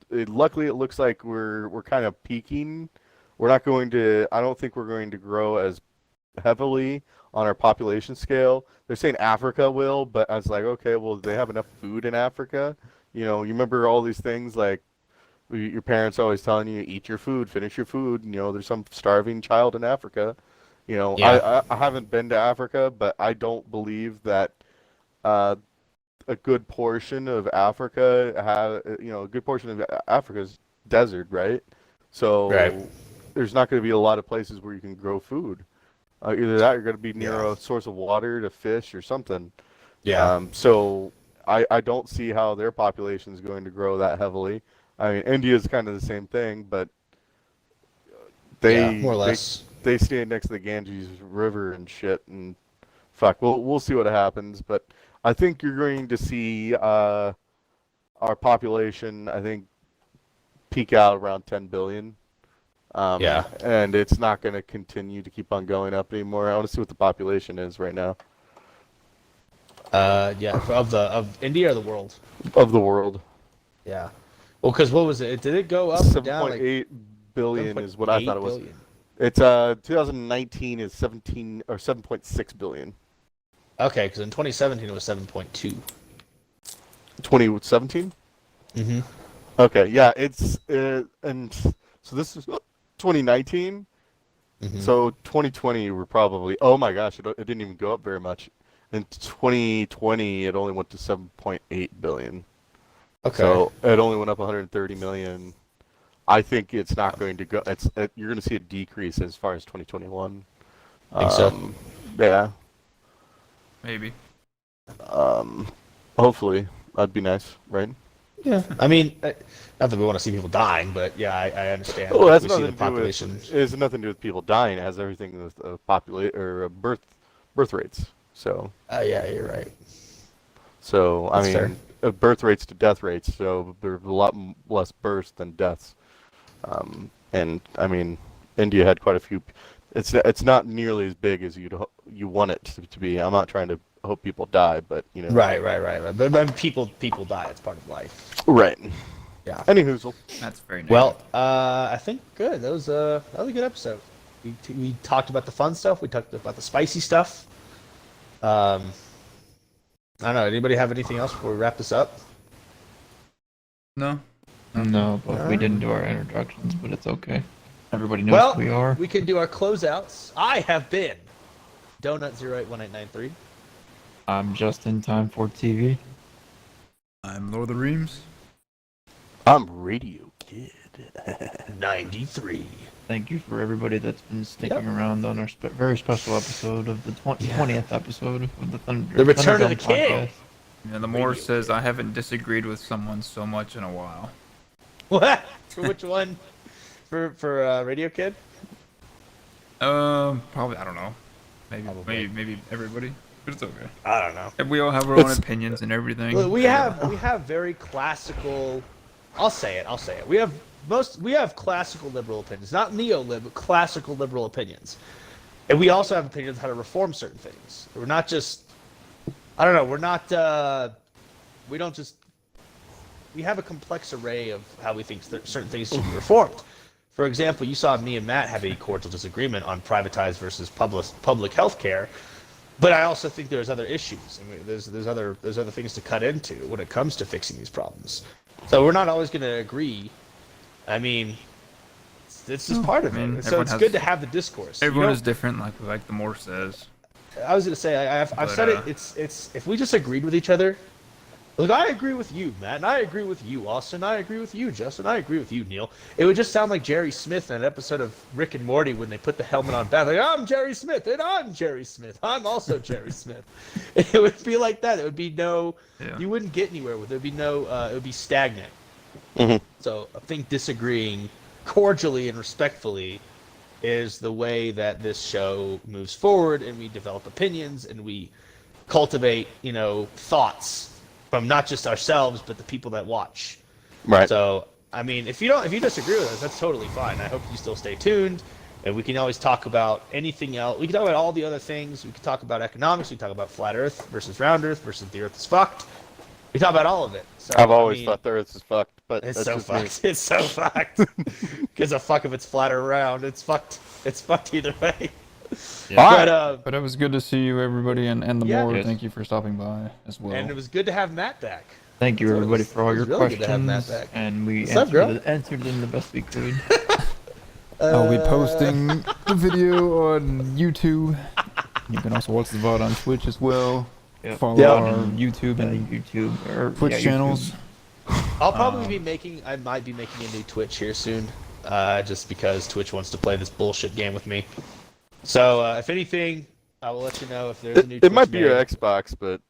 luckily, it looks like we're kind of peaking. We're not going to. I don't think we're going to grow as heavily on our population scale. They're saying Africa will, but I was like, okay, well, they have enough food in Africa. You know, you remember all these things like your parents always telling you, eat your food, finish your food. You know, there's some starving child in Africa. You know, yeah. I haven't been to Africa, but I don't believe that a good portion of Africa a good portion of Africa's desert, right? So there's not going to be a lot of places where you can grow food. Either that or you're going to be near a source of water to fish or something. Yeah. So I don't see how their population is going to grow that heavily. I mean, India's kind of the same thing, but more or less. They stand next to the Ganges River and shit, and fuck, we'll see what happens. But I think you're going to see our population, I think, peak out around 10 billion. And it's not going to continue to keep on going up anymore. I want to see what the population is right now. Of India or the world? Of the world. Yeah. Well, because what was it? Did it go up or down? 7.8 billion is what I thought it was. Billion. It's 2019 is 7.6 billion. Okay, because in 2017 it was 7.2. 2017? Mm-hmm. Okay, yeah, it's and so this is 2019. Mm-hmm. So 2020 were probably, oh my gosh, it didn't even go up very much. In 2020 it only went to 7.8 billion. Okay. So it only went up 130 million. I think it's not going to go. You're going to see a decrease as far as 2021. Think so? Yeah. Maybe. Hopefully, that'd be nice, right? Yeah. I mean, not that we want to see people dying, but yeah, I understand. Well, that's we nothing see the population. it has nothing to do with people dying. It has everything with birth rates. So. Yeah, you're right. So That's I mean, fair. Birth rates to death rates. So there's a lot less births than deaths. And I mean, India had quite a few. It's not nearly as big as you want it to be. I'm not trying to hope people die, but you know. Right. But people die. It's part of life. Right. Yeah. Any hoozle. That's very nice. Well, I think good. That was a good episode. We talked about the fun stuff. We talked about the spicy stuff. I don't know. Anybody have anything else before we wrap this up? No. No, but we didn't do our introductions, but it's okay. Everybody knows who we are. We can do our closeouts. I have been Donut081893. I'm just in time for TV. I'm Lord of the Reams. I'm Radio Kid. 93. Thank you for everybody that's been sticking around on our very special episode of the 20th episode of the The Return of the Thunderdome King. Podcast. Yeah, the Moore says I haven't disagreed with someone so much in a while. What? For which one? For Radio Kid? Probably, I don't know. Maybe everybody, but it's okay. I don't know. And we all have our own opinions and everything. Look, we have very classical. I'll say it. We have classical liberal opinions, not neo-lib, but classical liberal opinions, and we also have opinions on how to reform certain things. We're not just. I don't know. We're not. We don't just. We have a complex array of how we think certain things should be reformed. For example, you saw me and Matt have a cordial disagreement on privatized versus public health care, but I also think there's other issues. I mean, there's other things to cut into when it comes to fixing these problems. So we're not always going to agree. I mean, it's just part of it. So it's good to have the discourse. Everyone is different, like the Moore says. I was gonna say I've But, said it. It's if we just agreed with each other. Look, I agree with you, Matt, and I agree with you, Austin. I agree with you, Justin. I agree with you, Neil. It would just sound like Jerry Smith in an episode of Rick and Morty when they put the helmet on back. Like, I'm Jerry Smith, and I'm Jerry Smith. I'm also Jerry Smith. It would be like that. It would be you wouldn't get anywhere with it. It would be it would be stagnant. Mhm. So I think disagreeing cordially and respectfully is the way that this show moves forward, and we develop opinions, and we cultivate, thoughts from not just ourselves but the people that watch. Right. So, I mean, if you disagree with us, that's totally fine. I hope you still stay tuned, and we can always talk about anything else. We can talk about all the other things. We can talk about economics. We can talk about flat Earth versus round Earth versus the Earth is fucked. We talk about all of it. So, I've always thought the Earth is fucked, but it's that's so just me. fucked. It's so fucked. Gives a fuck if it's flat or round. It's fucked. It's fucked either way. Yeah. But it was good to see you, everybody, and the Yeah. more. Yes. Thank you for stopping by as well. And it was good to have Matt back. Thank you, So it everybody, was- for all it your was really good to have questions, Matt back. and we What's up, girl? answered them the best we could. I'll be posting the video on YouTube. You can also watch the VOD on Twitch as well. Yep. Follow Yeah. our YouTube And and YouTube or Twitch yeah, YouTube. channels. I'll probably be I might be making a new Twitch here soon, just because Twitch wants to play this bullshit game with me. So, if anything, I will let you know if there's a new It Twitch might be your made. Xbox, but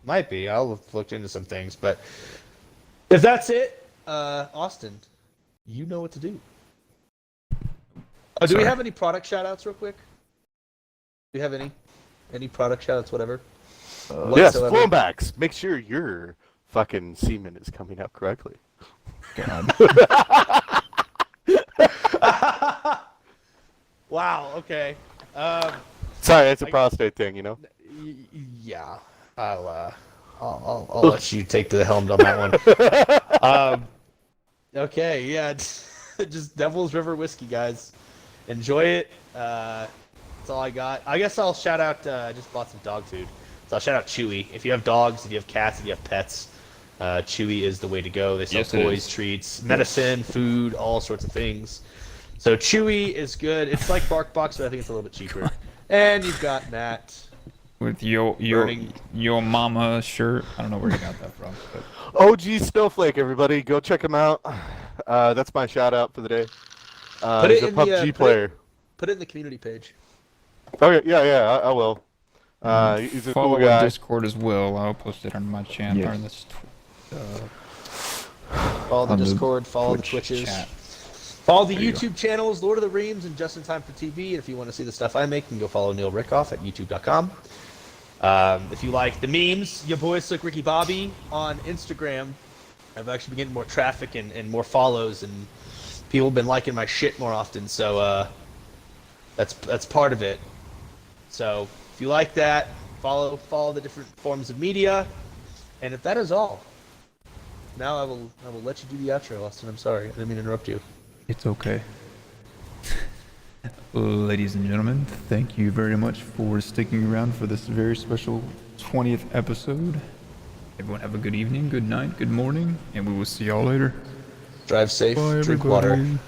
Might be. I'll have looked into some things, but if that's it, Austin, you know what to do. Oh, do we Sorry. have any product shout-outs real quick? Do you have any product shout-outs, whatever? yes, Whatsoever? flowbacks. Make sure your fucking semen is coming out correctly. God. Wow. Okay. Sorry, it's a prostate thing, you know. Yeah. I'll let you take the helm on that one. Okay. Yeah. Just Devil's River whiskey, guys. Enjoy it. That's all I got. I guess I'll shout out. I just bought some dog food, so I'll shout out Chewy. If you have dogs, if you have cats, if you have pets, Chewy is the way to go. They sell Yes, it toys, is. treats, medicine, food, all sorts of things. So Chewy is good. It's like BarkBox, but I think it's a little bit cheaper. And you've got Matt. With your Burning. your mama shirt. I don't know where you got that from. But OG Snowflake, everybody, go check him out. That's my shout out for the day. Put He's it a in the, PUBG player. Put it in the community page. Okay, yeah, I will. He's a follow cool our guy. Discord as well. I'll post it on my channel. Yes. Or this Follow the On the Discord, follow the Twitch Twitches. chat. Follow the There you YouTube channels, Lord of the Reams and Just in Time for TV. And if you want to see the stuff I make, you can go follow Neil Rickoff at youtube.com. If you like the memes, your boy Slick Ricky Bobby on Instagram. I've actually been getting more traffic and more follows, and people have been liking my shit more often. So that's part of it. So if you like that, follow the different forms of media. And if that is all, now I will let you do the outro, Austin. I'm sorry, I didn't mean to interrupt you. It's okay. Ladies and gentlemen, thank you very much for sticking around for this very special 20th episode. Everyone have a good evening, good night, good morning, and we will see y'all later. Drive safe, Bye, drink water. everybody.